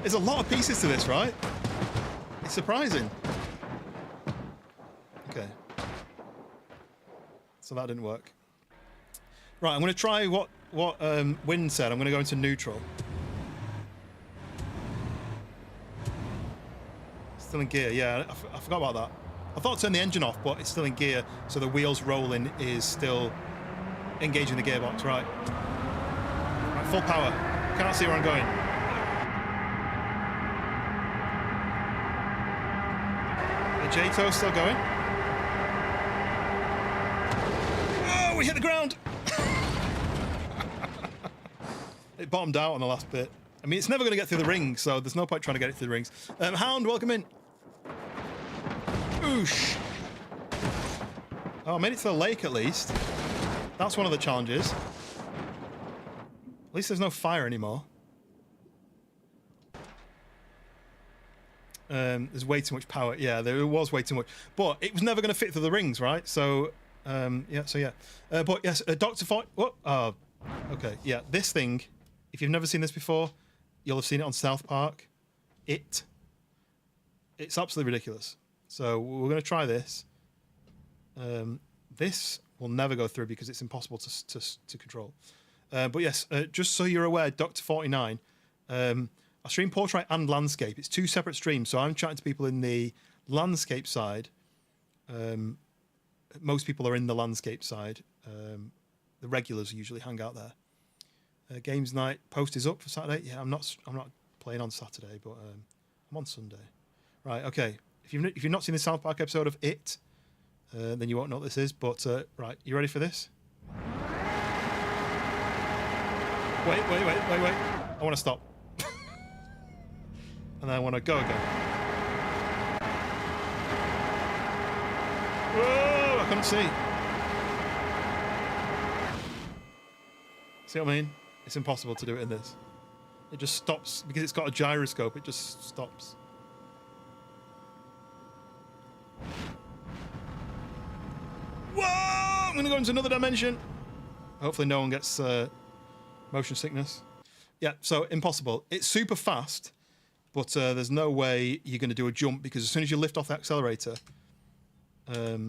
There's a lot of pieces to this, right? It's surprising. Okay. So that didn't work. Right, I'm going to try what Wynn said. I'm going to go into neutral. Still in gear, yeah. I forgot about that. I thought I turned the engine off, but it's still in gear, so the wheels rolling is still engaging the gearbox, right? Right, full power. Can't see where I'm going. The JTO's still going. Oh, we hit the ground! It bottomed out on the last bit. I mean, it's never going to get through the rings, so there's no point trying to get it through the rings. Hound, welcome in. Oosh. Oh, I made it to the lake at least. That's one of the challenges. At least there's no fire anymore. There's way too much power. Yeah, there was way too much. But it was never going to fit through the rings, right? So, yeah. But yes, Dr. Foy... What? Oh, okay. Yeah, this thing, if you've never seen this before, you'll have seen it on South Park. It's absolutely ridiculous. So we're going to try this. This will never go through because it's impossible to control. But yes, just so you're aware, Dr. 49, I stream portrait and landscape. It's two separate streams. So I'm chatting to people in the landscape side. Most people are in the landscape side. The regulars usually hang out there. Games night post is up for Saturday. Yeah, I'm not playing on Saturday, but I'm on Sunday. Right, okay. If you've not seen the South Park episode of It, then you won't know what this is. But right, you ready for this? Wait. I want to stop, and then I want to go again. Whoa! I couldn't see. See what I mean? It's impossible to do it in this. It just stops because it's got a gyroscope. It just stops. Whoa! I'm going to go into another dimension. Hopefully no one gets motion sickness. Yeah, so impossible. It's super fast. but there's no way you're going to do a jump because as soon as you lift off the accelerator, it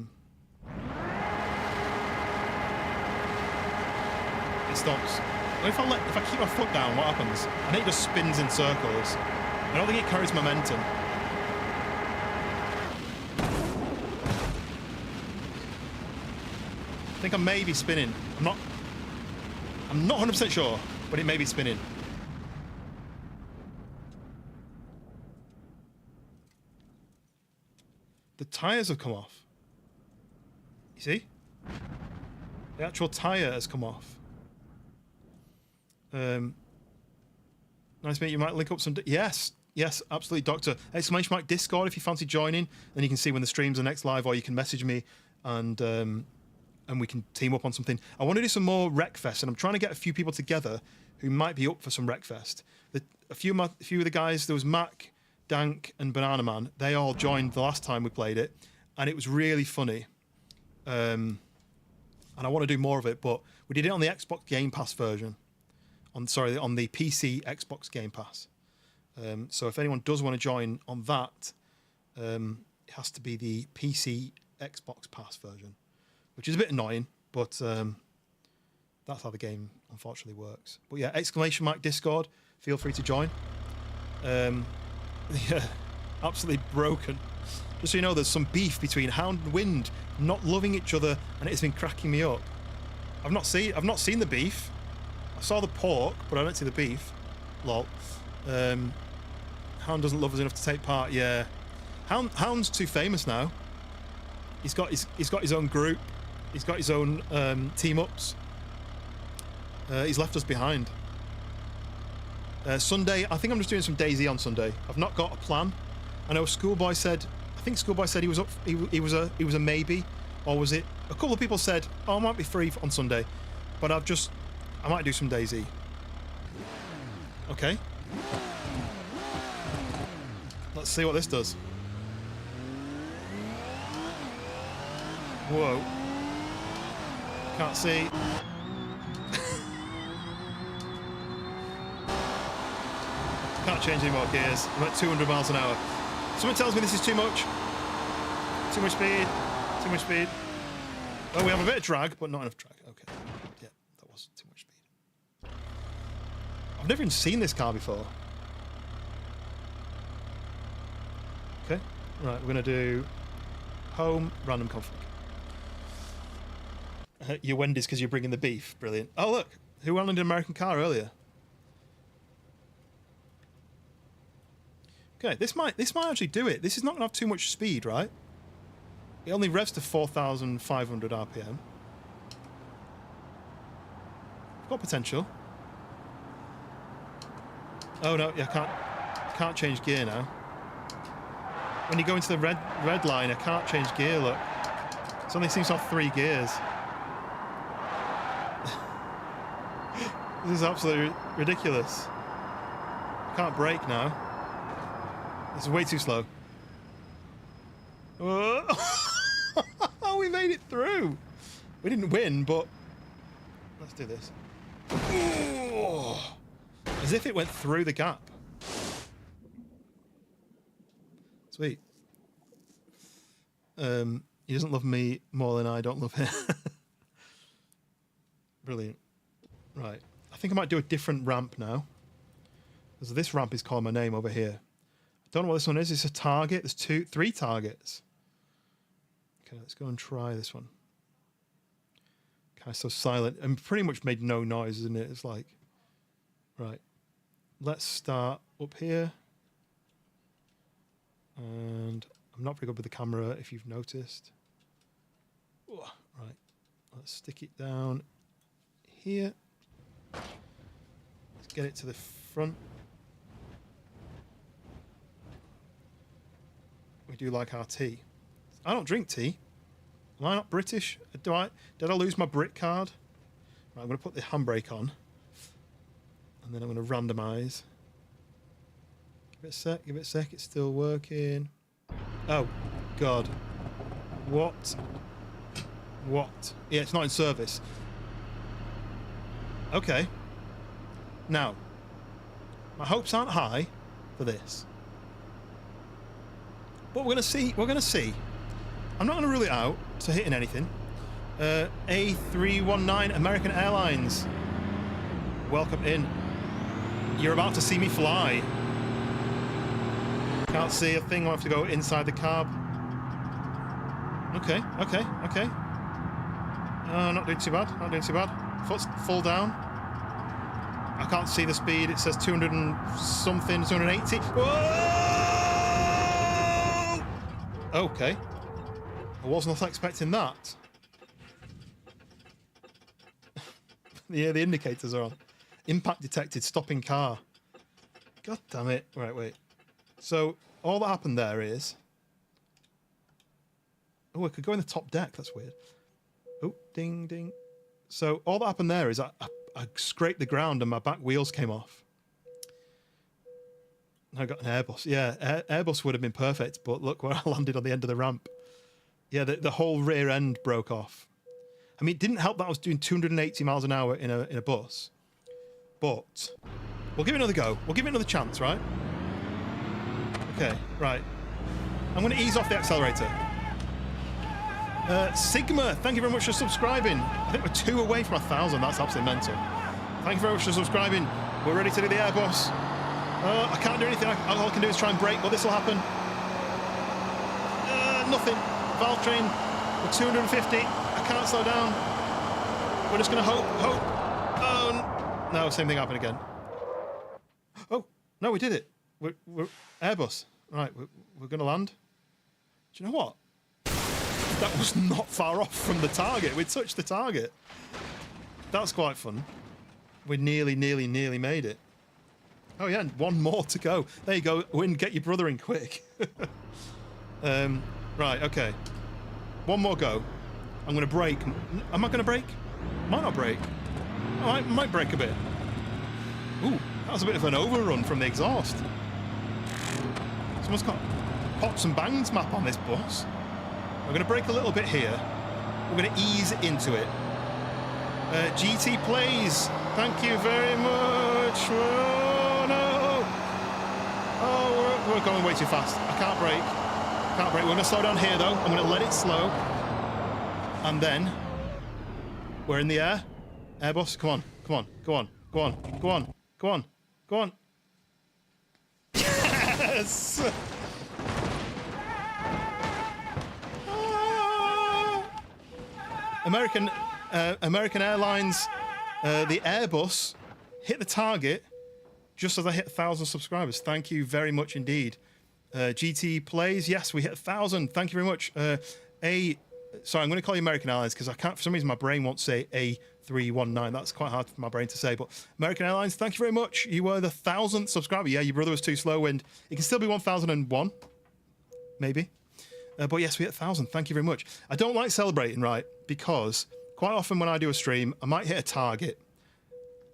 stops. If I keep my foot down, what happens? I think it just spins in circles. I don't think it carries momentum. I think I may be spinning. I'm not 100% sure, but it may be spinning. The tires have come off. You see? The actual tire has come off. Nice to meet you. Might link up some. Yes, absolutely, Doctor. Exclamation mark Discord if you fancy joining. Then you can see when the streams are next live, or you can message me and we can team up on something. I want to do some more Wreckfest, and I'm trying to get a few people together who might be up for some Wreckfest. A few of the guys, there was Mac, Dank, and Banana Man. They all joined the last time we played it, and it was really funny. And I want to do more of it, but we did it on the Xbox Game Pass version. On the PC Xbox Game Pass. So if anyone does want to join on that, it has to be the PC Xbox Pass version, which is a bit annoying, but that's how the game unfortunately works. But yeah, exclamation mark Discord, feel free to join. Yeah, absolutely broken. Just so you know, there's some beef between Hound and Wind not loving each other, and it's been cracking me up. I've not seen the beef. I saw the pork, but I don't see the beef. Lol. Hound doesn't love us enough to take part. Yeah, Hound's too famous now. He's got his own group. He's got his own team ups. He's left us behind. Sunday, I think I'm just doing some DayZ on Sunday. I've not got a plan. I know Schoolboy said. I think Schoolboy said he was up. He was a maybe, or was it? A couple of people said, "Oh, I might be free on Sunday," but I might do some DayZ. Okay. Let's see what this does. Whoa. Can't see. Can't change any more gears. I'm at 200 miles an hour. Someone tells me this is too much. Too much speed. Too much speed. Oh, we have a bit of drag, but not enough drag. Okay. Yeah, that was too much speed. I've never even seen this car before. Okay. Right, we're going to do home, random config. You're Wendy's because you're bringing the beef. Brilliant. Oh, look. Who won an American car earlier? Okay, this might actually do it. This is not going to have too much speed, right? It only revs to 4,500 RPM. Got potential. Oh no, yeah, I can't change gear now. When you go into the red line, I can't change gear. Look, it only seems to have 3 gears. This is absolutely ridiculous. I can't brake now. This is way too slow. Oh, we made it through. We didn't win, but let's do this. Oh, as if it went through the gap. Sweet. He doesn't love me more than I don't love him. Brilliant. Right. I think I might do a different ramp now. Because this ramp is calling my name over here. I don't know what this one is. It's a target. There's 3 targets. Okay, let's go and try this one. Okay, so silent. And pretty much made no noise, isn't it? It's like... Right. Let's start up here. And I'm not very good with the camera, if you've noticed. Ooh, right. Let's stick it down here. Let's get it to the front. We do like our tea. I don't drink tea. Am I not British? Did I lose my Brit card? Right, I'm going to put the handbrake on. And then I'm going to randomise. Give it a sec, give it a sec. It's still working. Oh, God. What? Yeah, it's not in service. Okay. Now, my hopes aren't high for this. But we're gonna see. I'm not gonna rule it out to hitting anything. A319 American Airlines. Welcome in. You're about to see me fly. Can't see a thing. I have to go inside the cab. Okay. Not doing too bad. Foot's full down. I can't see the speed. It says 200 and something, 280. Whoa! Okay. I was not expecting that. Yeah, the indicators are on. Impact detected, stopping car. God damn it. Right, wait. So, all that happened there is... Oh, I could go in the top deck. That's weird. Oh, ding, ding. So, all that happened there is I scraped the ground and my back wheels came off. I got an Airbus. Yeah, Airbus would have been perfect, but look where I landed on the end of the ramp. Yeah, the whole rear end broke off. I mean, it didn't help that I was doing 280 miles an hour in a bus. But we'll give it another go. We'll give it another chance, right? Okay, right. I'm going to ease off the accelerator. Sigma, thank you very much for subscribing. I think we're 2 away from 1,000. That's absolutely mental. Thank you very much for subscribing. We're ready to do the Airbus. I can't do anything. All I can do is try and brake, but this will happen. Nothing. Valve train. We're 250. I can't slow down. We're just going to hope. Oh, no, same thing happened again. Oh, no, we did it. We're Airbus. Right, we're going to land. Do you know what? That was not far off from the target. We touched the target. That's quite fun. We nearly made it. Oh yeah, and one more to go. There you go. Win, get your brother in quick. Right, okay. One more go. I'm going to brake. Am I going to brake? Might not brake. Oh, I might brake a bit. Ooh, that was a bit of an overrun from the exhaust. Someone's got pots and bangs map on this bus. We're going to brake a little bit here. We're going to ease into it. GT Plays, thank you very much. Oh, no. Oh, we're going way too fast. I can't brake. We're going to slow down here, though. I'm going to let it slow. And then we're in the air. Airbus, come on. Yes! American Airlines, the Airbus hit the target just as I hit 1,000 subscribers. Thank you very much indeed. GT Plays, yes, we hit 1,000. Thank you very much. Sorry, I'm going to call you American Airlines because I can't, for some reason, my brain won't say A319. That's quite hard for my brain to say. But American Airlines, thank you very much. You were the 1,000th subscriber. Yeah, your brother was too slow, and it can still be 1,001, maybe. But yes, we hit 1,000. Thank you very much. I don't like celebrating, right? Because quite often when I do a stream, I might hit a target,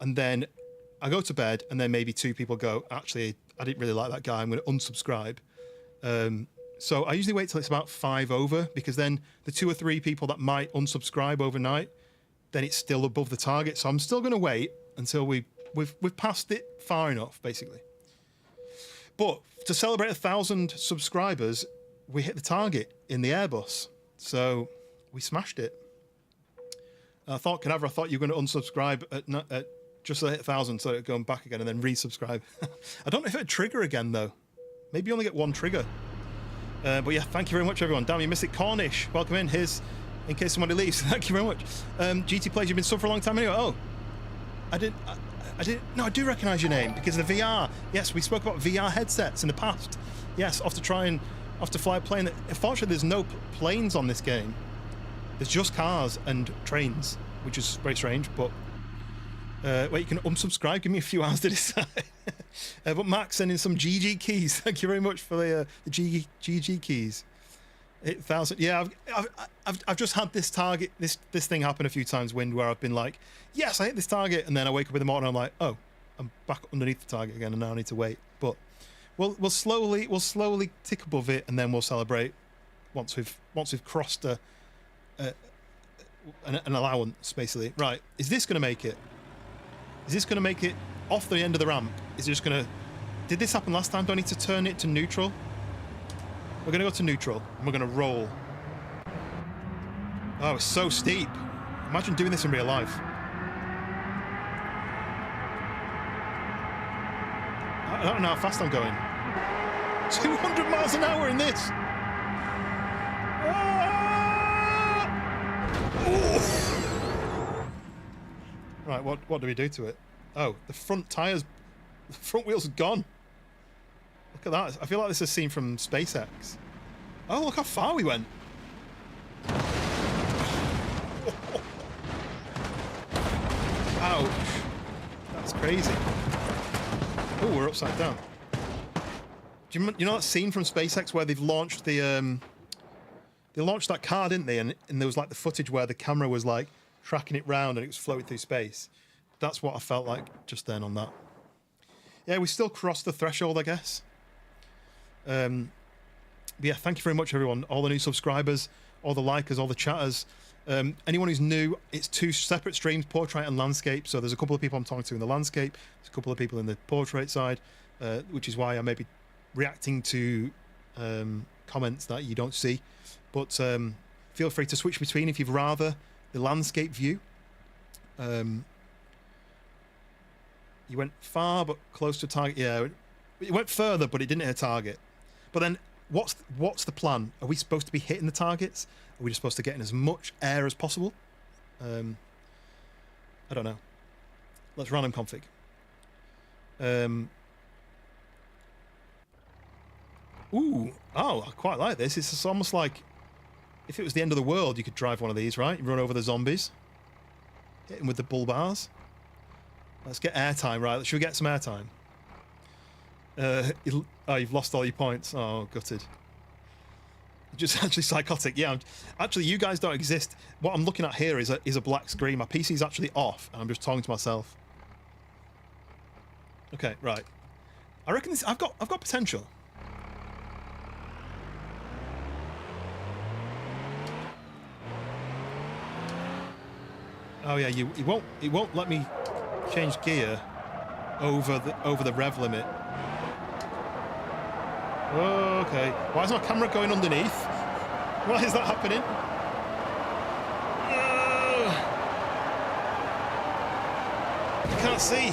and then I go to bed, and then maybe 2 people go, actually, I didn't really like that guy. I'm going to unsubscribe. So I usually wait till it's about 5 over, because then the 2 or 3 people that might unsubscribe overnight, then it's still above the target. So I'm still going to wait until we've passed it far enough, basically. But to celebrate 1,000 subscribers, we hit the target in the Airbus. So we smashed it. I thought you were going to unsubscribe at just to hit 1,000, so going back again and then resubscribe. I don't know if it'd trigger again, though. Maybe you only get 1 trigger. But yeah, thank you very much, everyone. Damn, you missed it. Cornish, welcome in. Here's in case somebody leaves. Thank you very much. GT Plays, you've been sub for a long time anyway. Oh, I didn't. No, I do recognise your name because of the VR. Yes, we spoke about VR headsets in the past. Yes, off to fly a plane. Unfortunately, there's no planes on this game. There's just cars and trains, which is very strange. But wait, you can unsubscribe. Give me a few hours to decide. But Max sending some GG keys. Thank you very much for the GG keys. 8,000. Yeah, I've just had this target, this thing happen a few times, Wind, where I've been like, yes, I hit this target, and then I wake up in the morning and I'm like, oh, I'm back underneath the target again, and now I need to wait. But we'll slowly tick above it, and then we'll celebrate once we've crossed an allowance, basically. Right, is this going to make it? Is this going to make it off the end of the ramp? Is it just going to... Did this happen last time? Do I need to turn it to neutral? We're going to go to neutral, and we're going to roll. Oh, it's so steep. Imagine doing this in real life. I don't know how fast I'm going. 200 miles an hour in this. Ah! Right, what do we do to it? Oh, the front tires, the front wheels are gone. Look at that. I feel like this is a scene from SpaceX. Oh, look how far we went. Ouch. That's crazy. Oh, we're upside down. Do you know that scene from SpaceX where they've launched the they launched that car, didn't they? And there was like the footage where the camera was like tracking it round and it was floating through space. That's what I felt like just then on that. Yeah, we still crossed the threshold, I guess. But yeah, thank you very much, everyone. All the new subscribers, all the likers, all the chatters. Anyone who's new, it's 2 separate streams, portrait and landscape. So there's a couple of people I'm talking to in the landscape. There's a couple of people in the portrait side, which is why I may be reacting to comments that you don't see. But feel free to switch between if you'd rather the landscape view. You went far but close to target. Yeah, it went further, but it didn't hit a target. But then, what's the plan? Are we supposed to be hitting the targets? Are we just supposed to get in as much air as possible? I don't know. Let's random config. Ooh, oh, I quite like this. It's almost like if it was the end of the world, you could drive one of these, right? You run over the zombies, hit them with the bull bars. Let's get airtime, right? Should we get some airtime? Oh, you've lost all your points. Oh, gutted. Just actually psychotic. Yeah, actually, you guys don't exist. What I'm looking at here is a black screen. My PC's actually off, and I'm just talking to myself. Okay, right. I reckon this. I've got potential. Oh yeah, it won't let me change gear over the rev limit. Oh, okay. Why is my camera going underneath? Why is that happening? I can't see.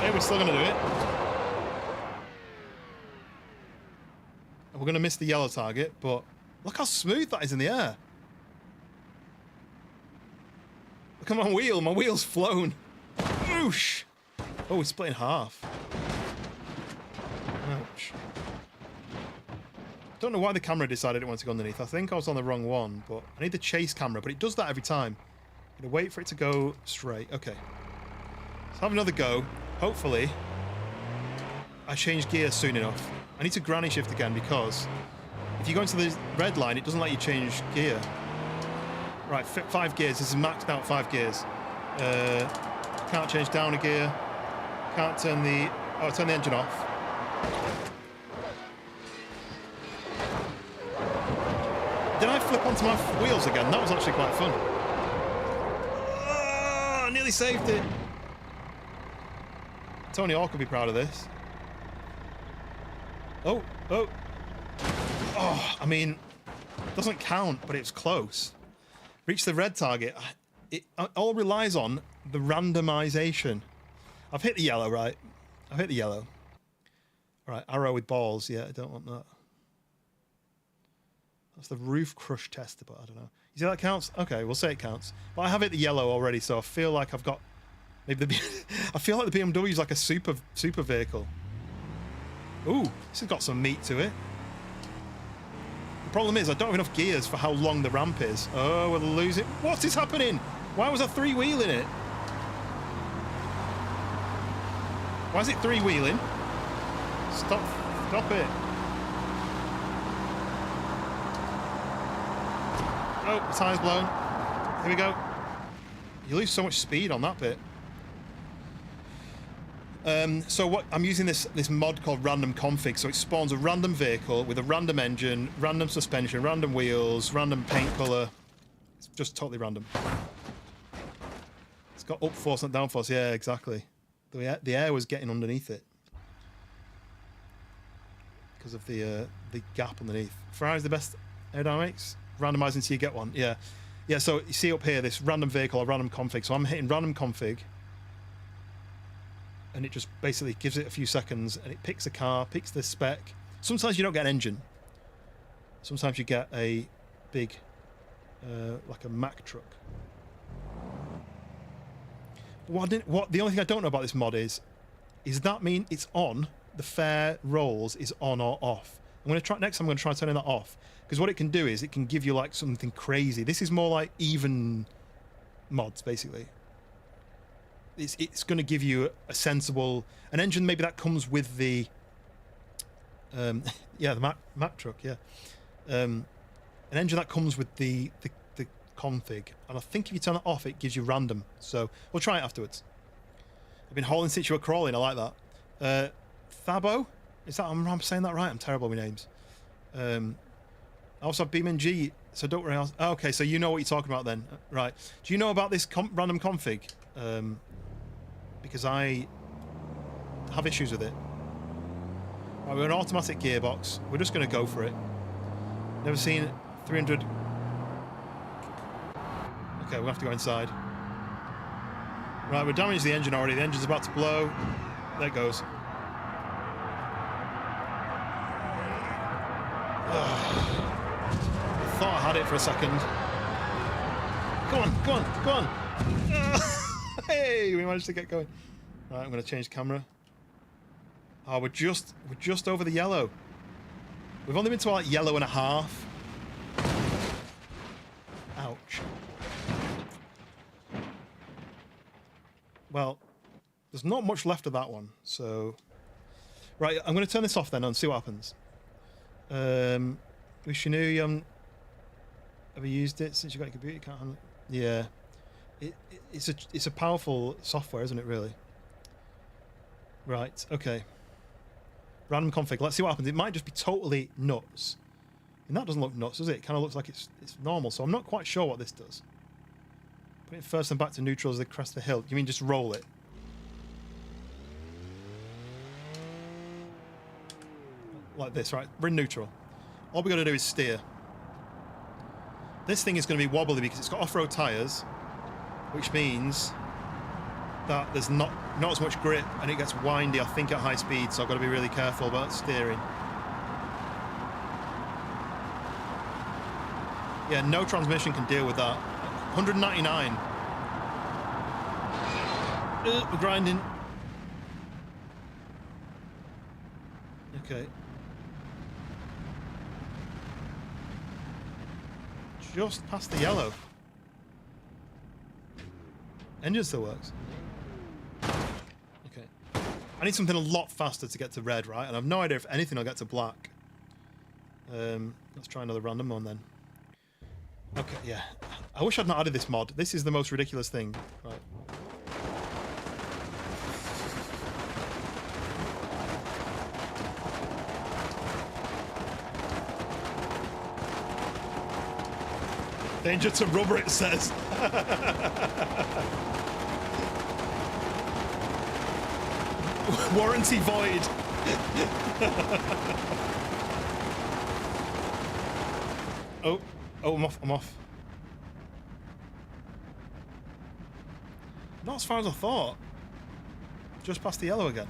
Hey, we're still going to do it. And we're going to miss the yellow target, but look how smooth that is in the air. Look at my wheel. My wheel's flown. Whoosh. Oh, it's split in half. Ouch. Don't know why the camera decided it wanted to go underneath. I think I was on the wrong one, but I need the chase camera, but it does that every time. I'm gonna wait for it to go straight. Okay. Let's have another go. Hopefully, I change gear soon enough. I need to granny shift again because if you go into the red line, it doesn't let you change gear. Right, 5 gears. This is maxed out 5 gears. Can't change down a gear. Can't turn the... Oh, turn the engine off. Did I flip onto my wheels again? That was actually quite fun. Oh, I nearly saved it. Tony Hawk will be proud of this. Oh. Oh, I mean, doesn't count, but it's close. Reach the red target. It all relies on the randomization. I've hit the yellow, right? I've hit the yellow. All right, arrow with balls. Yeah, I don't want that. That's the roof crush test, but I don't know. You see that counts? Okay, we'll say it counts. But I have hit the yellow already, so I feel like I've got maybe the. I feel like the BMW is like a super vehicle. Ooh, this has got some meat to it. The problem is I don't have enough gears for how long the ramp is. Oh, we'll lose it. What is happening? Why was I 3-wheeling it? Why is it 3-wheeling? Stop it. Oh, the tire's blown. Here we go. You lose so much speed on that bit. So what I'm using this mod called random config. So it spawns a random vehicle with a random engine, random suspension, random wheels, random paint color. It's just totally random. It's got up force and down force. Yeah, exactly. The air was getting underneath it. because of the gap underneath. Ferrari's the best aerodynamics. Randomizing so you get one. Yeah. Yeah, so you see up here, this random vehicle or random config. So I'm hitting random config. And it just basically gives it a few seconds and it picks a car, picks the spec. Sometimes you don't get an engine. Sometimes you get a big, like a Mack truck. The only thing I don't know about this mod is that mean it's on, the fair rolls is on or off? Next time I'm going to try turning that off. Because what it can do is it can give you like something crazy. This is more like even mods, basically. It's going to give you an engine maybe that comes with the yeah, the Mack truck, yeah. An engine that comes with the config, and I think if you turn it off it gives you random, so we'll try it afterwards. I've been hauling since you were crawling. I like that. Thabo, is that, I'm saying that right? I'm terrible with names. I also have BeamNG, so don't worry. Okay, so you know what you're talking about then, right? Do you know about this random config? Because I have issues with it. Right, we're an automatic gearbox. We're just going to go for it. Never seen 300. Okay, we'll have to go inside. Right, we've damaged the engine already. The engine's about to blow. There it goes. I thought I had it for a second. Go on, go on, go on. Hey, we managed to get going. Right, I'm going to change camera. Oh, we're just over the yellow. We've only been to like yellow and a half. Ouch. Well, there's not much left of that one, so... Right, I'm going to turn this off then and see what happens. Wishinu, you haven't ever used it since you got your computer? You can't handle it. Yeah. It's a powerful software, isn't it, really? Right, okay. Random config. Let's see what happens. It might just be totally nuts. And that doesn't look nuts, does it? It kind of looks like it's normal, so I'm not quite sure what this does. Put it first and back to neutral as they crest the hill. You mean just roll it? Like this, right? We're in neutral. All we got to do is steer. This thing is going to be wobbly because it's got off-road tyres, which means that there's not as much grip and it gets windy, I think, at high speed, so I've got to be really careful about steering. Yeah, no transmission can deal with that. 199. We're grinding. Okay. Just past the yellow. Engine still works. Okay. I need something a lot faster to get to red, right? And I've no idea if anything will get to black. Let's try another random one then. Okay, yeah. I wish I'd not added this mod. This is the most ridiculous thing. Right. Danger to rubber, it says. Warranty void. Oh, I'm off. Not as far as I thought. Just past the yellow again.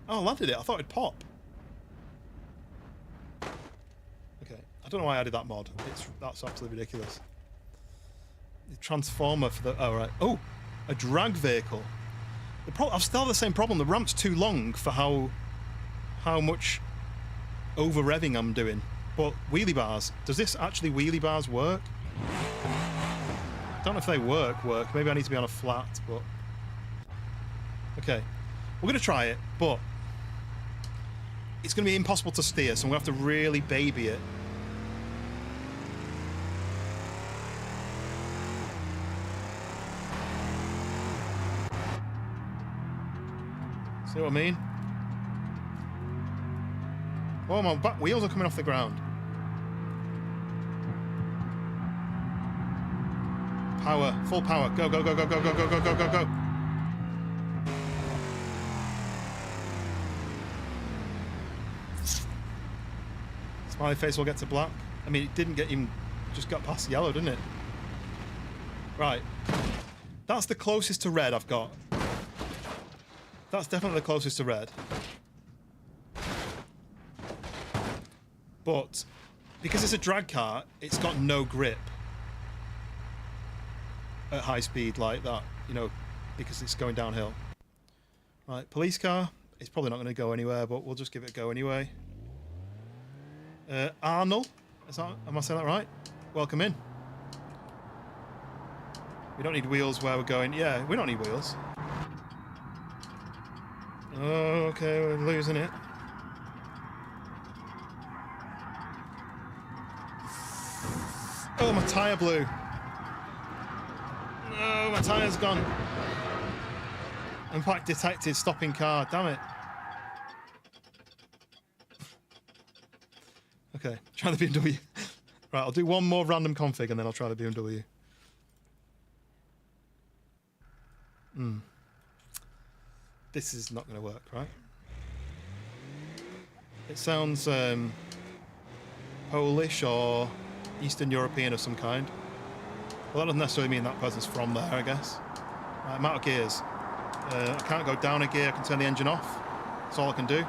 Oh, I landed it. I thought it'd pop. Okay, I don't know why I added that mod. That's absolutely ridiculous. The transformer for the... Oh, right. Oh, a drag vehicle. I've still the same problem. The ramp's too long for how much over-revving I'm doing. But wheelie bars. Does this actually wheelie bars work? I don't know if they work. Maybe I need to be on a flat, but... Okay. We're going to try it, but... It's going to be impossible to steer, so I'm going to have to really baby it. See what I mean? Oh, my back wheels are coming off the ground. Power, full power. Go, go, go, go, go, go, go, go, go, go, go. Smiley face will get to black. I mean, it didn't get him, just got past yellow, didn't it? Right. That's the closest to red I've got. That's definitely the closest to red. But because it's a drag car, it's got no grip at high speed like that, you know, because it's going downhill. Right, police car. It's probably not going to go anywhere, but we'll just give it a go anyway. Arnold, am I saying that right? Welcome in. We don't need wheels where we're going. Yeah, we don't need wheels. Oh, okay, we're losing it. Oh, my tyre blew. No, my tyre's gone. Impact detected, stopping car. Damn it. Okay, try the BMW. Right, I'll do one more random config and then I'll try the BMW. This is not going to work, right? It sounds Polish or Eastern European of some kind. Well, that doesn't necessarily mean that person's from there, I guess. Right, I'm out of gears. I can't go down a gear, I can turn the engine off. That's all I can do.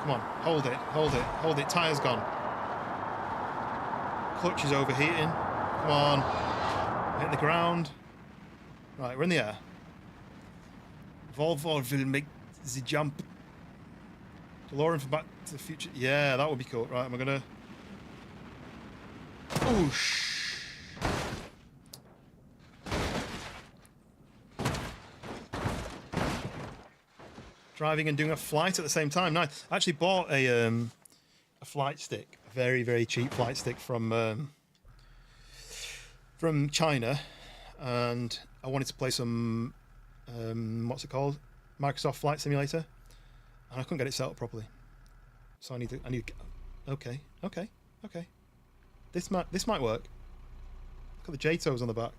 Come on, hold it, hold it, hold it. Tyre's gone. Clutch is overheating. Come on. Hit the ground. Right, we're in the air. Volvo will make the jump. DeLorean from Back to the Future. Yeah, that would be cool. Right, am I gonna... Oosh. Driving and doing a flight at the same time. Nice. I actually bought a flight stick, a very, very cheap flight stick from China, and I wanted to play some what's it called, Microsoft Flight Simulator, and I couldn't get it set up properly. So I need to. Okay. This might work. Look at the J-toes on the back.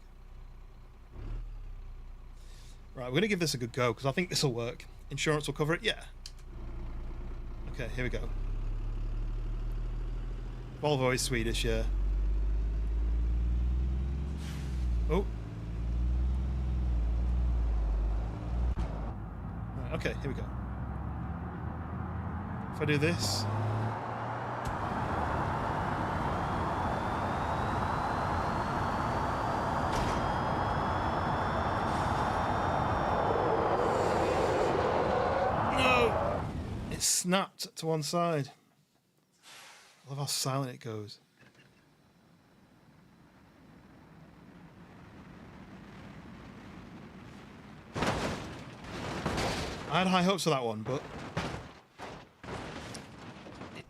Right, we're gonna give this a good go because I think this will work. Insurance will cover it? Yeah. Okay, here we go. Volvo is Swedish, yeah. Oh. Right, okay, here we go. If I do this... It snapped to one side. I love how silent it goes. I had high hopes for that one, but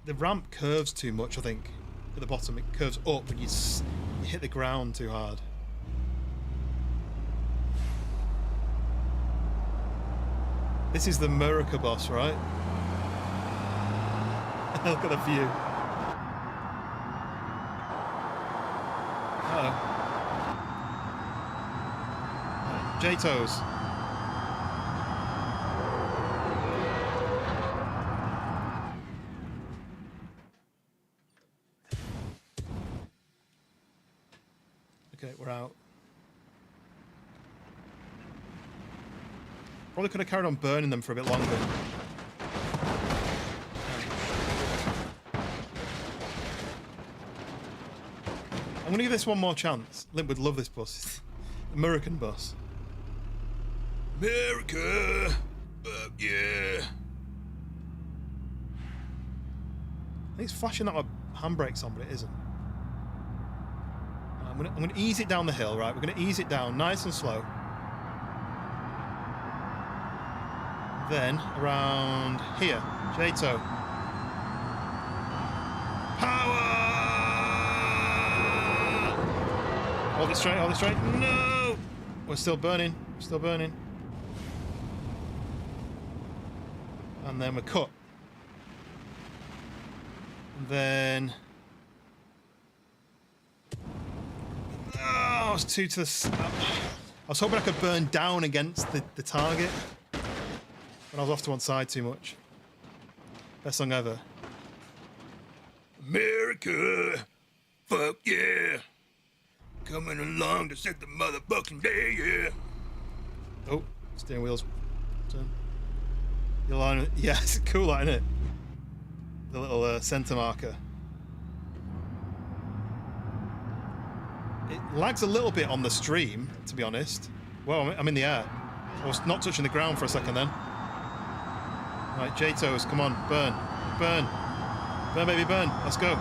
the ramp curves too much, I think. At the bottom, it curves up when you hit the ground too hard. This is the Murica boss, right? Look at the view. Uh-oh. Right, J-toes. Okay, we're out. Probably could have carried on burning them for a bit longer. I'm going to give this one more chance. Limp would love this bus. American bus. America! Yeah. I think it's flashing that my handbrake's on, but it isn't. I'm going to ease it down the hill, right? We're going to ease it down nice and slow. Then, around here. J-toe. Power! Hold it straight, hold it straight. No! We're still burning. We're still burning. And then we're cut. And then... Oh, I was too to the... I was hoping I could burn down against the target. But I was off to one side too much. Best song ever. America, fuck yeah. Coming along to set the motherfucking day, yeah. Oh, steering wheel's turn. Your line, yeah, it's cool, that, isn't it? The little center marker. It lags a little bit on the stream, to be honest. Well, I'm in the air. I was not touching the ground for a second then. Right, J-Toes, come on, burn. Burn. Burn, baby, burn. Let's go.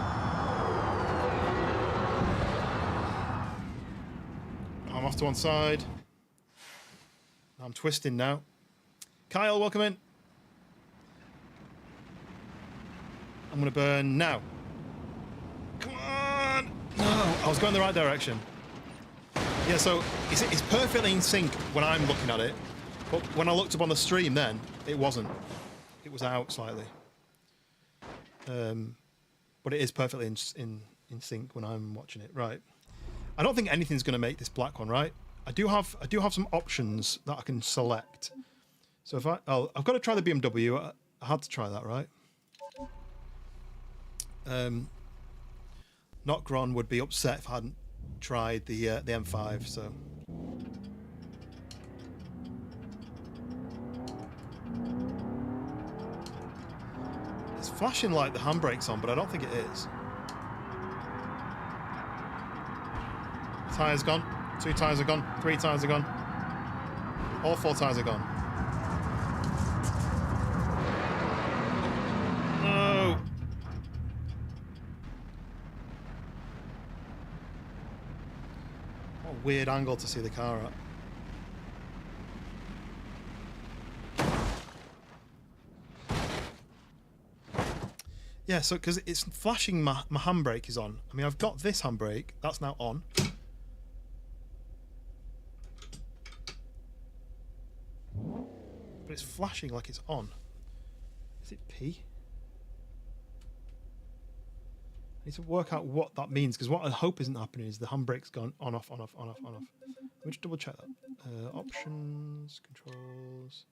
I'm off to one side. I'm twisting now. Kyle, welcome in. I'm going to burn now. Come on! No, I was going the right direction. Yeah, so it's perfectly in sync when I'm looking at it, but when I looked up on the stream then, it wasn't. It was out slightly. But it is perfectly in sync when I'm watching it. Right. I don't think anything's going to make this black one, right? I do have some options that I can select. So if I've got to try the BMW. I had to try that, right? Not Gron would be upset if I hadn't tried the M5. So it's flashing like the handbrake's on, but I don't think it is. Tyres gone. 2 tyres are gone. 3 tyres are gone. All 4 tyres are gone. No. What a weird angle to see the car at. Yeah, so because it's flashing, my handbrake is on. I mean, I've got this handbrake. That's now on. But it's flashing like it's on. Is it P? I need to work out what that means, because what I hope isn't happening is the handbrake's gone on, off, on, off, on, off, on, off. Let me just double check that. Options, controls,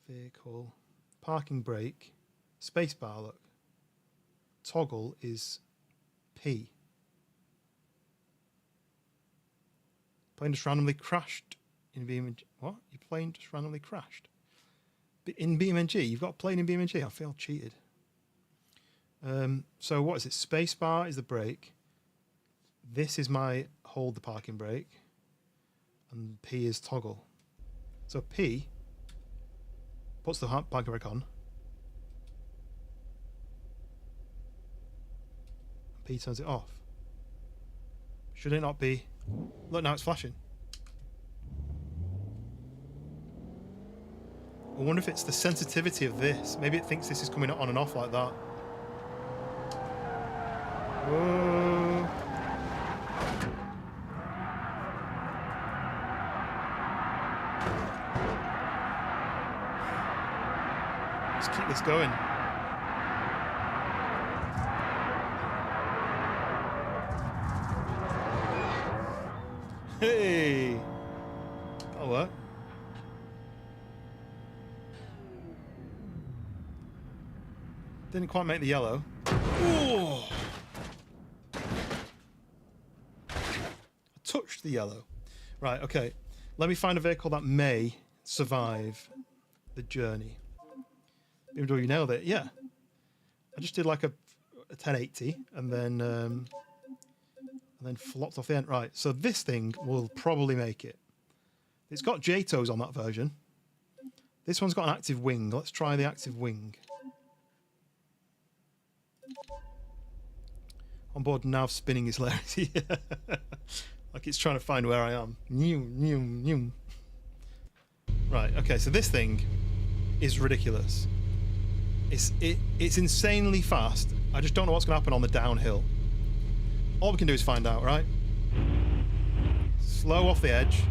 vehicle, parking brake, spacebar, look. Toggle is P. Plane just randomly crashed in BeamNG. What? Your plane just randomly crashed? In BeamNG? You've got a plane in BeamNG? I feel cheated. So what is it? Spacebar is the brake. This is my hold the parking brake. And P is toggle. So P puts the parking brake on. P turns it off. Should it not be? Look, now it's flashing. I wonder if it's the sensitivity of this. Maybe it thinks this is coming on and off like that. Whoa. Let's keep this going. Hey! That'll work. Didn't quite make the yellow. Ooh. I touched the yellow. Right, okay. Let me find a vehicle that may survive the journey. BMW nailed it, yeah. I just did like a 1080 and then flopped off the end. Right, so this thing will probably make it. It's got J-Toes on that version. This one's got an active wing. Let's try the active wing. Onboard nav spinning is hilarious. Like it's trying to find where I am. Right, okay, so this thing is ridiculous. It's insanely fast. I just don't know what's going to happen on the downhill. All we can do is find out, right? Slow off the edge.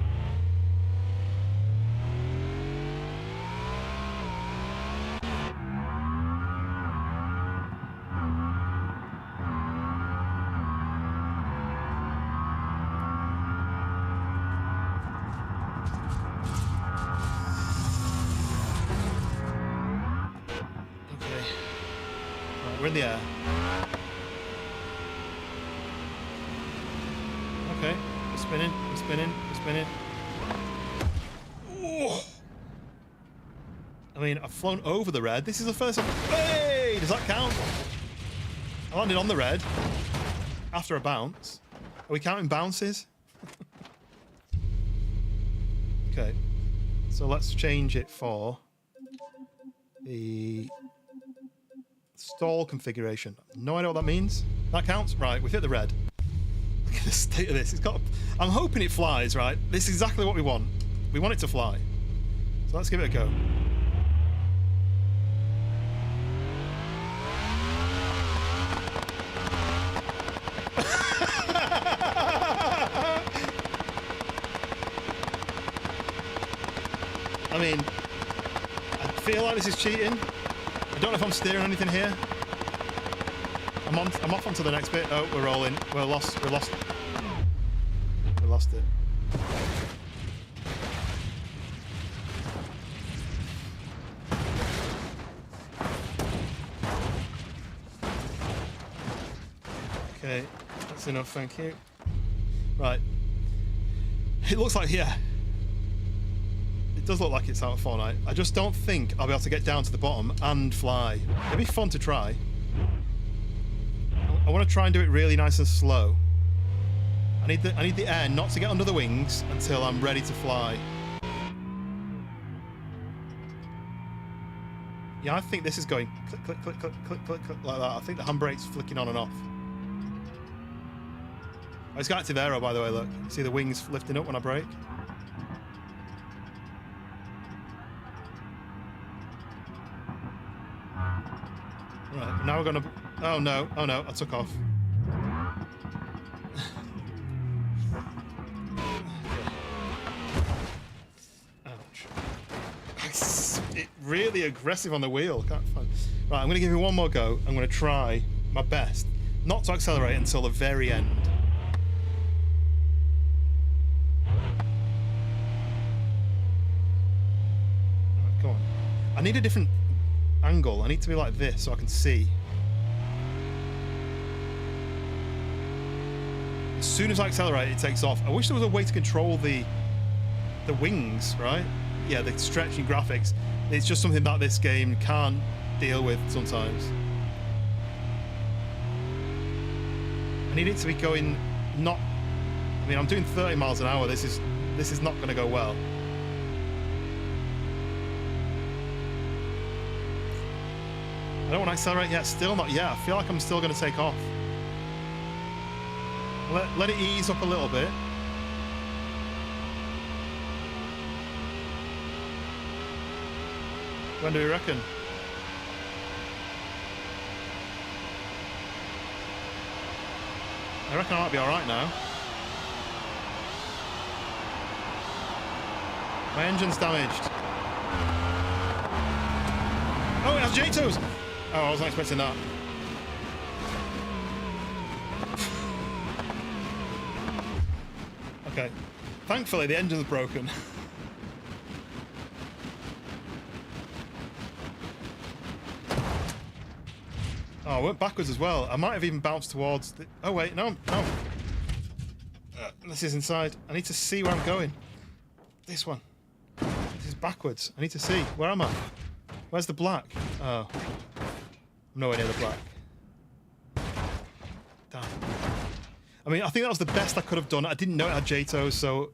Okay. Right, we're in the air. Okay, we're spinning, we're spinning, we're spinning. Oh. I mean, I've flown over the red. This is the first time. Hey, does that count? I landed on the red after a bounce. Are we counting bounces? Okay, so let's change it for the stall configuration. No idea what that means. That counts? Right, we've hit the red. Look at the state of this. It's got. I'm hoping it flies, right? This is exactly what we want. We want it to fly. So let's give it a go. I mean, I feel like this is cheating. I don't know if I'm steering anything here. I'm off onto the next bit. Oh, we're rolling. We're lost. We lost it. Okay, that's enough, thank you. Right. It looks like, yeah. It does look like it's out of Fortnite. I just don't think I'll be able to get down to the bottom and fly. It'd be fun to try. I want to try and do it really nice and slow. I need the air not to get under the wings until I'm ready to fly. Yeah, I think this is going click, click, click, click, click, click, click, like that. I think the handbrake's flicking on and off. Oh, it's got active aero, by the way, look. See the wings lifting up when I brake? Right, now we're gonna... Oh no, I took off. Ouch. It's really aggressive on the wheel. Can't find... Right, I'm gonna give you one more go. I'm gonna try my best not to accelerate until the very end. Right, come on. I need a different angle. I need to be like this so I can see. As soon as I accelerate, it takes off. I wish there was a way to control the wings, right? Yeah, the stretching graphics. It's just something that this game can't deal with sometimes. I need it to be going not... I mean, I'm doing 30 miles an hour. This is not going to go well. I don't want to accelerate yet. Still not yet. I feel like I'm still going to take off. Let it ease up a little bit. When do we reckon? I reckon I might be alright now. My engine's damaged. Oh, it has J-toes! Oh, I wasn't expecting that. Okay. Thankfully, the engine's broken. Oh, I went backwards as well. I might have even bounced towards the... Oh, wait, no. This is inside. I need to see where I'm going. This one. This is backwards. I need to see. Where am I? Where's the black? Oh. I'm nowhere near the black. Damn. I mean, I think that was the best I could have done. I didn't know it had J-toes, so...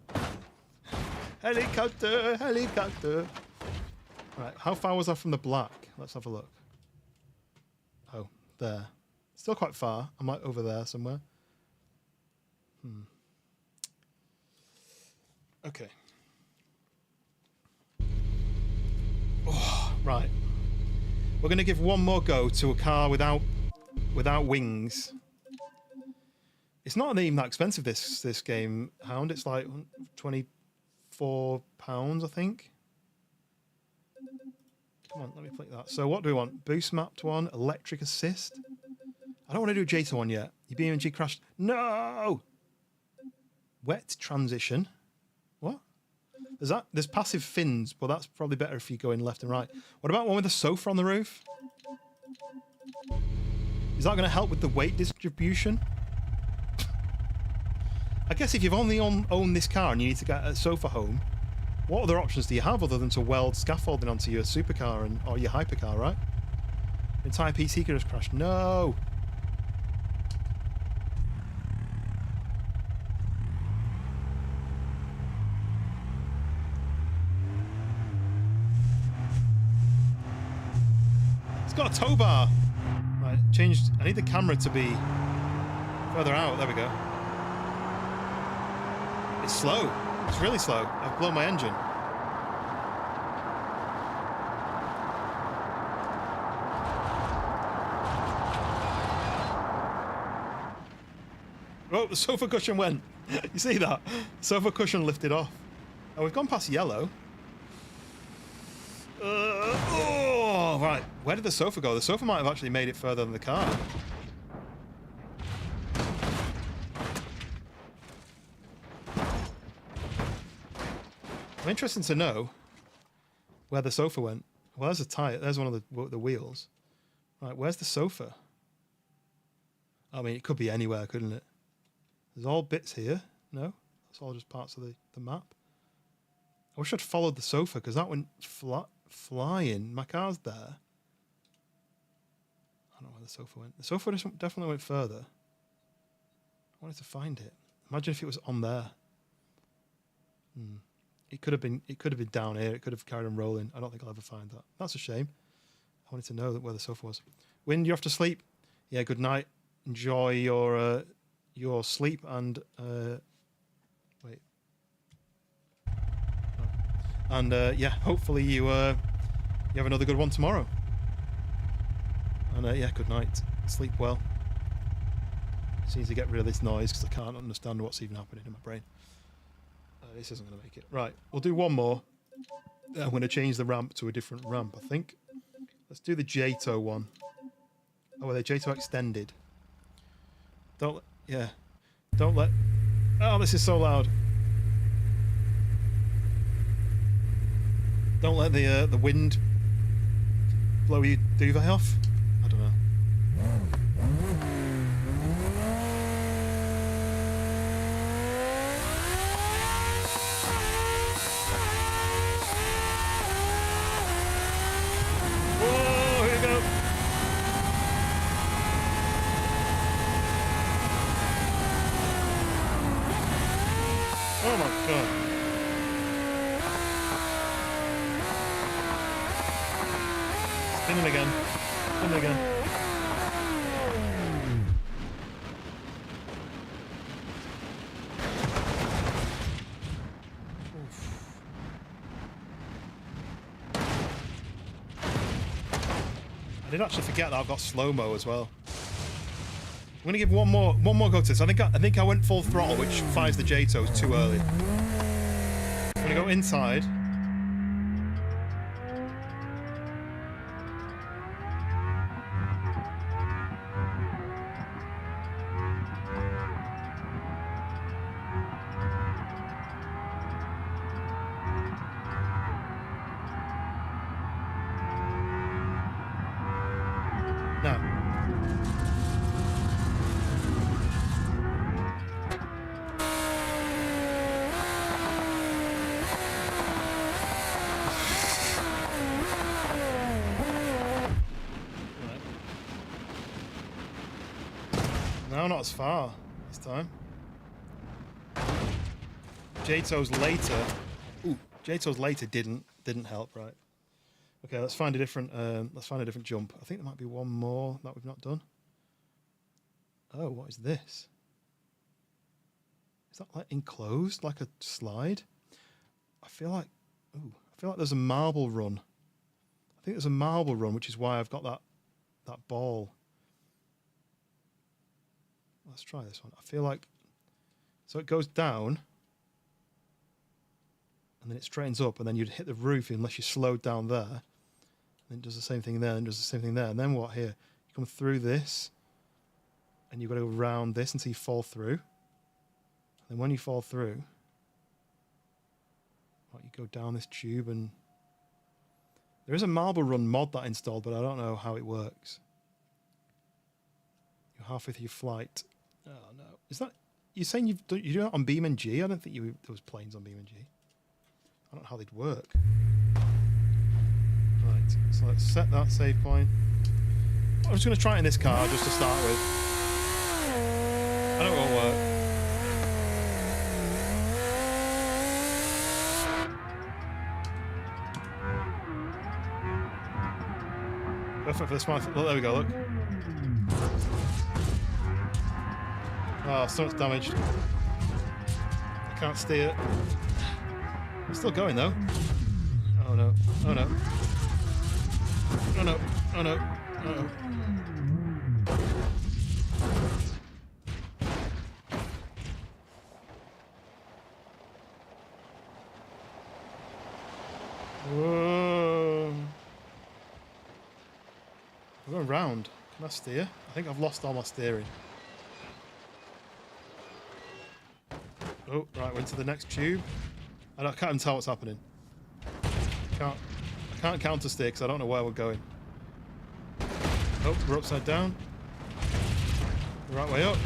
Helicopter, helicopter. Right, how far was I from the black? Let's have a look. Oh, there. Still quite far. I'm like over there somewhere. Okay. Oh, right. We're going to give one more go to a car without wings. It's not even that expensive, this game, Hound. It's like £24, I think. Come on, let me click that. So what do we want? Boost mapped one, electric assist. I don't want to do a J-to one yet. Your BeamNG crashed. No! Wet transition. What? There's passive fins, but that's probably better if you go in left and right. What about one with a sofa on the roof? Is that going to help with the weight distribution? I guess if you've only owned this car and you need to get a sofa home, what other options do you have other than to weld scaffolding onto your supercar or your hypercar, right? The entire PC could have crashed. No! It's got a tow bar. Right, changed. I need the camera to be further out. There we go. It's slow. It's really slow. I've blown my engine. Oh, the sofa cushion went. You see that? Sofa cushion lifted off. Oh, we've gone past yellow. Oh, right. Where did the sofa go? The sofa might have actually made it further than the car. I'm interested to know where the sofa went. Well, there's a tire. There's one of the wheels. Right, where's the sofa? I mean, it could be anywhere, couldn't it? There's all bits here. No? That's all just parts of the map. I wish I'd followed the sofa, because that went flying. My car's there. I don't know where the sofa went. The sofa definitely went further. I wanted to find it. Imagine if it was on there. It could have been down here. It could have carried on rolling. I don't think I'll ever find that. That's a shame. I wanted to know where the sofa was. Win, you off to sleep? Yeah, good night. Enjoy your sleep and wait. Oh. And yeah, hopefully you have another good one tomorrow. And yeah, good night. Sleep well. Just need to get rid of this noise because I can't understand what's even happening in my brain. This isn't going to make it. Right, we'll do one more. I'm going to change the ramp to a different ramp, I think. Let's do the JTO one. Oh, are they JTO extended? Don't let... Oh, this is so loud. Don't let the wind blow your duvet off. I don't know. Whoa, here we go. Oh my god. Spinning again. Spinning again. I did actually forget that I've got slow-mo as well. I'm gonna give one more go to this. I think I went full throttle, which fires the JTOs too early. I'm gonna go inside. Now. No, not as far this time. JTO's later. Ooh, JTO's later didn't help, right? Okay, let's find a different jump. I think there might be one more that we've not done. Oh, what is this? Is that like enclosed, like a slide? I feel like there's a marble run. I think there's a marble run, which is why I've got that ball. Let's try this one. I feel like so it goes down and then it straightens up, and then you'd hit the roof unless you slowed down there. And it does the same thing there, and does the same thing there. And then what here? You come through this, and you've got to go around this until you fall through. And when you fall through, you go down this tube, and there is a marble run mod that I installed, but I don't know how it works. You're halfway through your flight. Oh no. Is that you're saying you do it on BeamNG? I don't think there was planes on BeamNG. I don't know how they'd work. Right, so let's set that save point. I'm just going to try it in this car just to start with. I know it won't work. Perfect for this one. Look, there we go, look. Oh, so much damaged. I can't steer. I'm still going though. Oh no. Oh no. Oh no. Oh no. Oh no. Whoa. We're going round. Can I steer? I think I've lost all my steering. Oh, right, went to the next tube. I can't even tell what's happening. I can't counter steer because I don't know where we're going. Oh, we're upside down. The right way up.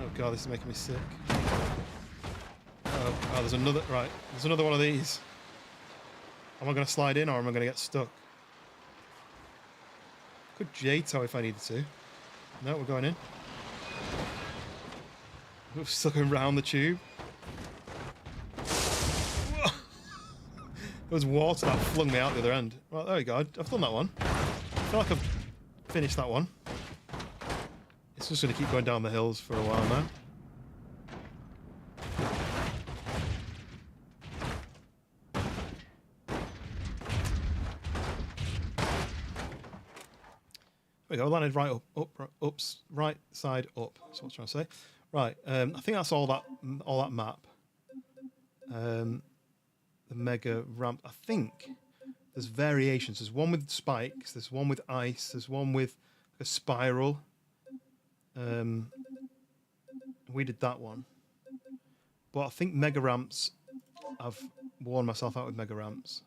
Oh god, this is making me sick. Oh, there's another. Right, there's another one of these. Am I going to slide in or am I going to get stuck? Could J-tow if I needed to. No, we're going in. We're still going round the tube. Whoa. There was water that flung me out the other end. Right, there we go. I've done that one. I feel like I've finished that one. It's just going to keep going down the hills for a while now. There we go, landed right right side up. That's what I was trying to say. Right, I think that's all that map. The mega ramp. I think there's variations. There's one with spikes. There's one with ice. There's one with a spiral. We did that one. But I think mega ramps. I've worn myself out with mega ramps.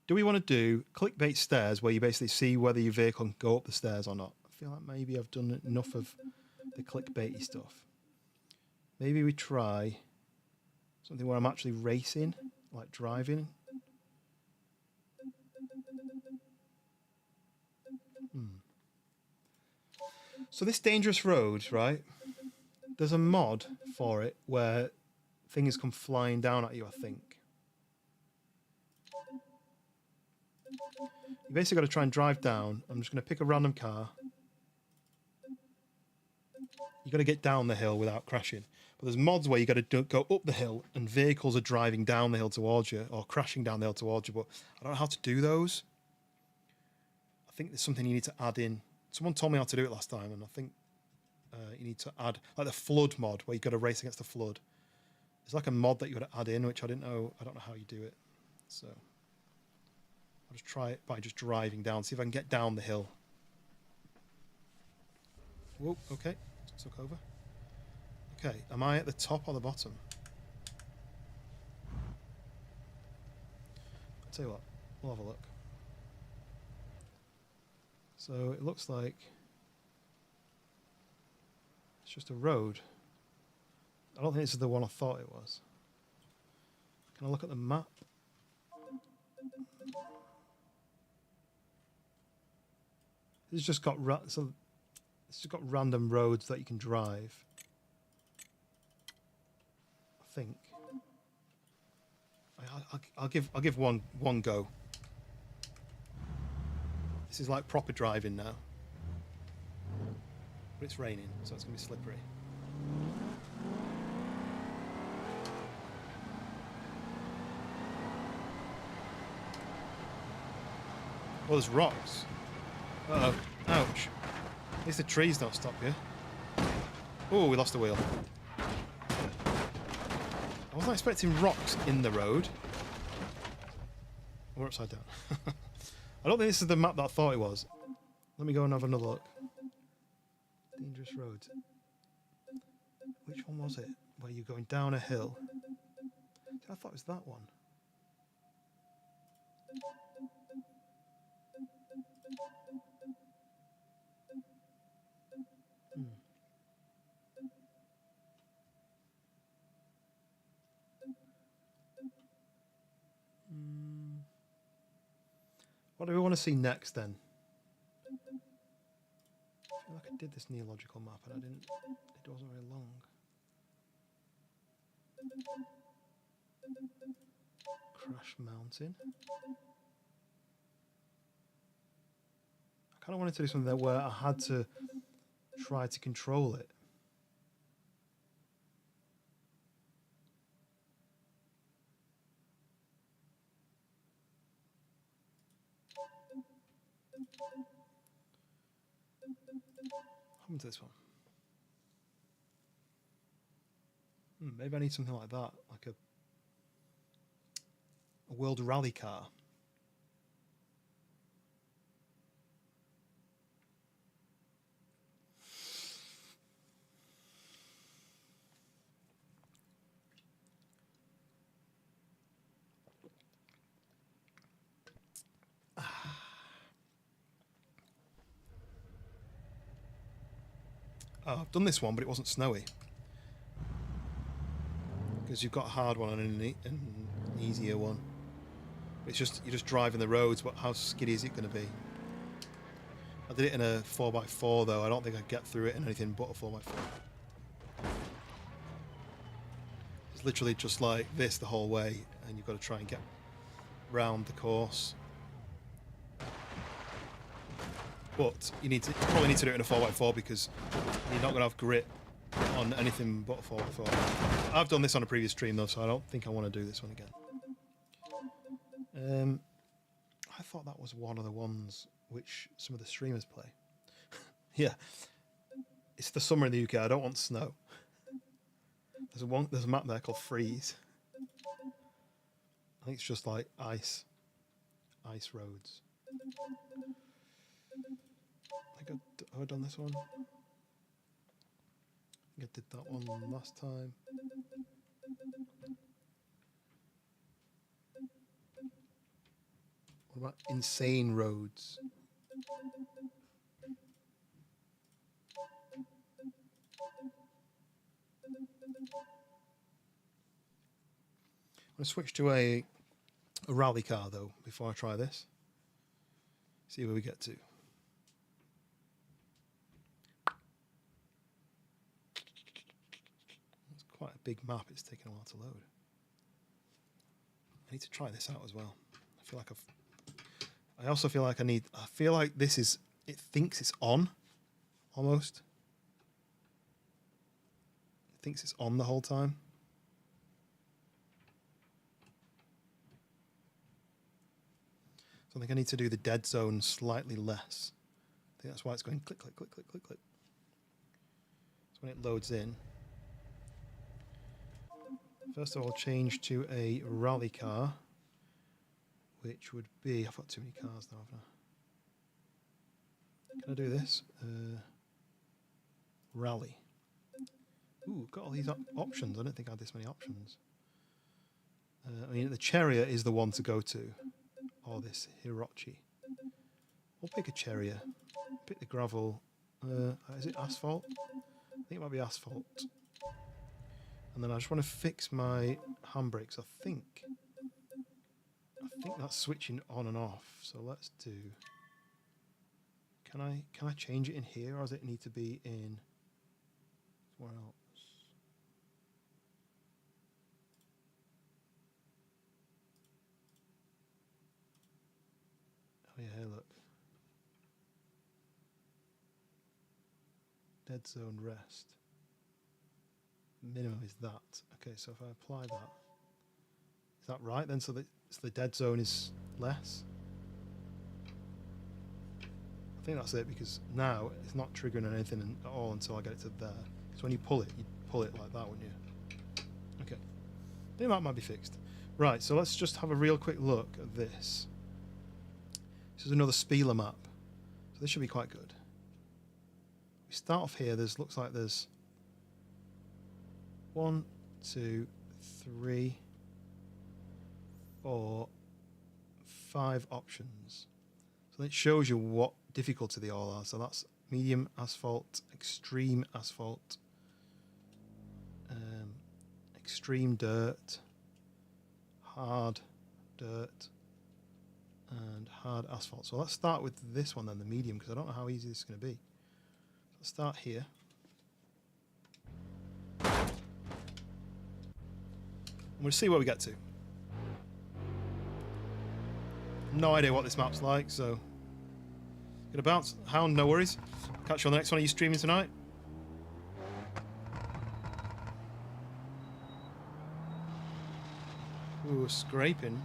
Do we want to do clickbait stairs where you basically see whether your vehicle can go up the stairs or not? I feel like maybe I've done enough of the clickbaity stuff. Maybe we try something where I'm actually racing, like driving. So this dangerous road, right? There's a mod for it where things come flying down at you, I think. You basically got to try and drive down. I'm just going to pick a random car. You got to get down the hill without crashing. But there's mods where you got to go up the hill and vehicles are driving down the hill towards you or crashing down the hill towards you. But I don't know how to do those. I think there's something you need to add in. Someone told me how to do it last time, and I think you need to add like the flood mod where you got to race against the flood. It's like a mod that you got to add in, which I didn't know. I don't know how you do it. So I'll just try it by just driving down, see if I can get down the hill. Whoa, okay, took over. Okay, am I at the top or the bottom? I'll tell you what, we'll have a look. So it looks like it's just a road. I don't think this is the one I thought it was. Can I look at the map? It's just got it's just got random roads that you can drive. I think. I'll give one go. This is like proper driving now. But it's raining, so it's gonna be slippery. Oh, there's rocks. Uh-oh. Ouch. At least the trees don't stop you. Oh, we lost the wheel. I wasn't expecting rocks in the road. We're upside down. I don't think this is the map that I thought it was. Let me go and have another look. Dangerous roads. Which one was it? Where you're going down a hill? I thought it was that one. What do we want to see next then? I feel like I did this neological map and I didn't. It wasn't very long. Crash Mountain. I kind of wanted to do something there where I had to try to control it. What happened to this one? Maybe I need something like that, like a world rally car. Oh, I've done this one, but it wasn't snowy. Because you've got a hard one and an easier one. It's just, you're just driving the roads, but how skiddy is it going to be? I did it in a 4x4 though. I don't think I'd get through it in anything but a 4x4. It's literally just like this the whole way, and you've got to try and get round the course. But you probably need to do it in a 4x4 because you're not going to have grip on anything but a 4x4. I've done this on a previous stream though, so I don't think I want to do this one again. I thought that was one of the ones which some of the streamers play. Yeah, it's the summer in the UK. I don't want snow. There's a map there called Freeze. I think it's just like ice roads. I think I've done this one. I think I did that one last time. What about insane roads? I'm going to switch to a rally car though before I try this. See where we get to. It's quite a big map. It's taking a while to load. I need to try this out as well. I feel like I also feel like I feel like this is, it thinks it's on, almost. It thinks it's on the whole time. So I think I need to do the dead zone slightly less. I think that's why it's going click, click, click, click, click, click. So when it loads in, first of all, change to a rally car, which would be, I've got too many cars now, haven't I? Can I do this? Rally. Ooh, got all these options. I don't think I had this many options. I mean, the Chariot is the one to go to. Or this Hirochi. We'll pick a Chariot. Pick the gravel. Is it asphalt? I think it might be asphalt. And then I just want to fix my handbrakes. I think that's switching on and off. So let's do. Can I change it in here, or does it need to be in somewhere else? Oh yeah, look. Dead zone rest. Minimum is that. Okay, so if I apply that, is that right then? So the dead zone is less? I think that's it, because now it's not triggering anything at all until I get it to there. So when you pull it like that, wouldn't you? Okay. I think that might be fixed. Right, so let's just have a real quick look at this. This is another Spieler map. So this should be quite good. We start off here, looks like there's 1, 2, 3, 4, 5 options. So it shows you what difficulty they all are. So that's medium asphalt, extreme asphalt, extreme dirt, hard dirt, and hard asphalt. So let's start with this one then, the medium, because I don't know how easy this is going to be. Let's start here. And we'll see where we get to. No idea what this map's like, so gonna bounce. Hound, no worries. Catch you on the next one. Are you streaming tonight? Ooh, scraping.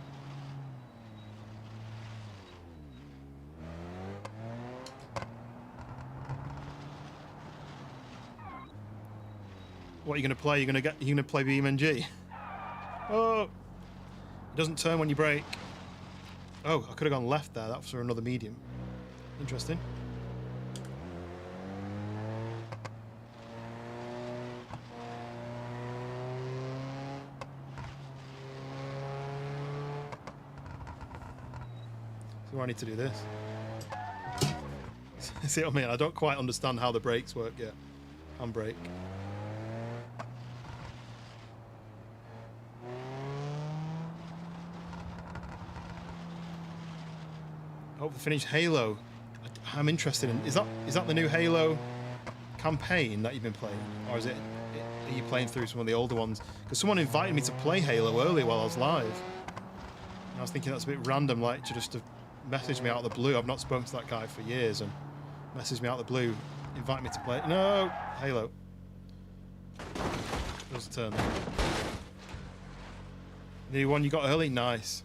What are you gonna play? You're gonna play BeamNG? Oh, it doesn't turn when you brake. Oh, I could have gone left there. That was for another medium. Interesting. So I need to do this. See what I mean? I don't quite understand how the brakes work yet. Handbrake. Hope they finish Halo. I'm interested in. Is that the new Halo campaign that you've been playing, or are you playing through some of the older ones? Because someone invited me to play Halo earlier while I was live. And I was thinking that's a bit random, like to message me out of the blue. I've not spoken to that guy for years, and message me out of the blue, invite me to play. No, Halo. Does turn. The one you got early, nice.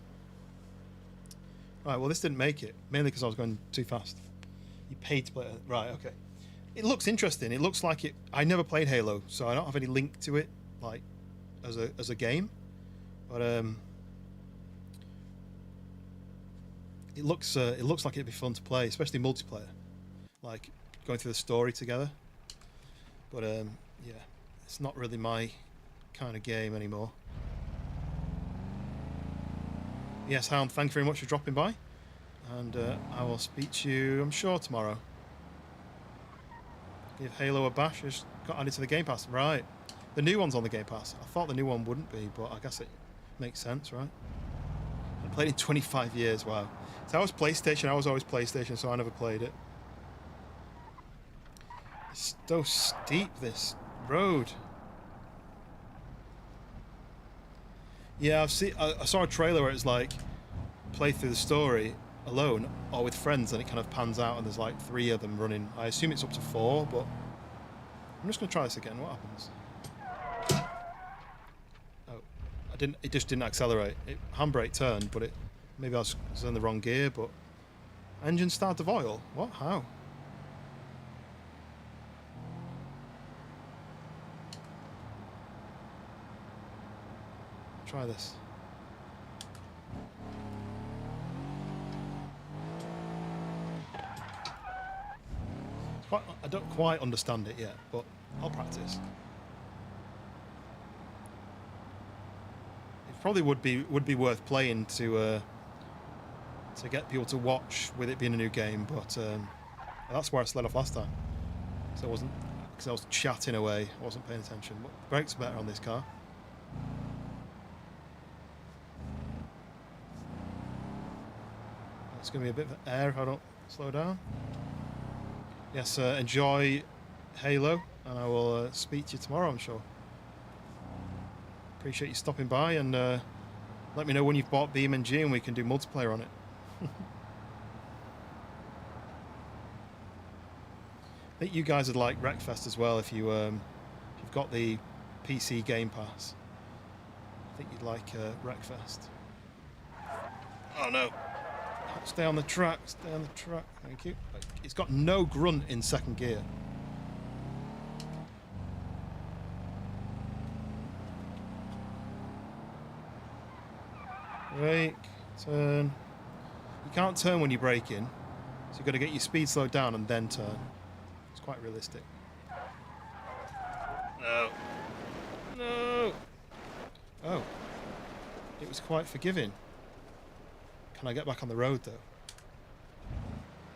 Right, well this didn't make it, mainly because I was going too fast. You paid to play it. Right, okay. It looks interesting. It looks like it. I never played Halo, so I don't have any link to it, like as a game. But it looks like it'd be fun to play, especially multiplayer, like going through the story together. But yeah, it's not really my kind of game anymore. Yes, Hound, thank you very much for dropping by. And I will speak to you, I'm sure, tomorrow. Give Halo a bash. Just got added to the Game Pass. Right. The new one's on the Game Pass. I thought the new one wouldn't be, but I guess it makes sense, right? I played in 25 years, wow. So I was PlayStation. I was always PlayStation, so I never played it. It's so steep, this road. Yeah, I saw a trailer where it's like play through the story alone or with friends, and it kind of pans out and there's like 3 of them running. I assume it's up to 4, but I'm just gonna try this again. What happens? Oh, it just didn't accelerate. Handbrake turned, but maybe I was in the wrong gear. But engine started of oil. What? How? Try this. I don't quite understand it yet, but I'll practice. It probably would be worth playing to get people to watch with it being a new game, but that's where I slid off last time. So I wasn't, because I was chatting away, I wasn't paying attention. But the brakes are better on this car. It's going to be a bit of air if I don't slow down. Yes, enjoy Halo, and I will speak to you tomorrow, I'm sure. Appreciate you stopping by, and let me know when you've bought BeamNG and we can do multiplayer on it. I think you guys would like Wreckfest as well if you've got the PC Game Pass. I think you'd like Wreckfest. Oh no! Stay on the track, stay on the track. Thank you. It's got no grunt in second gear. Brake, turn. You can't turn when you're braking, so you've got to get your speed slowed down and then turn. It's quite realistic. No. No. Oh. It was quite forgiving. Can I get back on the road though?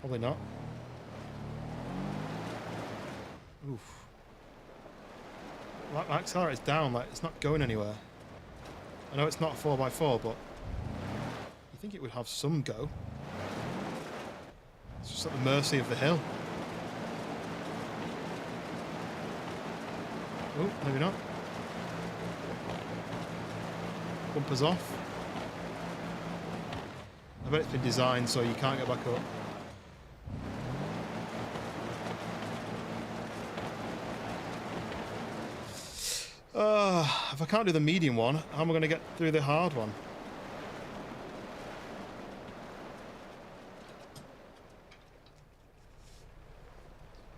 Probably not. Oof. That accelerator's down, like it's not going anywhere. I know it's not a 4x4, but you think it would have some go. It's just at the mercy of the hill. Oh, maybe not. Bumpers off. I bet it's been designed so you can't get back up. If I can't do the medium one, how am I going to get through the hard one?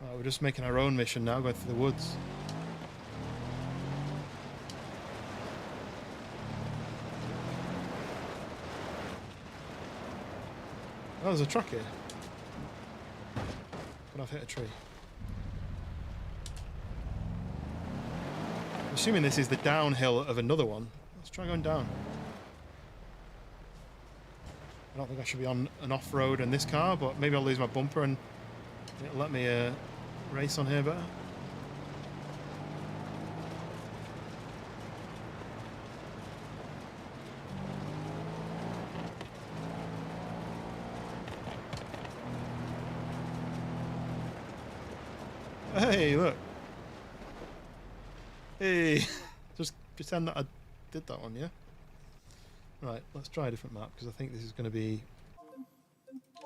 Oh, we're just making our own mission now, going through the woods. Oh, there's a truck here. But I've hit a tree. I'm assuming this is the downhill of another one. Let's try going down. I don't think I should be on an off-road in this car, but maybe I'll lose my bumper and it'll let me race on here better. Hey, look. Hey. Just pretend that I did that one, yeah? Right, let's try a different map, because I think this is going to be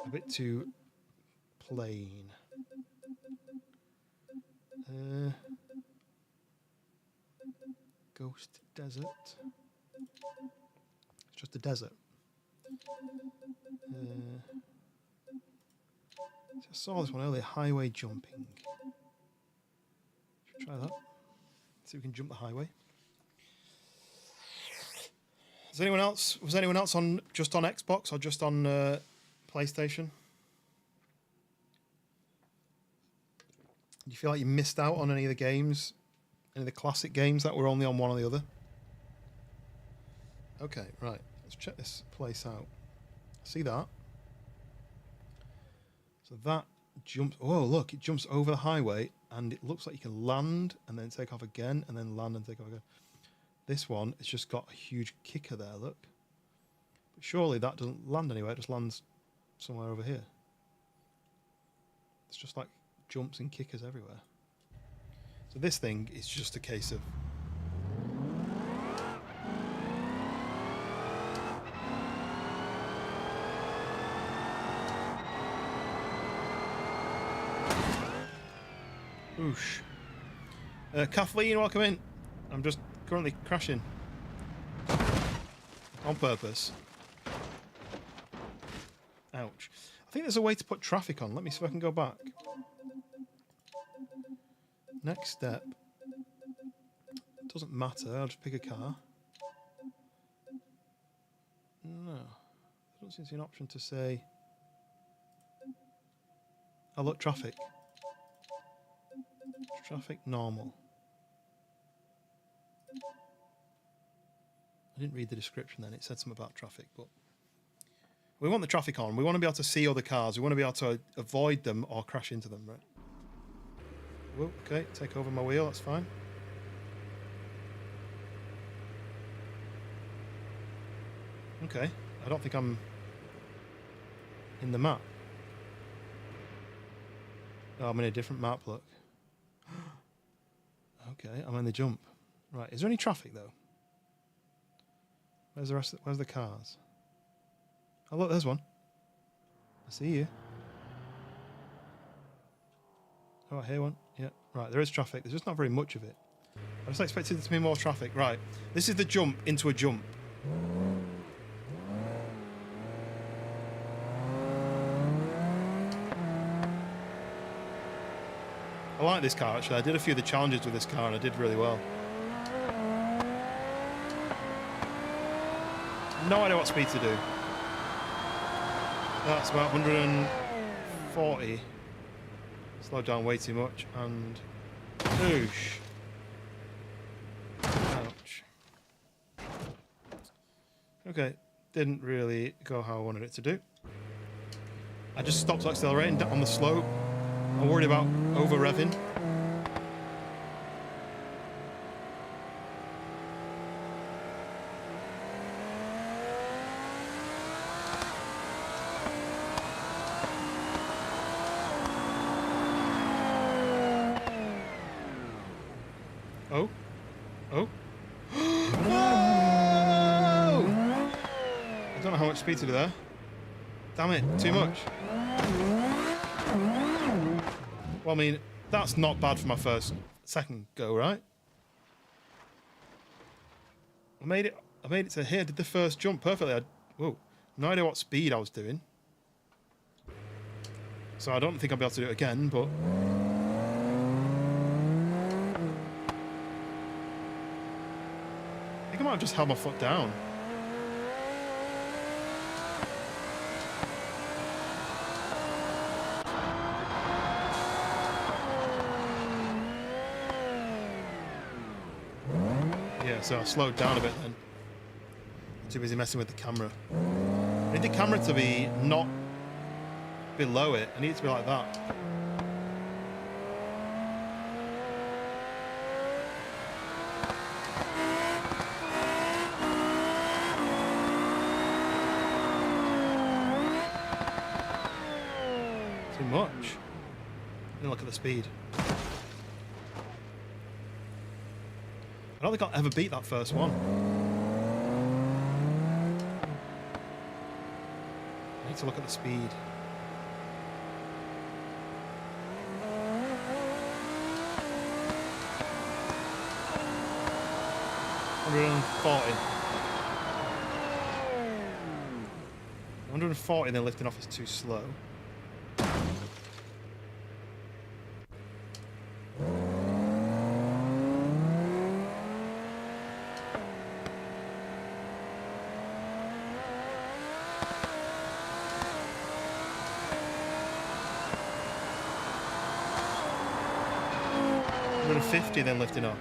a bit too plain. Ghost Desert. It's just a desert. I saw this one earlier, highway jumping. Should we try that? See if we can jump the highway. Is anyone else? Was anyone else on just on Xbox or just on PlayStation? Do you feel like you missed out on any of the games, any of the classic games that were only on one or the other? Okay, right. Let's check this place out. See that? So that jumps. Oh, look! It jumps over the highway, and it looks like you can land and then take off again, and then land and take off again. This one, it's just got a huge kicker there, look. But surely that doesn't land anywhere, it just lands somewhere over here. It's just like jumps and kickers everywhere. So this thing is just a case of... Oosh. Kathleen, welcome in. I'm just currently crashing. On purpose. Ouch. I think there's a way to put traffic on. Let me see if I can go back. Next step. Doesn't matter. I'll just pick a car. No. There doesn't seem to be an option to say... Oh, look, traffic. Traffic normal. I didn't read the description then. It said something about traffic, but we want the traffic on. We want to be able to see other cars. We want to be able to avoid them or crash into them, right? Whoa, okay, take over my wheel. That's fine. Okay, I don't think I'm in the map. Oh, I'm in a different map, look. Okay, I'm in the jump. Right, is there any traffic though? Where's the rest? Where's the cars? Oh look, there's one. I see you. Oh, I hear one. Yeah, right, there is traffic. There's just not very much of it. I was expecting there to be more traffic. Right, this is the jump into a jump. I like this car actually. I did a few of the challenges with this car and I did really well. No idea what speed to do. That's about 140. Slowed down way too much and... Oosh. Ouch. Okay, didn't really go how I wanted it to do. I just stopped accelerating on the slope. I'm worried about over-revving. know how much speed to do there. Damn it, too much. Well, I mean, that's not bad for my second go, right? I made it to here. I did the first jump perfectly. Whoa, no idea what speed I was doing. So I don't think I'll be able to do it again, but I think I might have just held my foot down. Yeah, so I slowed down a bit then. Too busy messing with the camera. I need the camera to be not below it. I need it to be like that. Too much. Didn't look at the speed. I don't think I'll ever beat that first one. I need to look at the speed. $140, then lifting off is too slow. $150, then lifting off.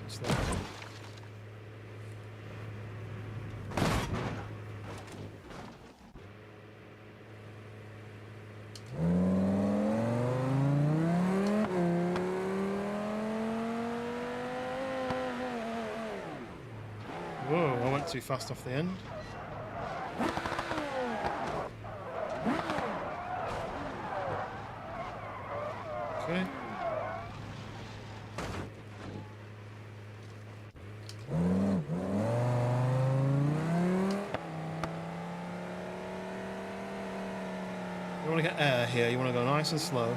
Slow. Whoa, I went too fast off the end. Okay. You want to get air here, you want to go nice and slow.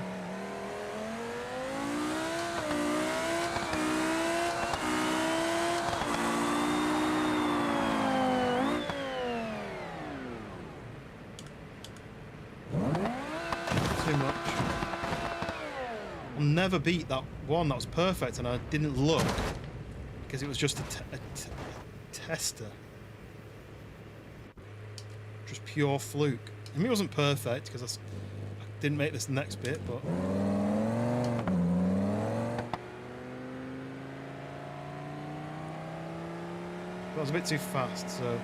Too much. I'll never beat that one that was perfect, and I didn't look because it was just a tester. Just pure fluke. I mean, it wasn't perfect because I didn't make this next bit, but that was a bit too fast, so.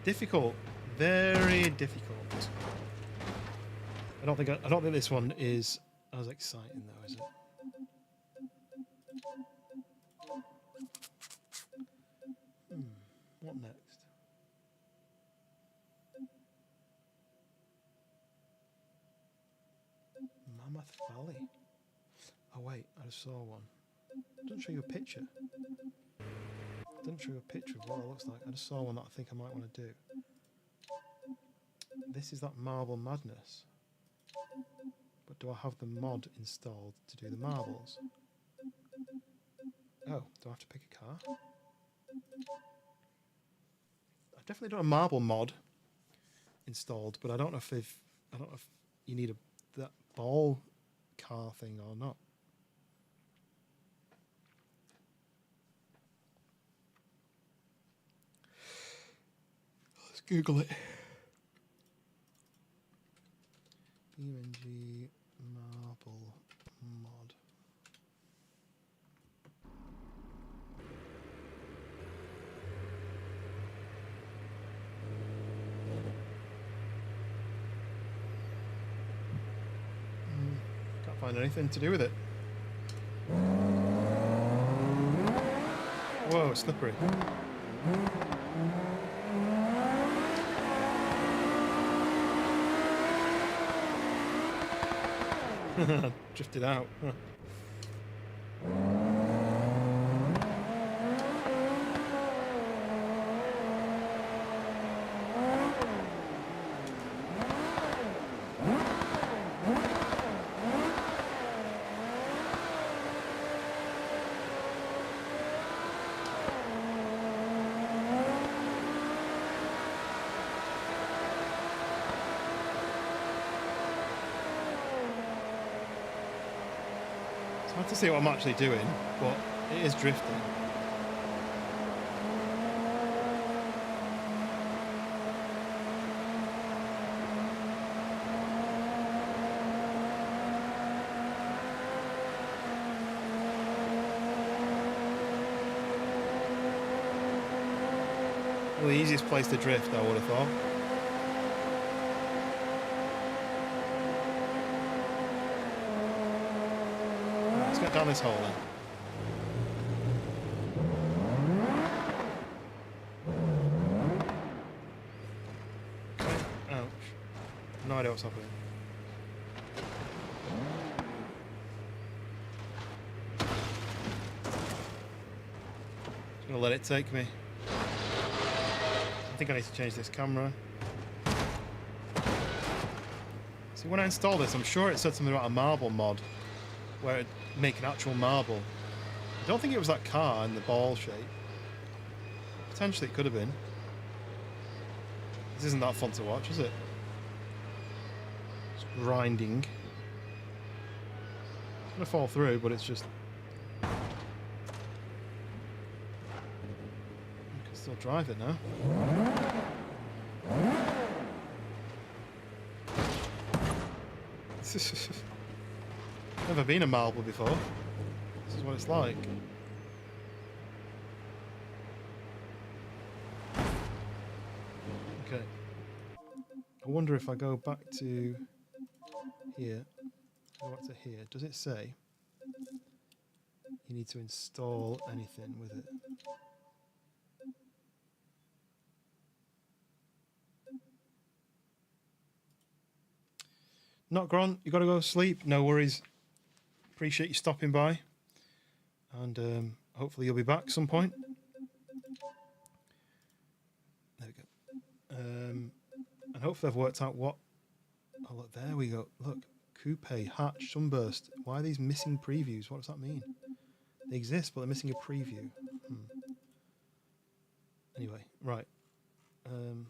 Difficult, very difficult. I don't think this one is as exciting though, is it? What next? Mammoth Valley. Oh wait, I just saw one. It doesn't show you a picture. It doesn't show you a picture of what it looks like. I just saw one that I think I might want to do. This is that Marble Madness. But do I have the mod installed to do the marbles? Oh, do I have to pick a car? I've definitely done a marble mod installed, but I don't know if you need that ball car thing or not. Let's Google it. BeamNG marble mod. Can't find anything to do with it. Whoa, it's slippery. Drifted out. Huh. It's hard to see what I'm actually doing, but it is drifting. Well, the easiest place to drift, I would have thought. Right, let's get down this hole then. Okay. Ouch. No idea what's happening. Just gonna let it take me. I think I need to change this camera. See, when I installed this, I'm sure it said something about a marble mod, where it'd make an actual marble. I don't think it was that car in the ball shape. Potentially it could have been. This isn't that fun to watch, is it? It's grinding. It's gonna fall through, but it's just... I can still drive it now. Never been a marble before. This is what it's like. Okay. I wonder if I go back to here, go back to here, does it say you need to install anything with it? Not Grant, you got to go to sleep. No worries. Appreciate you stopping by, and hopefully you'll be back some point. There we go. And hopefully I've worked out what... Oh, look, there we go. Look, coupe, hatch, sunburst. Why are these missing previews? What does that mean? They exist, but they're missing a preview. Anyway, right. Can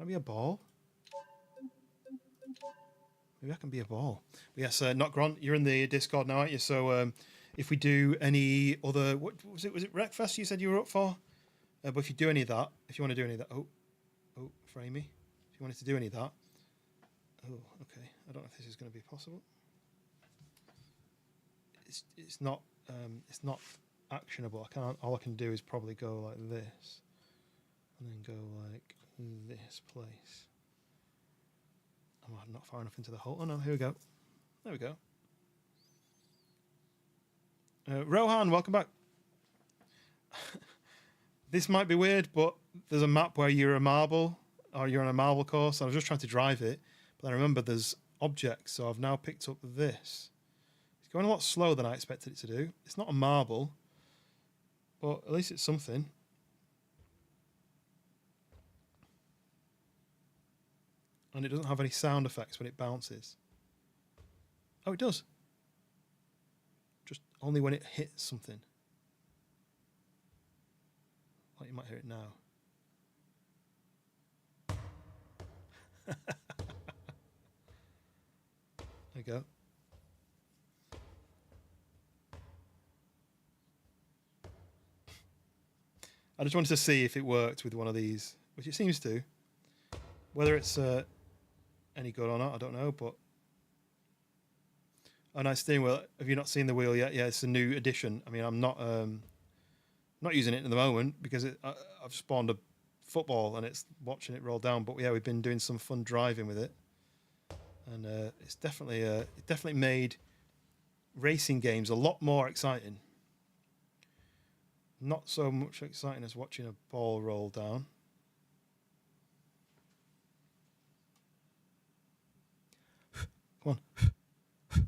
I be a ball? Maybe I can be a ball. But yes, not Grant, you're in the Discord now, aren't you? So if we do any other... What was it? Was it Wreckfest you said you were up for? But if you do any of that, if you want to do any of that... Oh, Framey. If you wanted to do any of that... Oh, okay. I don't know if this is going to be possible. It's not actionable. I can't... All I can do is probably go like this. And then go like this place. I'm not far enough into the hole. Oh no, here we go. There we go. Rohan, welcome back. This might be weird, but there's a map where you're a marble, or you're on a marble course. I was just trying to drive it, but then I remember there's objects, so I've now picked up this. It's going a lot slower than I expected it to do. It's not a marble, but at least it's something. And it doesn't have any sound effects when it bounces. Oh, it does. Just only when it hits something. Like you might hear it now. There you go. I just wanted to see if it worked with one of these, which it seems to. Whether it's any good or not, I don't know, but... Oh, nice steering wheel. Have you not seen the wheel yet? Yeah, it's a new addition. I mean, I'm not using it at the moment because I've spawned a football and it's watching it roll down. But yeah, we've been doing some fun driving with it, and it's definitely made racing games a lot more exciting. Not so much exciting as watching a ball roll down. Come on. I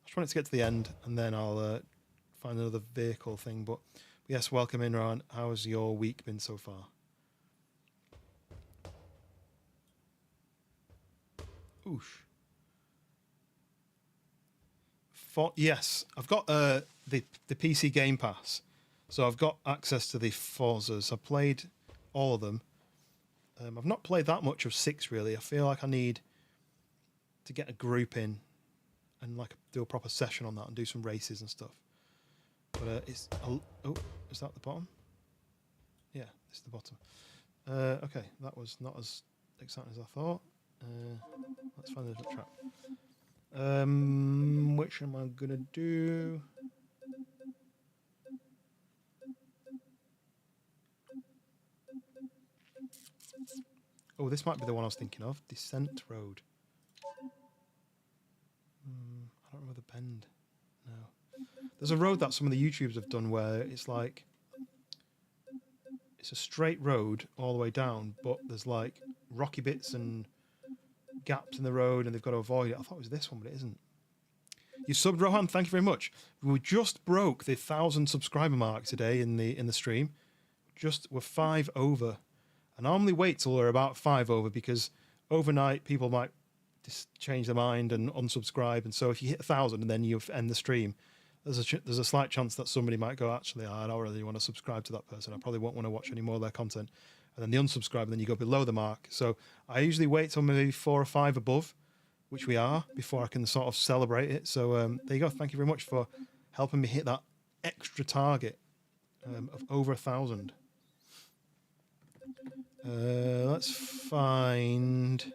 just want it to get to the end, and then I'll find another vehicle thing. But yes, welcome in, Ryan. How's your week been so far? Oosh. Yes, I've got the PC Game Pass, so I've got access to the Forzas. I've played all of them. I've not played that much of 6 really. I feel like I need to get a group in and like do a proper session on that and do some races and stuff. But it's oh, is that the bottom? Yeah, it's the bottom. Okay, that was not as exciting as I thought. Let's find a different track. Which am I gonna do? Oh, this might be the one I was thinking of. Descent Road. I don't remember the bend. No. There's a road that some of the YouTubers have done where it's like it's a straight road all the way down, but there's like rocky bits and gaps in the road, and they've got to avoid it. I thought it was this one, but it isn't. You subbed, Rohan. Thank you very much. We just broke the 1,000 subscriber mark today in the stream. We're 5 over. I normally wait till we're about 5 over because overnight people might just change their mind and unsubscribe. And so if you hit 1,000 and then you end the stream, there's a slight chance that somebody might go, actually, I don't really want to subscribe to that person. I probably won't want to watch any more of their content. And then the unsubscribe, and then you go below the mark. So I usually wait till maybe 4 or 5 above, which we are, before I can sort of celebrate it. So there you go. Thank you very much for helping me hit that extra target of over 1,000. Let's find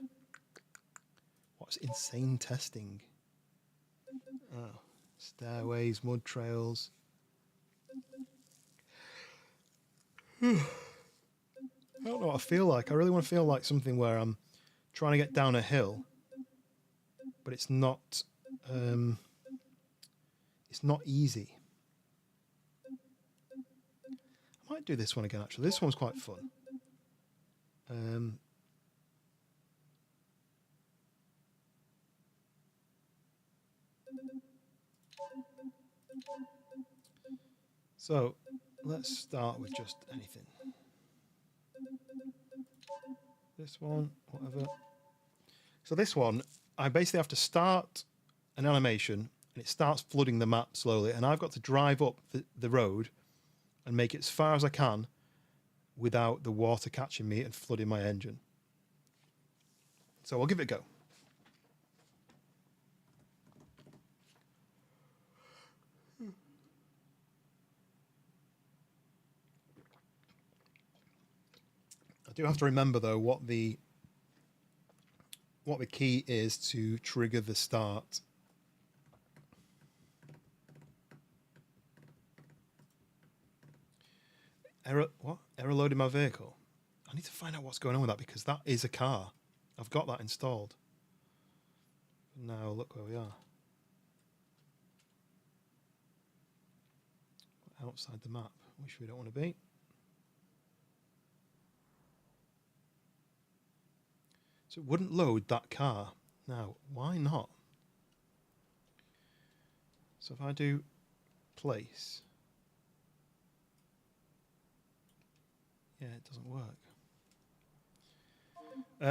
what's insane testing. Oh, stairways, mud trails. I don't know what I feel like. I really want to feel like something where I'm trying to get down a hill, but it's not easy. I might do this one again, actually. This one's quite fun. So let's start with just anything. This one, whatever. So this one, I basically have to start an animation and it starts flooding the map slowly, and I've got to drive up the road and make it as far as I can without the water catching me and flooding my engine. So I'll give it a go. I do have to remember though what the key is to trigger the start. Error loading my vehicle. I need to find out what's going on with that because that is a car. I've got that installed. Now look where we are. Outside the map, which we don't want to be. So it wouldn't load that car. Now, why not? So if I do place. Yeah, it doesn't work.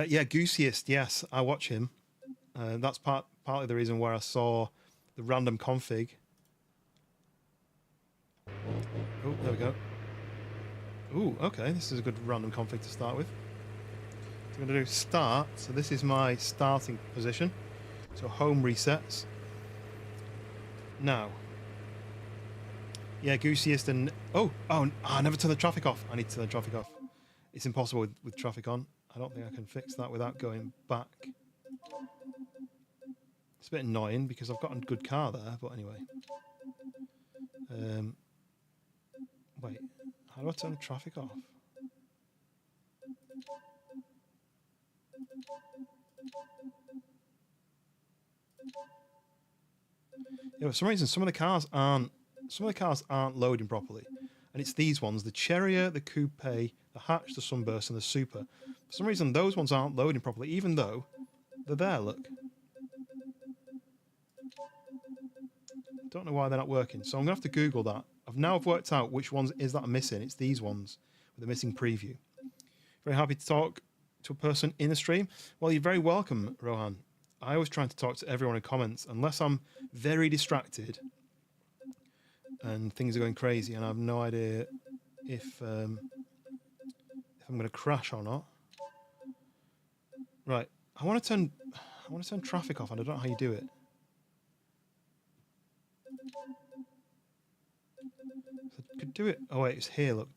Yeah, Goosiest, yes, I watch him. That's partly the reason where I saw the random config. Oh, there we go. Ooh, okay, this is a good random config to start with. So I'm going to do start. So this is my starting position. So home resets. Now. Yeah, Goosiest and... I never turned the traffic off. I need to turn the traffic off. It's impossible with traffic on. I don't think I can fix that without going back. It's a bit annoying because I've got a good car there, but anyway. Wait, how do I turn the traffic off? Yeah, for some reason, some of the cars aren't loading properly, and it's these ones: the Cherrier, the Coupe, the Hatch, the Sunburst, and the Super. For some reason, those ones aren't loading properly, even though they're there. Look. Don't know why they're not working, so I'm gonna have to Google that. I've worked out which ones is that are missing. It's these ones with the missing preview. Very happy to talk to a person in the stream. Well, you're very welcome, Rohan. I always try to talk to everyone in comments, unless I'm very distracted and things are going crazy and I have no idea if I'm going to crash or not. Right, I want to turn traffic off, and I don't know how you do it. So I could do it. Oh wait, it's here. Look,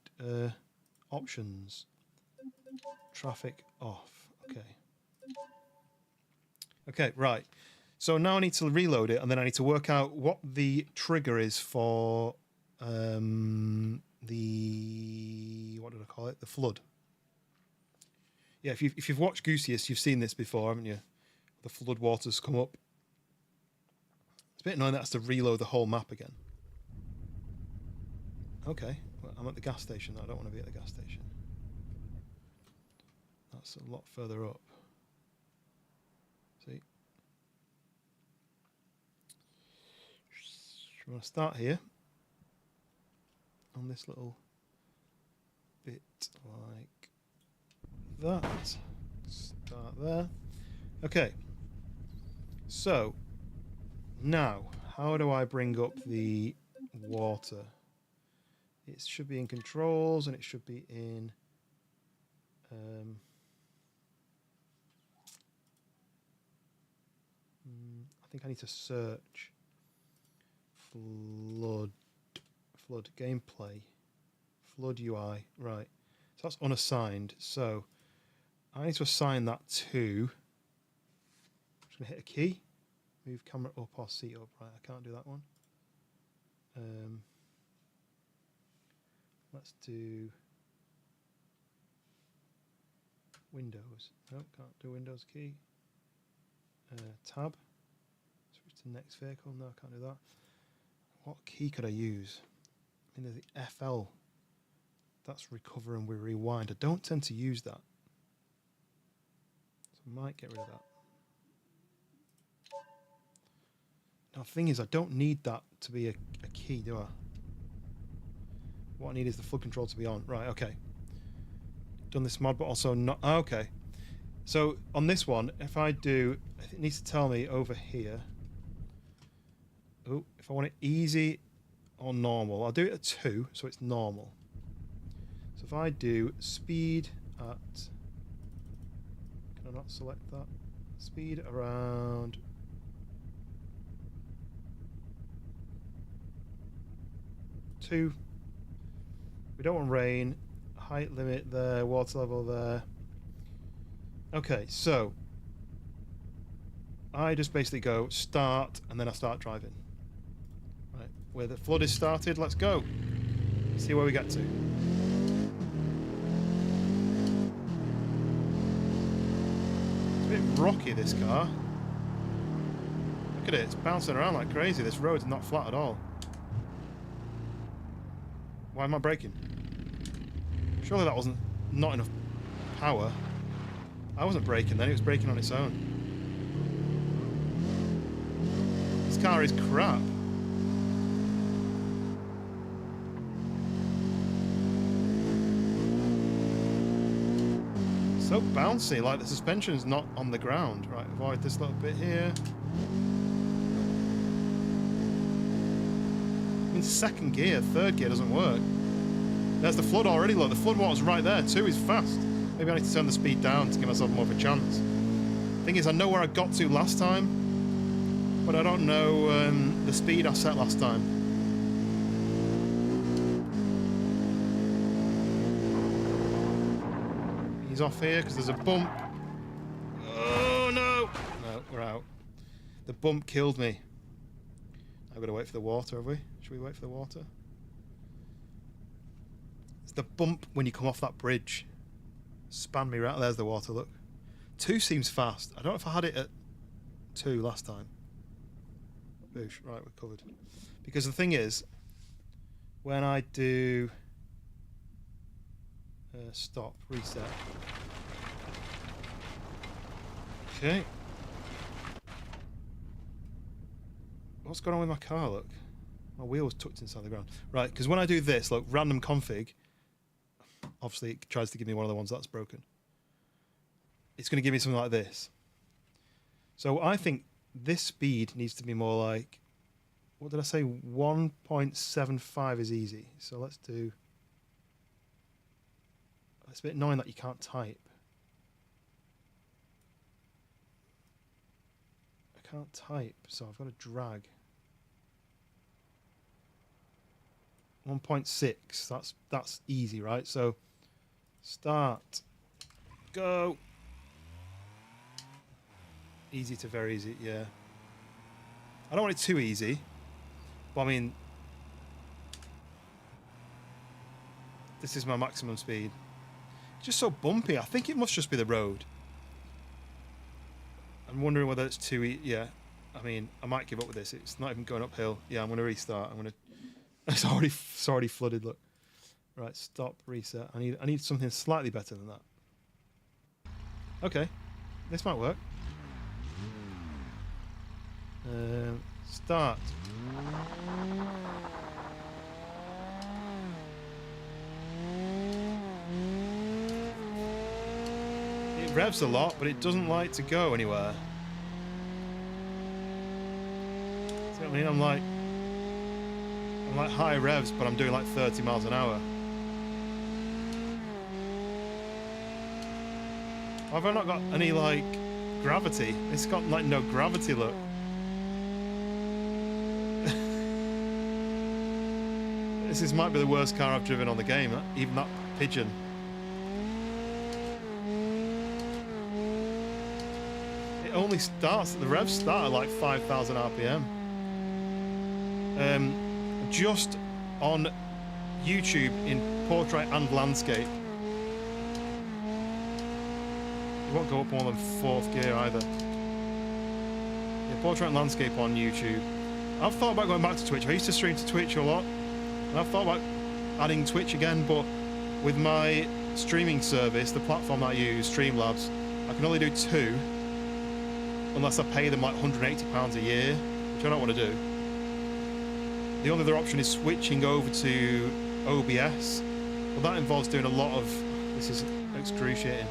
options, traffic off. Okay. Okay, right. So now I need to reload it, and then I need to work out what the trigger is for the, what did I call it? The flood. Yeah, if you've watched Goosiest, you've seen this before, haven't you? The flood waters come up. It's a bit annoying that has to reload the whole map again. Okay, well, I'm at the gas station. I don't want to be at the gas station. That's a lot further up. See? We want to start here on this little bit like that. Start there. Okay. So now, how do I bring up the water? It should be in controls, and it should be in I think I need to search flood gameplay, flood UI. Right, so that's unassigned. So I need to assign that to. I'm just gonna hit a key, move camera up or seat up. Right, I can't do that one. Let's do Windows. No, can't do Windows key. Tab. Switch to next vehicle. No, I can't do that. What key could I use? I mean, there's the FL. That's recover and we rewind. I don't tend to use that, so I might get rid of that. Now, the thing is, I don't need that to be a key, do I? What I need is the flood control to be on. Right, okay. Done this mod, but also not. Oh, okay. So on this one, if I do, it needs to tell me over here. Oh, if I want it easy or normal, I'll do it at 2, so it's normal. So if I do speed at, can I not select that? Speed around 2. We don't want rain. Height limit there, water level there. Okay, so I just basically go start, and then I start driving. Right, where the flood is started, let's go. See where we get to. It's a bit rocky, this car. Look at it, it's bouncing around like crazy. This road's not flat at all. Why am I braking? Surely that wasn't not enough power. I wasn't braking then, it was braking on its own. This car is crap. So bouncy, like the suspension's not on the ground. Right, avoid this little bit here. In second gear, third gear doesn't work. There's the flood already, look, the flood water's right there. 2 is fast. Maybe I need to turn the speed down to give myself more of a chance. Thing is, I know where I got to last time, but I don't know the speed I set last time. He's off here because there's a bump. Oh no! No, we're out. The bump killed me. I've got to wait for the water, have we? Should we wait for the water? It's the bump when you come off that bridge. Span me right. There's the water, look. 2 seems fast. I don't know if I had it at 2 last time. Boosh. Right, we're covered. Because the thing is, when I do stop, reset. Okay. What's going on with my car, look? My wheel was tucked inside the ground. Right, because when I do this, look, random config, obviously it tries to give me one of the ones that's broken. It's going to give me something like this. So I think this speed needs to be more like, what did I say? 1.75 is easy. So let's do, it's a bit annoying that you can't type. I can't type, so I've got to drag. 1.6, that's easy, right? So start, go. Easy to very easy, yeah. I don't want it too easy, but I mean, this is my maximum speed. It's just so bumpy. I think it must just be the road. I'm wondering whether it's too easy. Yeah, I mean, I might give up with this. It's not even going uphill. Yeah, I'm going to restart. I'm going to. It's already flooded. Look. Right, stop, reset. I need something slightly better than that. Okay, this might work. Start. It revs a lot, but it doesn't like to go anywhere. See what I mean? I'm like high revs, but I'm doing like 30 miles an hour. Have I not got any like gravity? It's got like no gravity, look. This might be the worst car I've driven on the game, even that pigeon. It only starts, the revs start at like 5,000 RPM. Just on YouTube in portrait and landscape. It won't go up more than 4th gear either. Yeah, portrait and landscape on YouTube. I've thought about going back to Twitch. I used to stream to Twitch a lot. And I've thought about adding Twitch again, but with my streaming service, the platform that I use, Streamlabs, I can only do 2 unless I pay them like £180 a year, which I don't want to do. The only other option is switching over to OBS, but that involves doing a lot of, this is excruciating,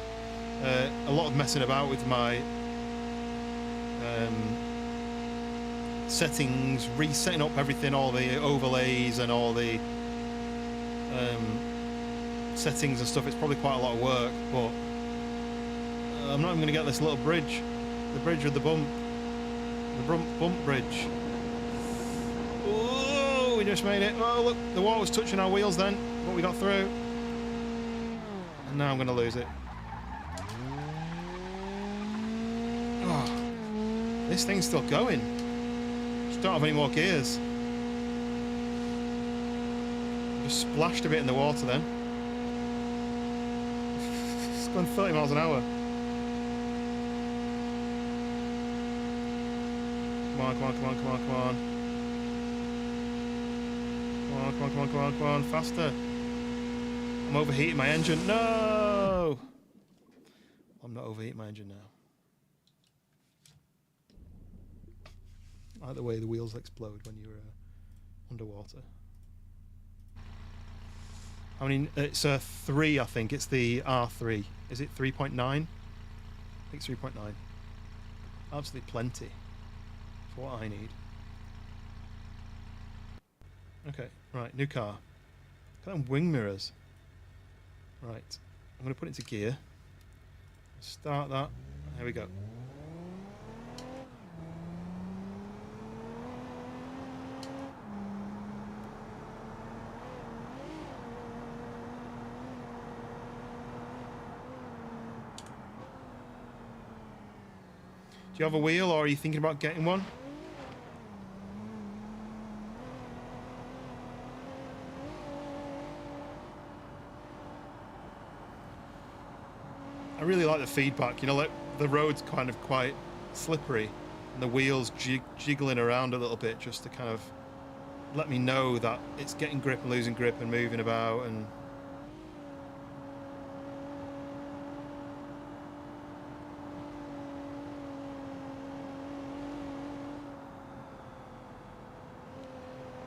a lot of messing about with my settings, resetting up everything, all the overlays and all the settings and stuff. It's probably quite a lot of work, but I'm not even going to get this little bridge, the bridge with the bump, bump bridge. Oh, we just made it. Oh, look, the water was touching our wheels then, but we got through. And now I'm going to lose it. Oh, this thing's still going. Don't have any more gears. Just splashed a bit in the water then. It's going 30 miles an hour. Come on, come on, come on, come on, come on. Come on, come on, come on, come on, come on, faster. I'm overheating my engine. No! I'm not overheating my engine now. I like the way the wheels explode when you're underwater. I mean, it's a 3, I think. It's the R3. Is it 3.9? I think it's 3.9. Absolutely plenty for what I need. Okay, right, new car. Look at them wing mirrors. Right, I'm going to put it into gear. Start that. Here we go. Do you have a wheel, or are you thinking about getting one? I really like the feedback. You know, like the road's kind of quite slippery, and the wheels jiggling around a little bit just to kind of let me know that it's getting grip and losing grip and moving about. And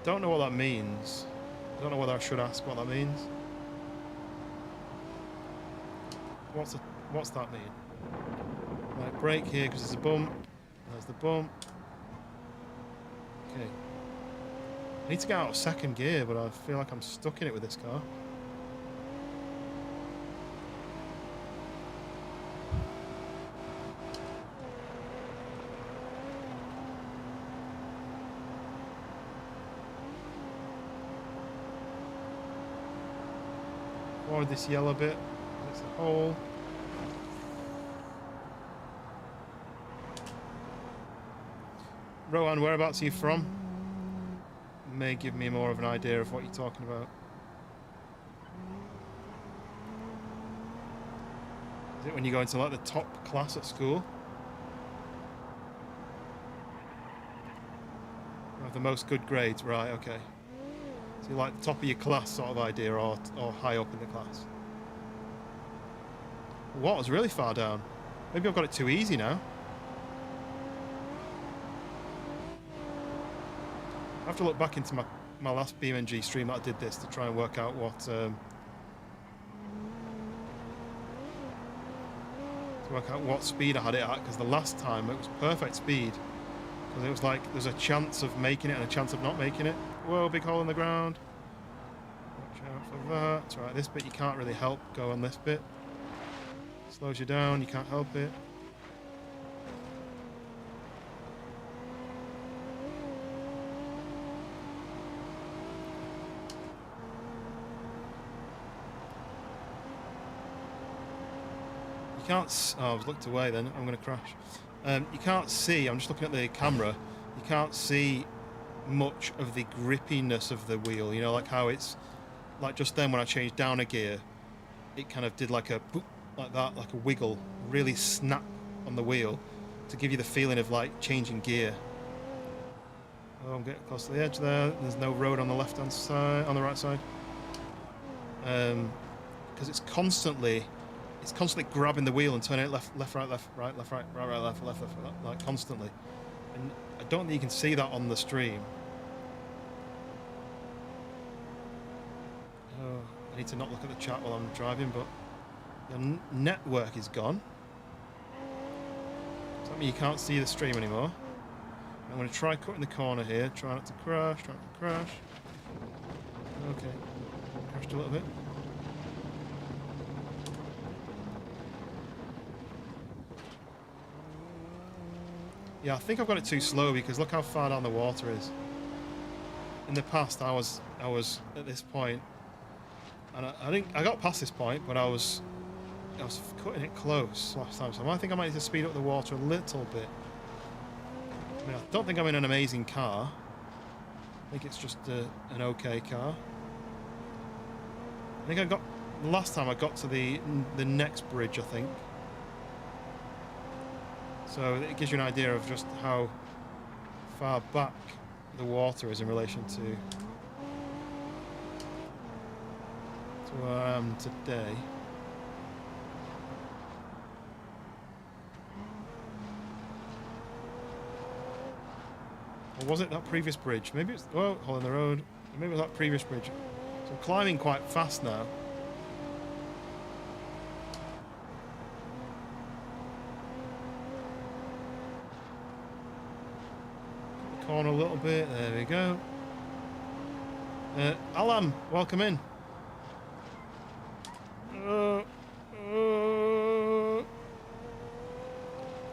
don't know what that means. I don't know whether I should ask what that means. What's that mean? Right, brake here because there's a bump. There's the bump. Okay. I need to get out of second gear, but I feel like I'm stuck in it with this car. Avoid this yellow bit. It's a hole. Rowan, whereabouts are you from? May give me more of an idea of what you're talking about. Is it when you go into like the top class at school? You have the most good grades, right? Okay. So you like the top of your class sort of idea, or high up in the class? What was really far down? Maybe I've got it too easy now. I have to look back into my last BeamNG stream that I did this to try and work out what speed I had it at, because the last time it was perfect speed, because it was like there's a chance of making it and a chance of not making it. Whoa, big hole in the ground. Watch out for that. It's alright, this bit you can't really help go on this bit. Slows you down, you can't help it. Can't. Oh, I was looked away then. I'm going to crash. You can't see. I'm just looking at the camera. You can't see much of the grippiness of the wheel. You know, like how it's like just then when I changed down a gear, it kind of did like a boop, like that, like a wiggle, really snap on the wheel to give you the feeling of like changing gear. Oh, I'm getting close to the edge there. There's no road on the left-hand side, on the right side, because it's constantly grabbing the wheel and turning it left, right, left, right, left, right, right, left, like constantly. And I don't think you can see that on the stream. Oh, I need to not look at the chat while I'm driving, but the network is gone. Does that mean you can't see the stream anymore? I'm going to try cutting the corner here. Try not to crash, try not to crash. Okay. Crashed a little bit. Yeah, I think I've got it too slow because look how far down the water is. In the past, I was at this point, and I got past this point, but I was cutting it close last time. So I think I might need to speed up the water a little bit. I mean, I don't think I'm in an amazing car. I think it's just an okay car. I think last time I got to the next bridge, I think. So it gives you an idea of just how far back the water is in relation to where I am today. Or was it that previous bridge? Maybe it's, oh, hole in the road. Maybe it was that previous bridge. So I'm climbing quite fast now. Corner a little bit, there we go. Alan, welcome in.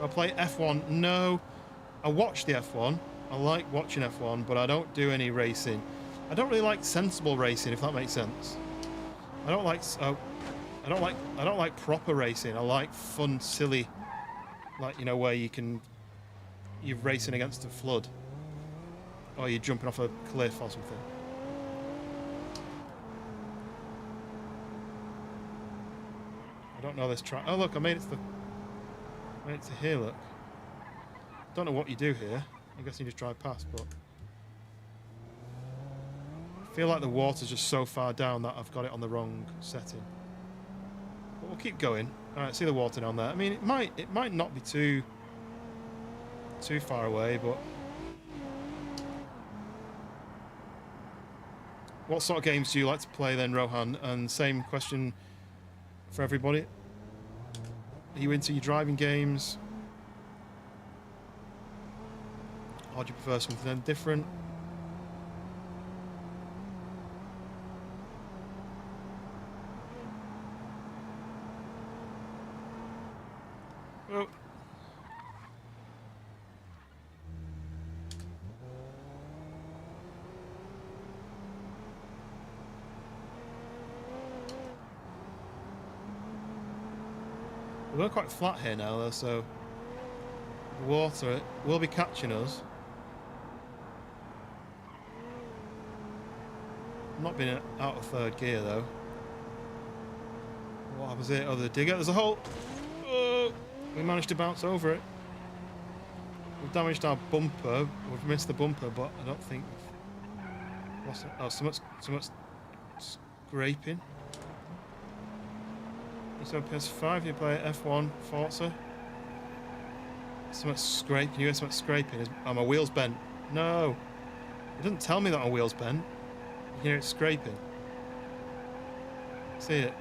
I'll play F1. No, I watch the F1. I like watching F1, but I don't do any racing. I don't really like sensible racing, if that makes sense. I don't like proper racing. I like fun, silly, like, you know, where you're racing against a flood. Or you're jumping off a cliff or something. I don't know this track. Oh look, I made it to here, look. don't know what you do here. I guess you just drive past, but I feel like the water's just so far down that I've got it on the wrong setting. But we'll keep going. All right, see the water down there. I mean, it might not be too far away, but what sort of games do you like to play then, Rohan? And same question for everybody. Are you into your driving games? Or do you prefer something different? Oh. We're going quite flat here now, though, so the water will be catching us. I'm not being out of third gear, though. What happens here? Oh, the digger. There's a hole. Oh, we managed to bounce over it. We've damaged our bumper. We've missed the bumper, but I don't think we've lost it. Oh, so much scraping. So PS5, you play F1, Forza. So much scraping. You hear so much scraping. Oh, my wheel's bent. No. It doesn't tell me that my wheel's bent. You hear it scraping. See it?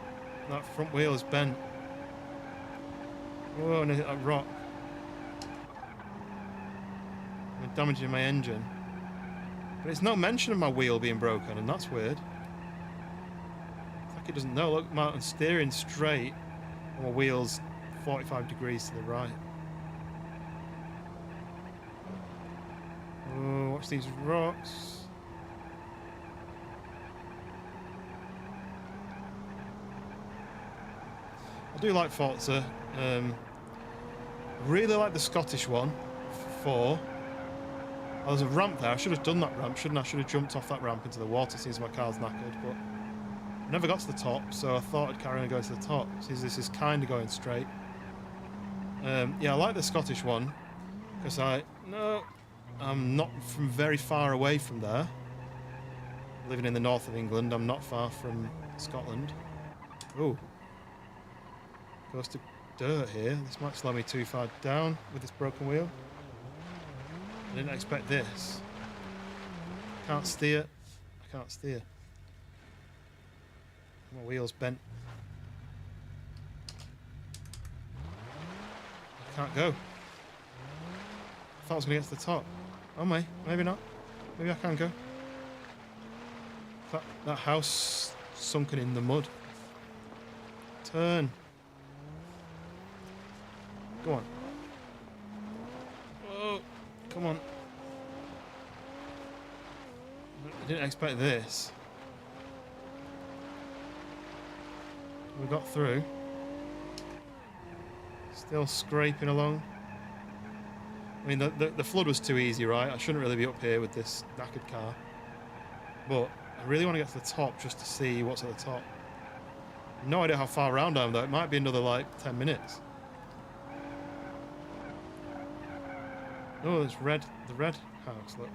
That front wheel is bent. Whoa, and I hit that rock. I'm damaging my engine. But it's no mention of my wheel being broken, and that's weird. It doesn't know. Look, I'm steering straight, and my wheel's 45 degrees to the right. Oh, watch these rocks. I do like Forza. Really like the Scottish one. 4. Oh, there's a ramp there. I should have done that ramp, shouldn't I? I should have jumped off that ramp into the water since my car's knackered, but I never got to the top, so I thought I'd carry on going to the top. Since this is kind of going straight. Yeah, I like the Scottish one because I'm not from very far away from there. Living in the north of England, I'm not far from Scotland. Oh, goes to dirt here. This might slow me too far down with this broken wheel. I didn't expect this. Can't steer. I can't steer. My wheel's bent. I can't go. I thought I was going to get to the top. Oh, maybe not. Maybe I can go. That house sunken in the mud. Turn. Go on. Oh, come on. I didn't expect this. We got through. Still scraping along. I mean, the flood was too easy, right? I shouldn't really be up here with this knackered car. But I really want to get to the top just to see what's at the top. No idea how far around I am, though. It might be another, like, 10 minutes. Oh, it's the red house, look.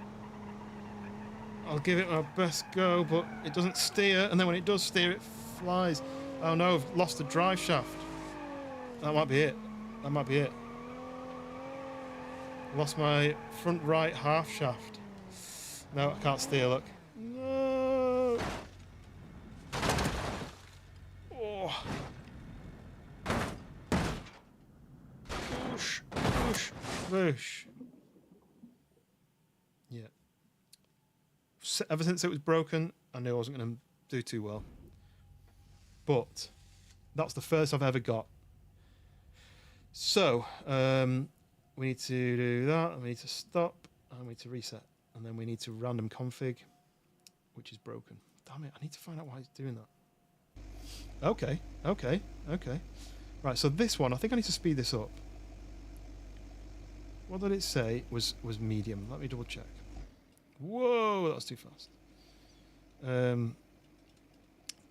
I'll give it my best go, but it doesn't steer, and then when it does steer, it flies. Oh no, I've lost the drive shaft. That might be it. That might be it. Lost my front right half shaft. No, I can't steer, look. No! Oh. Whoosh, whoosh, whoosh. Yeah. Ever since it was broken, I knew I wasn't going to do too well. But that's the first I've ever got. So, we need to do that, and we need to stop, and we need to reset. And then we need to random config, which is broken. Damn it, I need to find out why it's doing that. Okay. Right, so this one, I think I need to speed this up. What did it say was medium? Let me double check. Whoa, that was too fast.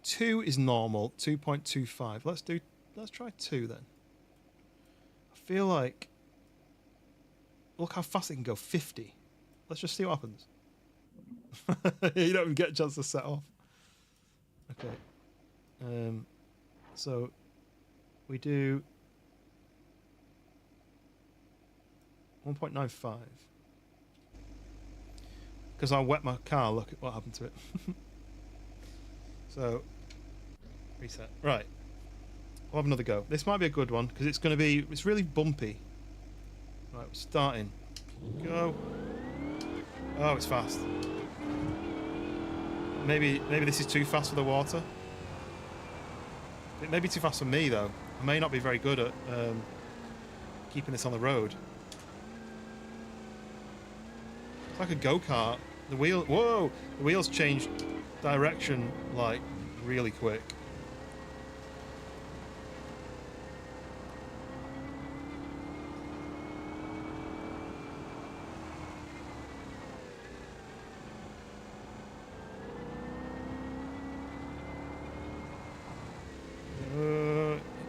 2 is normal, 2.25. Let's try 2 then. I feel like 2 is a Look how fast it can go. 50. Let's just see what happens. You don't even get a chance to set off. Okay. So we do 1.95. Because I wet my car, look at what happened to it. So, reset. Right. We'll have another go. This might be a good one, because it's really bumpy. Right, we're starting. Go. Oh, it's fast. Maybe this is too fast for the water. It may be too fast for me, though. I may not be very good at keeping this on the road. It's like a go-kart. The wheels changed direction, like, really quick.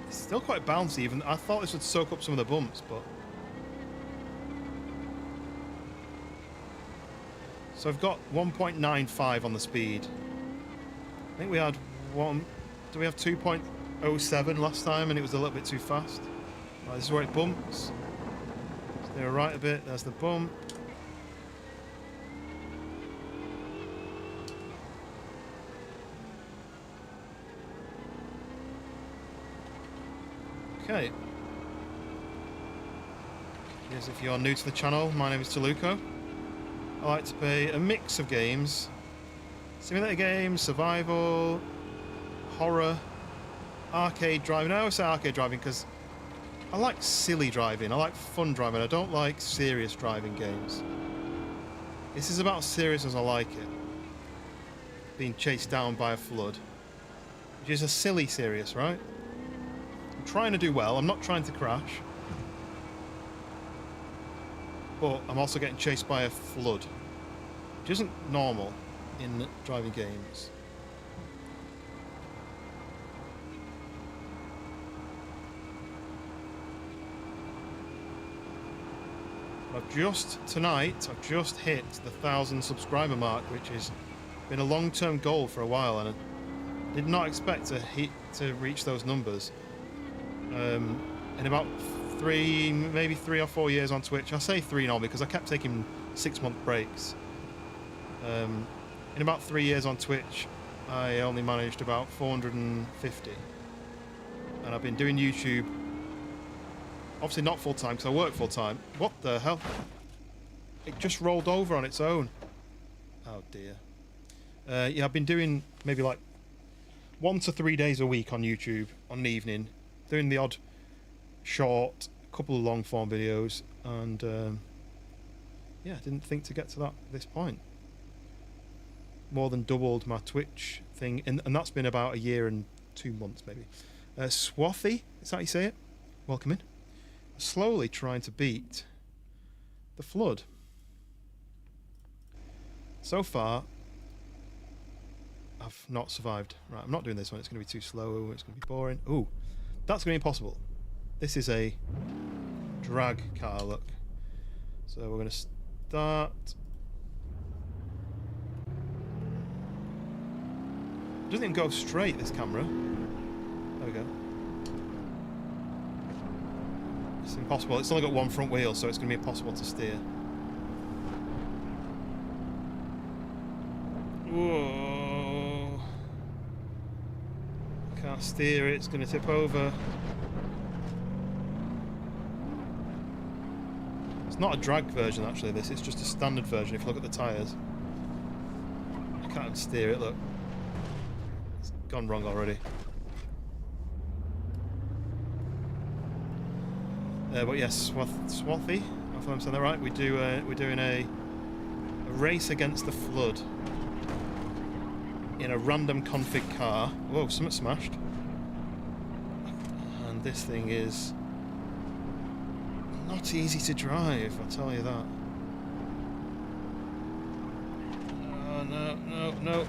It's still quite bouncy. Even I thought this would soak up some of the bumps, but so I've got 1.95 on the speed. I think we had do we have 2.07 last time, and it was a little bit too fast. Right, this is where it bumps. Stay right a bit. There's the bump. Okay. Yes, if you're new to the channel, my name is Toluco. I like to play a mix of games. Simulator games, survival, horror, arcade driving. I always say arcade driving because I like silly driving. I like fun driving. I don't like serious driving games. This is about as serious as I like it. Being chased down by a flood. Which is a silly serious, right? I'm trying to do well. I'm not trying to crash. But I'm also getting chased by a flood. Which isn't normal in driving games. I've just hit the 1,000 subscriber mark, which has been a long-term goal for a while, and I did not expect to reach those numbers. In about maybe 3 or 4 years on Twitch. I say 3 now because I kept taking 6-month breaks. In about 3 years on Twitch, I only managed about 450, and I've been doing YouTube. Obviously not full time because I work full time. What the hell? It just rolled over on its own. Oh dear. Yeah, I've been doing maybe like 1 to 3 days a week on YouTube on an evening, doing the odd short, couple of long form videos, and yeah, didn't think to get to this point. More than doubled my Twitch thing, and that's been about 1 year and 2 months maybe. Swathy, is that how you say it? Welcome in. Slowly trying to beat the flood. So far, I've not survived. Right, I'm not doing this one. It's going to be too slow. It's going to be boring. Ooh, that's going to be impossible. This is a drag car, look. So we're going to start. It doesn't even go straight, this camera. There we go. It's impossible. It's only got one front wheel, so it's going to be impossible to steer. Whoa. Can't steer it. It's going to tip over. It's not a drag version, actually, this. It's just a standard version, if you look at the tyres. I can't steer it, look. It's gone wrong already. But yes, Swathy, if I'm saying that right, we're doing a race against the flood in a random config car. Whoa, something smashed. And this thing is not easy to drive, I'll tell you that. Oh, no. It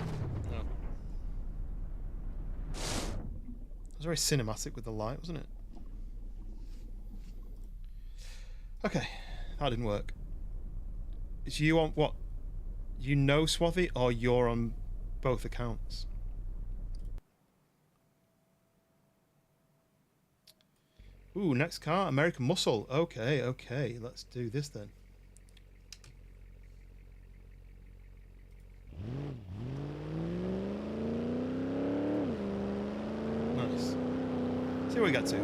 was very cinematic with the light, wasn't it? Okay, That didn't work. Is you on what? You know Swathi, or you're on both accounts? Ooh, next car, American Muscle. Okay, okay, let's do this then. Nice. See where we get to.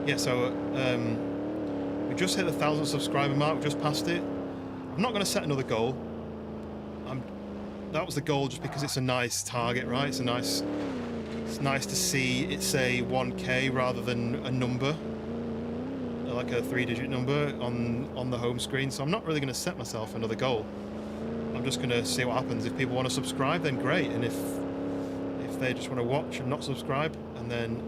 Yeah, so we just hit the 1,000 subscriber mark, just passed it. I'm not going to set another goal. That was the goal just because it's a nice target, right? It's nice to see it say 1K rather than a number, like a 3-digit number on the home screen. So I'm not really going to set myself another goal. I'm just going to see what happens. If people want to subscribe, then great. And if they just want to watch and not subscribe and then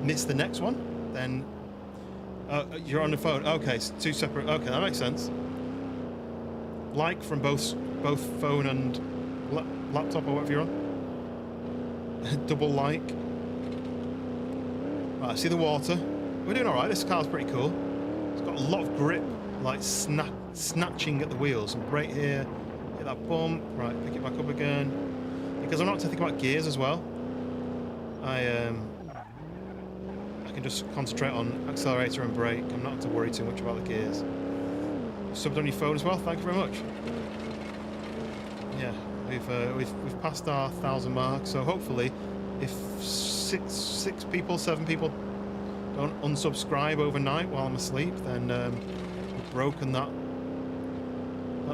miss the next one, then you're on the phone. Okay, it's two separate. Okay, that makes sense. Like from both phone and laptop or whatever you're on. Double like. Right, see the water. We're doing all right. This car's pretty cool. It's got a lot of grip, like snatching at the wheels. And brake here, hit that bump. Right, pick it back up again. Because I'm not thinking about gears as well. I can just concentrate on accelerator and brake. I'm not to worry too much about the gears. Subbed on your phone as well. Thank you very much. Yeah, we've passed our 1,000 mark. So hopefully, if six people, 7 people don't unsubscribe overnight while I'm asleep, then we've broken that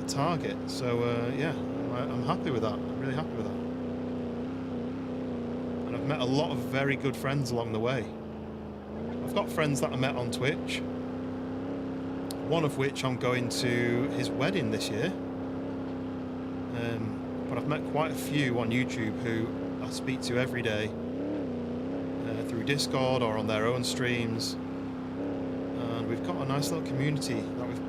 target. So yeah, I'm happy with that. I'm really happy with that. And I've met a lot of very good friends along the way. I've got friends that I met on Twitch. One of which I'm going to his wedding this year. But I've met quite a few on YouTube who I speak to every day through Discord or on their own streams. And we've got a nice little community that we've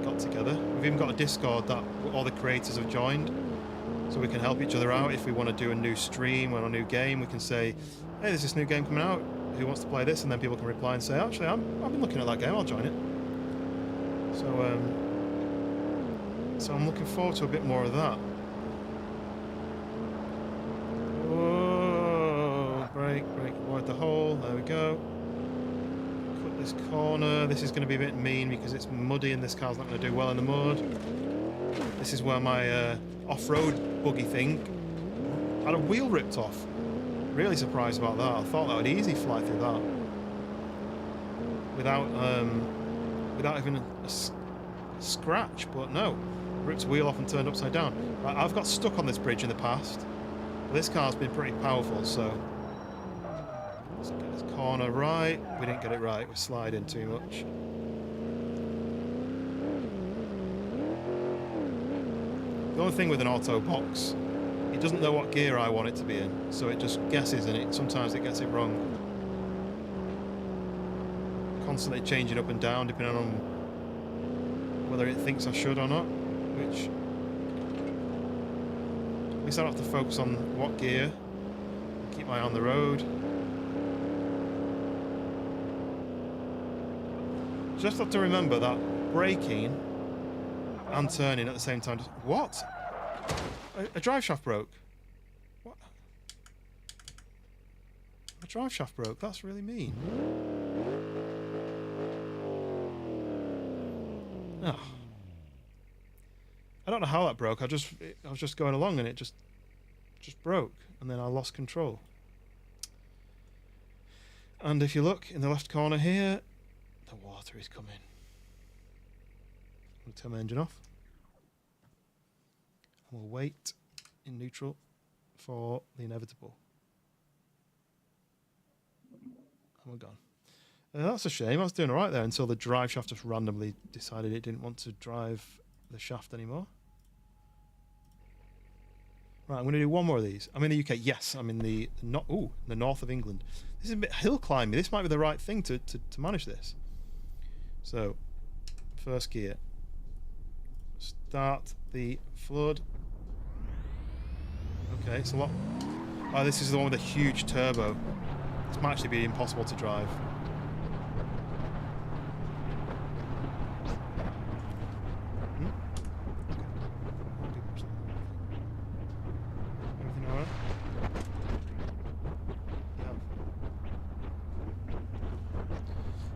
got together. We've even got a Discord that all the creators have joined, so we can help each other out. If we want to do a new stream or a new game, we can say, hey, there's this new game coming out. Who wants to play this? And then people can reply and say, actually, I've been looking at that game. I'll join it. So I'm looking forward to a bit more of that. Whoa, brake, avoid the hole. There we go. Cut this corner. This is going to be a bit mean because it's muddy and this car's not going to do well in the mud. This is where my off-road buggy thing had a wheel ripped off. Really surprised about that. I thought that would easily fly through that without even a scratch, but no, ripped the wheel off and turned upside down. Right, I've got stuck on this bridge in the past, but this car's been pretty powerful, so let's get this corner right. We didn't get it right, we're sliding too much. The only thing with an auto box, it doesn't know what gear I want it to be in, so it just guesses, and sometimes it gets it wrong. Constantly changing up and down depending on whether it thinks I should or not, which at least I don't have to focus on what gear, keep my eye on the road. Just have to remember that braking and turning at the same time. What? A drive shaft broke. What? A drive shaft broke. That's really mean. Oh. I don't know how that broke. I was just going along and it just broke, and then I lost control. And if you look in the left corner here, the water is coming. I'm going to turn my engine off. And we'll wait in neutral for the inevitable. And we're gone. That's a shame. I was doing all right there until the drive shaft just randomly decided it didn't want to drive the shaft anymore. Right, I'm going to do one more of these. I'm in the UK. Yes, I'm in the north of England. This is a bit hill climbing. This might be the right thing to manage this. So, first gear. Start the flood. Okay, it's a lot. Oh, this is the one with a huge turbo. This might actually be impossible to drive.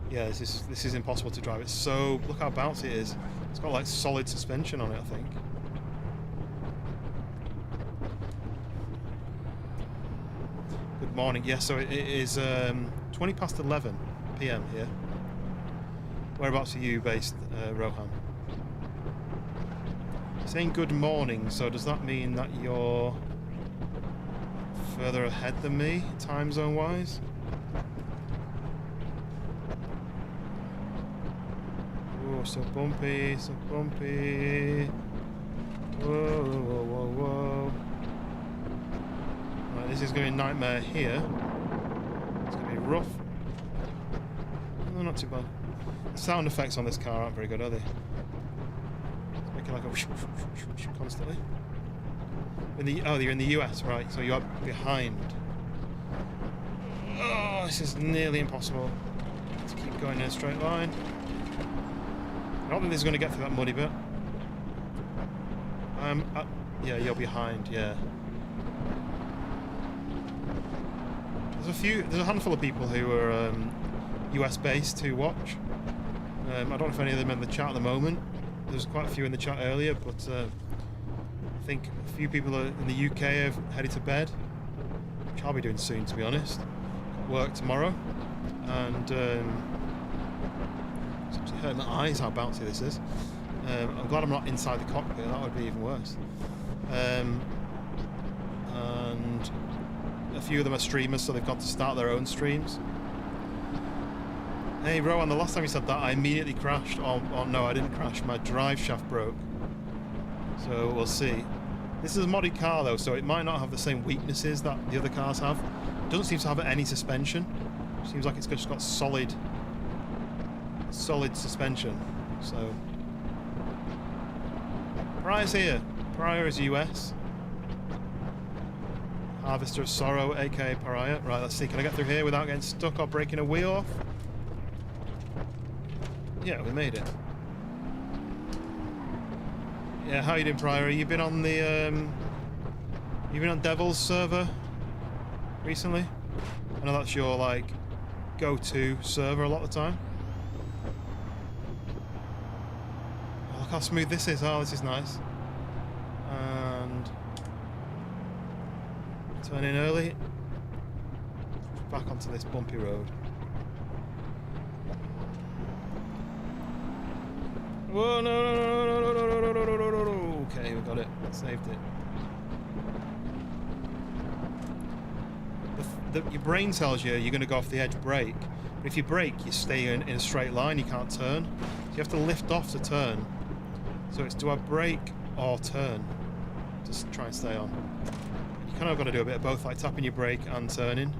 Yeah, this is impossible to drive. It's so, look how bouncy it is. It's got like solid suspension on it, I think. Good morning. Yeah, so it is 20 past 11 p.m. here. Whereabouts are you based, Rohan? Saying good morning, so does that mean that you're further ahead than me, time zone wise? Oh, so bumpy, so bumpy. Whoa, whoa, whoa, whoa. Right, this is going to be a nightmare here. It's going to be rough. No, not too bad. The sound effects on this car aren't very good, are they? It's making like a whoosh, whoosh, whoosh, whoosh, whoosh constantly. Oh, you're in the US, right? So you're behind. Oh, this is nearly impossible. Let's keep going in a straight line. I don't think this is going to get through that muddy bit. Yeah, you're behind. Yeah. There's a handful of people who are US based who watch. I don't know if any of them are in the chat at the moment. There's quite a few in the chat earlier, but I think a few people in the UK have headed to bed, which I'll be doing soon, to be honest. Got work tomorrow, and it's actually hurting my eyes how bouncy this is. I'm glad I'm not inside the cockpit. That would be even worse. And a few of them are streamers, so they've got to start their own streams. Hey Rowan, the last time you said that I immediately crashed. Oh no, I didn't crash. My drive shaft broke. So we'll see. This is a modded car though, so it might not have the same weaknesses that the other cars have. It doesn't seem to have any suspension. It seems like it's just got solid suspension. So Prior's here. Prior is US. Harvester of Sorrow, aka Pariah. Right, let's see. Can I get through here without getting stuck or breaking a wheel off? Yeah, we made it. Yeah, how you doing, Prior? You've been on the you've been on Devil's server recently? I know that's your like go-to server a lot of the time. Oh, look how smooth this is. Oh, this is nice. And turn in early. Back onto this bumpy road. Whoa, no. Okay, we got it. Saved it. Your brain tells you you're going to go off the edge brake. But if you brake, you stay in a straight line, you can't turn. So you have to lift off to turn. So it's do I brake or turn? Just try and stay on. You kind of got to do a bit of both, like tapping your brake and turning.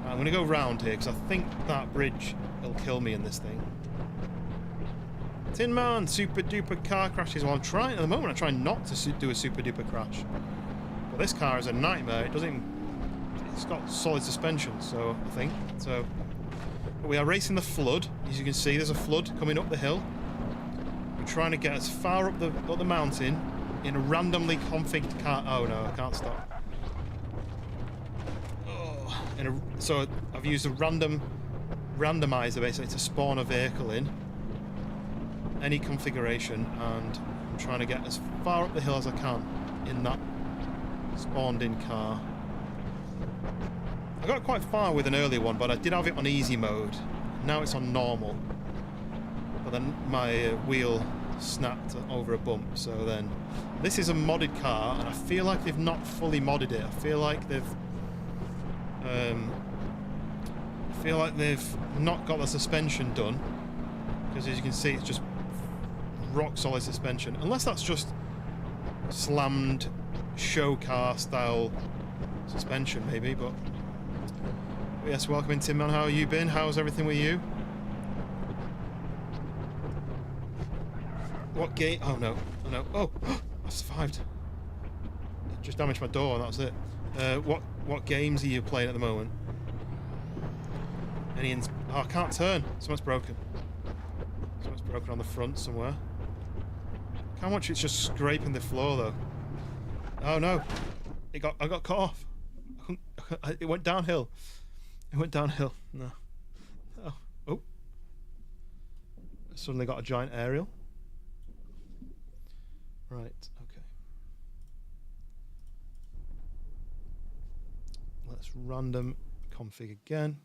I'm going to go round here because I think that bridge will kill me in this thing. Tin Man, super duper car crashes. Well, I'm trying at the moment. I'm trying not to do a super duper crash. But this car is a nightmare. It doesn't. It's got solid suspension, so I think. So we are racing the flood. As you can see, there's a flood coming up the hill. We're trying to get as far up the mountain in a randomly configured car. Oh no, I can't stop. So I've used a randomizer basically to spawn a vehicle in any configuration, and I'm trying to get as far up the hill as I can in that spawned in car. I got quite far with an earlier one, but I did have it on easy mode. Now it's on normal. But then my wheel snapped over a bump, so then this is a modded car, and I feel like they've not fully modded it. I feel like they've not got the suspension done, because as you can see it's just rock solid suspension, unless that's just slammed show car style suspension maybe. But yes, welcome in, Tim Man. How have you been? How's everything with you? What game? Oh no, oh I survived. Just damaged my door and that was it. What games are you playing at the moment? Oh, I can't turn. Something's broken. Something's broken on the front somewhere. How much it's just scraping the floor though. Oh no! I got cut off. It went downhill. It went downhill. No. Oh. Oh. Suddenly got a giant aerial. Right. Okay. Let's random config again.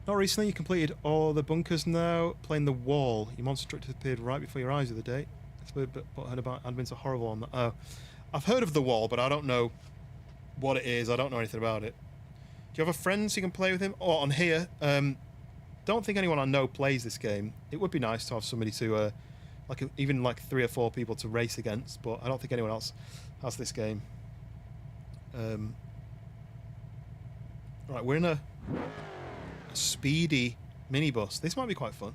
Not recently, you completed all the bunkers now. Playing the wall. Your monster structure appeared right before your eyes the other day. It's a bit heard about admins are horrible on that. Oh, I've heard of the wall, but I don't know what it is. I don't know anything about it. Do you have a friend so you can play with him? Oh, on here. Don't think anyone I know plays this game. It would be nice to have somebody to, even 3 or 4 people to race against, but I don't think anyone else has this game. Right, we're in a speedy minibus. This might be quite fun.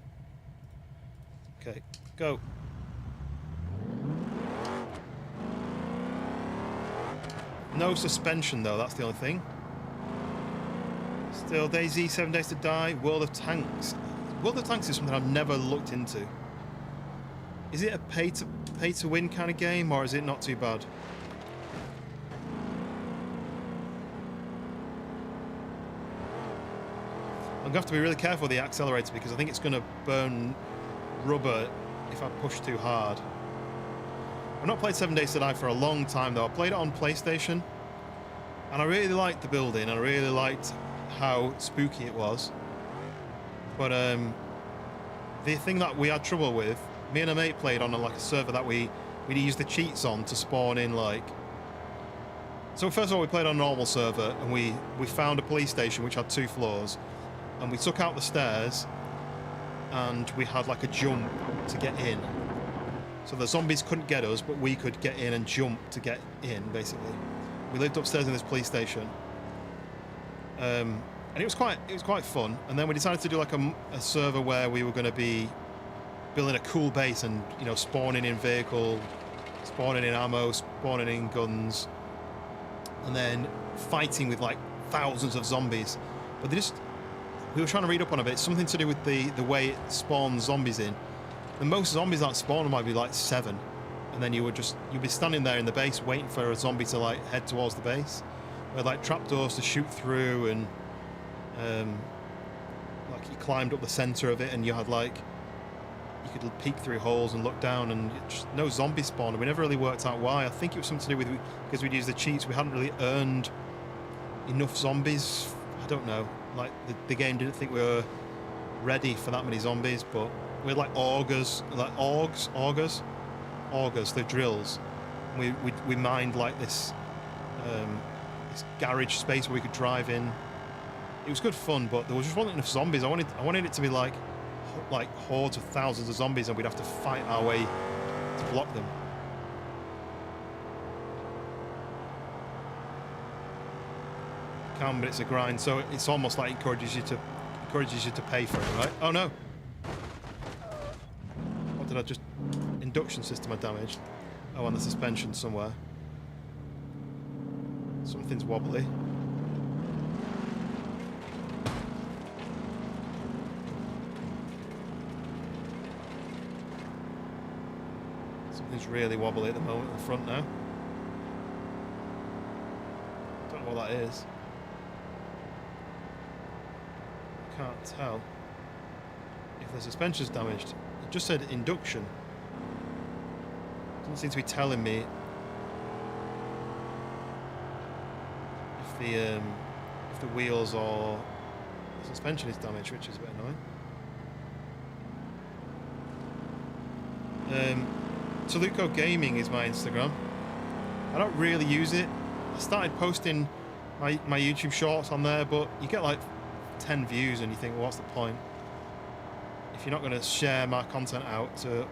Okay, go. No suspension though, that's the only thing. Still DayZ, 7 Days to Die, World of Tanks. World of Tanks is something I've never looked into. Is it a pay to win kind of game, or is it not too bad? I'm going to have to be really careful with the accelerator because I think it's going to burn rubber if I push too hard. I've not played 7 Days to Die for a long time though. I played it on PlayStation and I really liked the building and I really liked how spooky it was. But the thing that we had trouble with, me and a mate played on a server that we used the cheats on to spawn in So first of all we played on a normal server and we found a police station which had 2 floors. And we took out the stairs and we had a jump to get in. So the zombies couldn't get us, but we could get in and jump to get in, basically. We lived upstairs in this police station. And it was quite fun. And then we decided to do a server where we were going to be building a cool base and, spawning in vehicle, spawning in ammo, spawning in guns, and then fighting with thousands of zombies. But we were trying to read up on a bit, something to do with the way it spawns zombies in. And most zombies that spawn might be 7. And then you'd be standing there in the base waiting for a zombie to head towards the base. With trapdoors to shoot through and you climbed up the center of it and you had you could peek through holes and look down and just no zombies spawned. We never really worked out why. I think it was something to do with because we'd used the cheats, we hadn't really earned enough zombies. I don't know. The game didn't think we were ready for that many zombies, but we had augers, augers, they're drills. We mined this garage space where we could drive in. It was good fun, but there was just wasn't enough zombies. I wanted it to be like hordes of thousands of zombies, and we'd have to fight our way to block them. But it's a grind, so it's almost encourages you to pay for it, right? Oh no! What did I just... Induction system I damaged. Oh, and the suspension somewhere. Something's wobbly. Something's really wobbly at the moment in the front now. Don't know what that is. Can't tell if the suspension's damaged. It just said induction. Doesn't seem to be telling me if the wheels or the suspension is damaged, which is a bit annoying. Toluco Gaming is my Instagram. I don't really use it. I started posting my YouTube shorts on there, but you get 10 views and you think, well, what's the point? If you're not going to share my content out to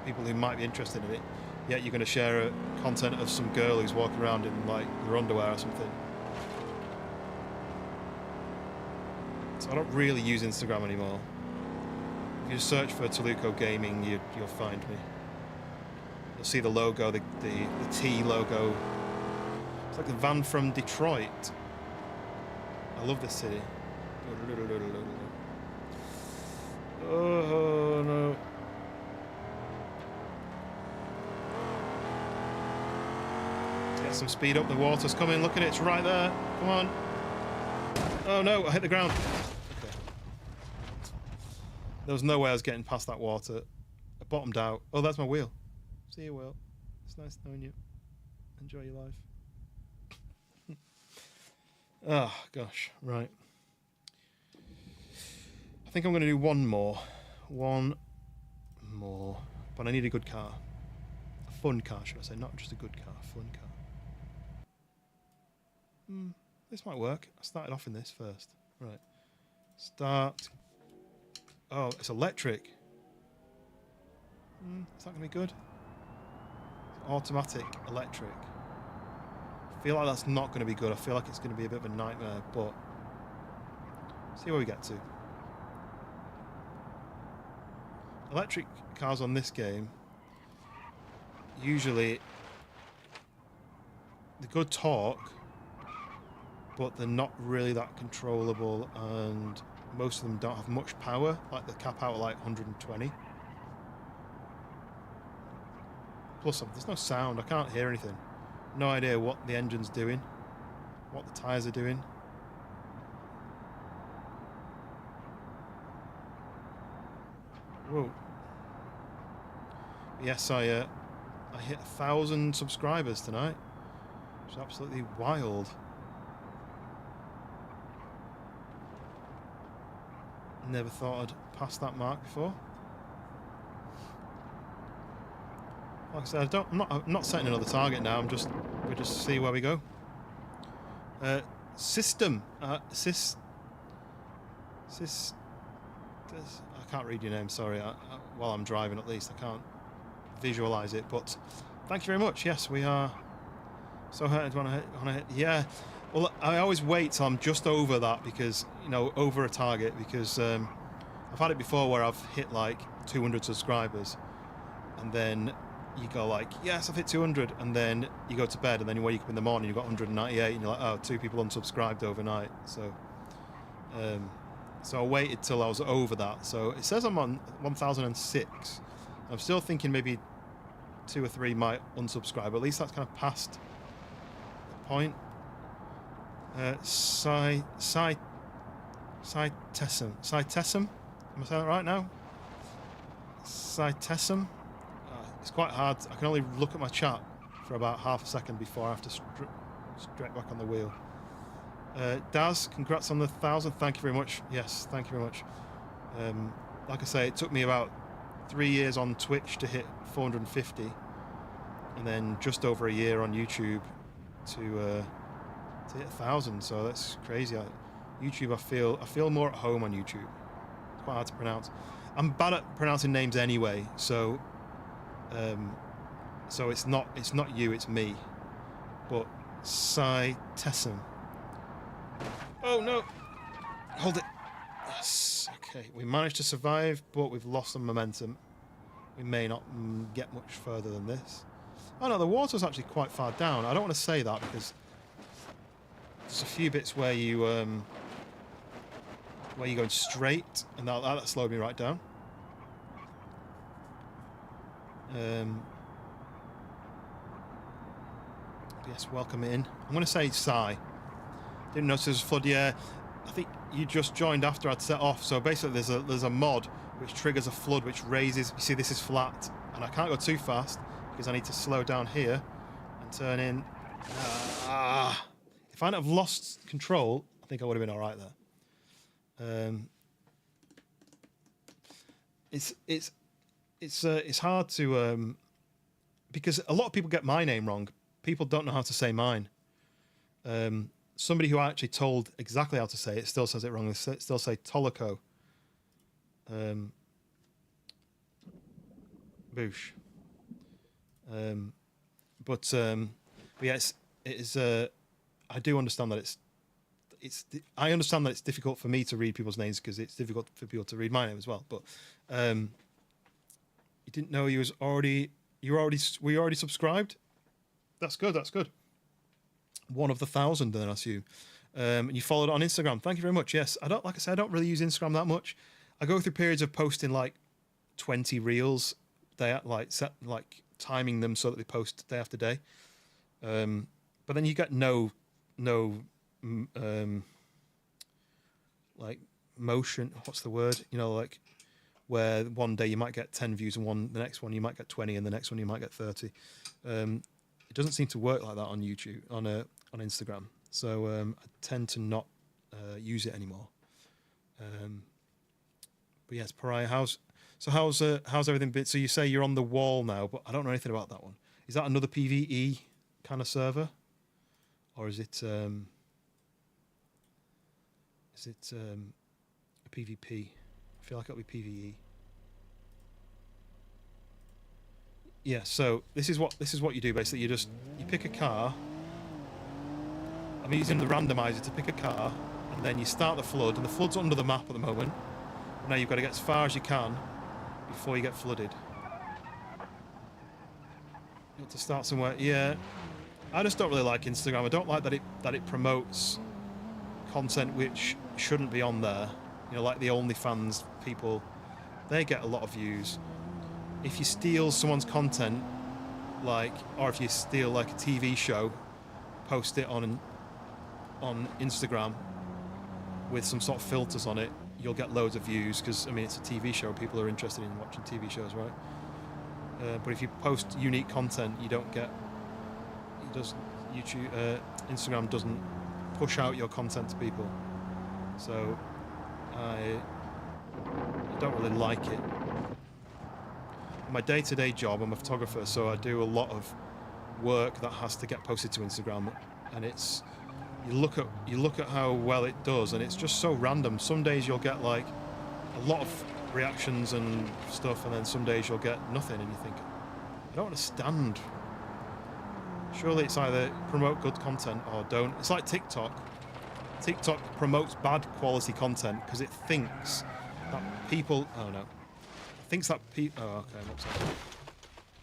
people who might be interested in it, yet you're going to share content of some girl who's walking around in her underwear or something. So I don't really use Instagram anymore. If you search for Toluco Gaming, you'll find me. You'll see the logo, the T logo. It's like the van from Detroit. I love this city. Oh no. Let's get some speed up. The water's coming. Look at it. It's right there. Come on. Oh no, I hit the ground. Okay. There was no way I was getting past that water. I bottomed out. Oh, that's my wheel. See you, Will. It's nice knowing you. Enjoy your life. Oh, gosh. Right. I think I'm going to do one more. One more. But I need a good car. A fun car, should I say. Not just a good car. A fun car. This might work. I started off in this first. Right. Start. Oh, it's electric. Is that going to be good? Automatic, electric. I feel like that's not going to be good. I feel like it's going to be a bit of a nightmare, but see where we get to. Electric cars on this game, usually they're good torque, but they're not really that controllable, and most of them don't have much power. Like they cap out at like 120. Plus, there's no sound. I can't hear anything. No idea what the engine's doing, what the tyres are doing. Whoa. Yes, I hit 1,000 subscribers tonight. Which is absolutely wild. Never thought I'd passed that mark before. Like I said, I'm not setting another target now. We'll just see where we go. System. I can't read your name. Sorry. While I'm driving, at least I can't visualize it. But thank you very much. Yes, we are. So hurt when I hit. Yeah. Well, I always wait till I'm just over that because over a target because I've had it before where I've hit like 200 subscribers, and then you go like, yes, I've hit 200, and then you go to bed, and then you wake up in the morning, you've got 198, and you're like, oh, 2 people unsubscribed overnight. So I waited till I was over that. So it says I'm on 1006. I'm still thinking maybe 2 or 3 might unsubscribe, but at least that's kind of past the point. Cytessum. Am I saying that right now? Cytessum. It's quite hard. I can only look at my chat for about half a second before I have to straight back on the wheel. Daz, congrats on the 1,000. Thank you very much. Yes, thank you very much. Like I say, it took me about 3 years on Twitch to hit 450, and then just over a year on YouTube to hit 1,000. So that's crazy. YouTube, I feel more at home on YouTube. It's quite hard to pronounce. I'm bad at pronouncing names anyway, so it's not you, it's me. But Cytessum. Oh no! Hold it. Yes. Okay, we managed to survive, but we've lost some momentum. We may not get much further than this. Oh no, the water's actually quite far down. I don't want to say that because there's a few bits where you're going straight, and that slowed me right down. Yes, welcome in. I'm going to say Psy. Didn't notice there's a flood. Yeah, I think you just joined after I'd set off. So basically, there's a mod which triggers a flood, which raises. You see, this is flat, and I can't go too fast because I need to slow down here and turn in. If I'd have lost control, I think I would have been all right there. It's hard to because a lot of people get my name wrong. People don't know how to say mine. Somebody who I actually told exactly how to say it still says it wrong. They still say Tolico. Boosh. But yes, it is. I do understand that I understand that it's difficult for me to read people's names because it's difficult for people to read my name as well. But you didn't know were you already subscribed? That's good. That's good. One of the 1,000, then I assume. And you followed on Instagram. Thank you very much. Yes, I don't really use Instagram that much. I go through periods of posting like 20 reels. They timing them so that they post day after day. but then you get no like motion. What's the word? You know, like where one day you might get 10 views and the next one you might get 20 and the next one you might get 30. It doesn't seem to work like that on YouTube, on Instagram. So I tend to not use it anymore. But yes, Pariah, how's everything been? So you say you're on the wall now, but I don't know anything about that one. Is that another PvE kind of server, or is it a PvP? I feel like it'll be PvE. Yeah. So this is what you do basically. You pick a car. I'm using the randomizer to pick a car, and then you start the flood, and the flood's under the map at the moment. But now you've got to get as far as you can before you get flooded. You have to start somewhere. Yeah. I just don't really like Instagram. I don't like that it promotes content which shouldn't be on there. You know, like the OnlyFans people, they get a lot of views. If you steal someone's content, or if you steal like a TV show, post it on Instagram with some sort of filters on it, you'll get loads of views because, I mean, it's a TV show. People are interested in watching TV shows, right? But if you post unique content, you don't get... Instagram doesn't push out your content to people. So I don't really like it. My day-to-day job, I'm a photographer, so I do a lot of work that has to get posted to Instagram, and it's... You look at how well it does, and it's just so random. Some days you'll get like a lot of reactions and stuff, and then some days you'll get nothing, and you think, I don't understand. Surely it's either promote good content or don't. It's like TikTok. TikTok promotes bad quality content because it thinks that people... Oh no. It thinks that people... Oh, okay, I'm upset.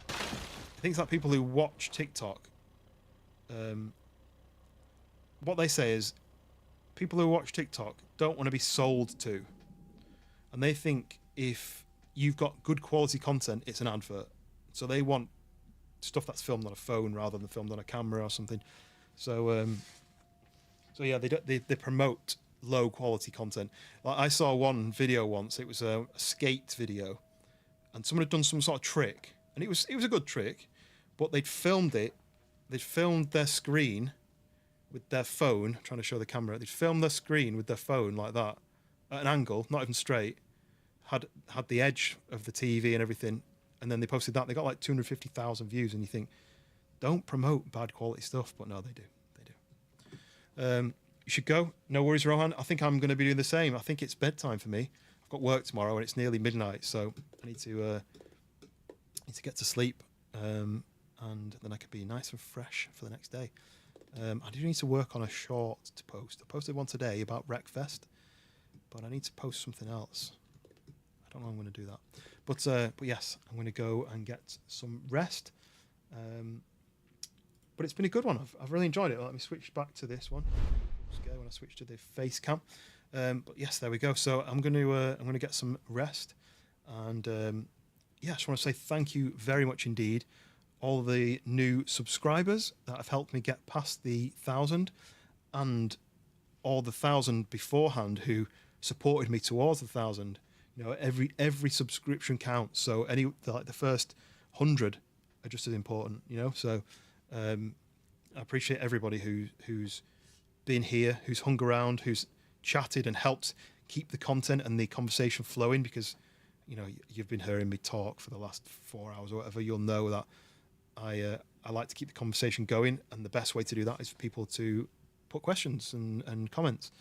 It thinks that people who watch TikTok... what they say is people who watch TikTok don't want to be sold to. And they think if you've got good quality content, it's an advert. So they want stuff that's filmed on a phone rather than filmed on a camera or something. So yeah, they promote low quality content. Like I saw one video once, it was a skate video, and someone had done some sort of trick, and it was a good trick, but they'd filmed their screen with their phone, trying to show the camera. They'd filmed their screen with their phone like that, at an angle, not even straight, had the edge of the TV and everything, and then they posted that. They got like 250,000 views, and you think, don't promote bad quality stuff, but no, they do. You should go. No worries, Rohan. I think I'm going to be doing the same. I think it's bedtime for me. I've got work tomorrow, and it's nearly midnight, so I need to get to sleep, and then I can be nice and fresh for the next day. I do need to work on a short to post. I posted one today about Wreckfest, but I need to post something else. I don't know how I'm going to do that. But yes, I'm going to go and get some rest. But it's been a good one. I've really enjoyed it. Let me switch back to this one. I'm scared when I switch to the face cam. But yes, there we go. So I'm going to get some rest, and yeah, I just want to say thank you very much indeed. All the new subscribers that have helped me get past the 1,000, and all the 1,000 beforehand who supported me towards the 1,000. You know, every subscription counts. So the first 100 are just as important. You know, so I appreciate everybody who's been here, who's hung around, who's chatted and helped keep the content and the conversation flowing. Because you know, you've been hearing me talk for the last 4 hours or whatever. You'll know that I like to keep the conversation going, and the best way to do that is for people to put questions and comments.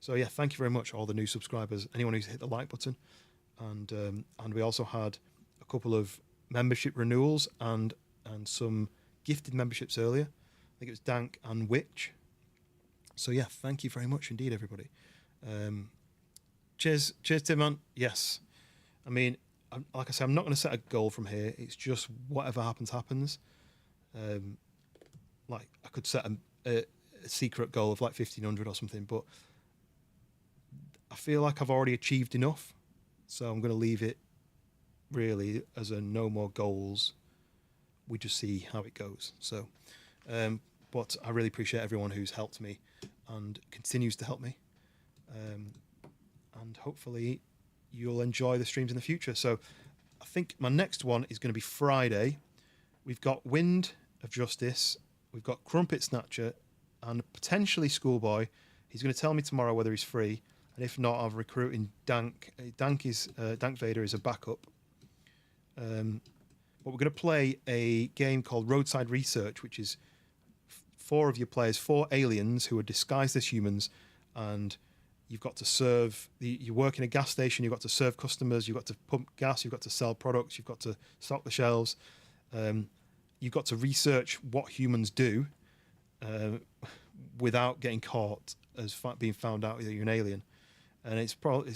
So yeah, thank you very much, all the new subscribers, anyone who's hit the like button, and we also had a couple of membership renewals and some gifted memberships earlier. I think it was Dank and Witch. So yeah, thank you very much indeed, everybody. Cheers, Tim, man. Yes, I mean, like I said, I'm not going to set a goal from here. It's just whatever happens. Like I could set a secret goal of like 1,500 or something, but I feel like I've already achieved enough, so I'm going to leave it really as a no more goals. We just see how it goes. So, But I really appreciate everyone who's helped me and continues to help me. And hopefully you'll enjoy the streams in the future. So I think my next one is going to be Friday. We've got Wind of Justice, we've got Crumpet Snatcher, and potentially Schoolboy. He's going to tell me tomorrow whether he's free, and if not, I'm recruiting Dank. Dank Vader is a backup. But we're going to play a game called Roadside Research, which is 4 of your players, 4 aliens who are disguised as humans, and you've got to serve. You work in a gas station. You've got to serve customers. You've got to pump gas. You've got to sell products. You've got to stock the shelves. You've got to research what humans do without getting caught as being found out that you're an alien. And apparently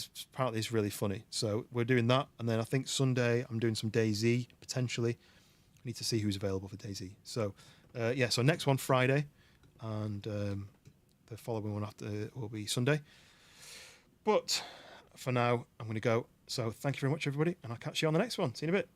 it's really funny. So we're doing that, and then I think Sunday I'm doing some DayZ potentially. I need to see who's available for DayZ. So so next one Friday, and the following one after will be Sunday. But for now, I'm going to go. So thank you very much, everybody, and I'll catch you on the next one. See you in a bit.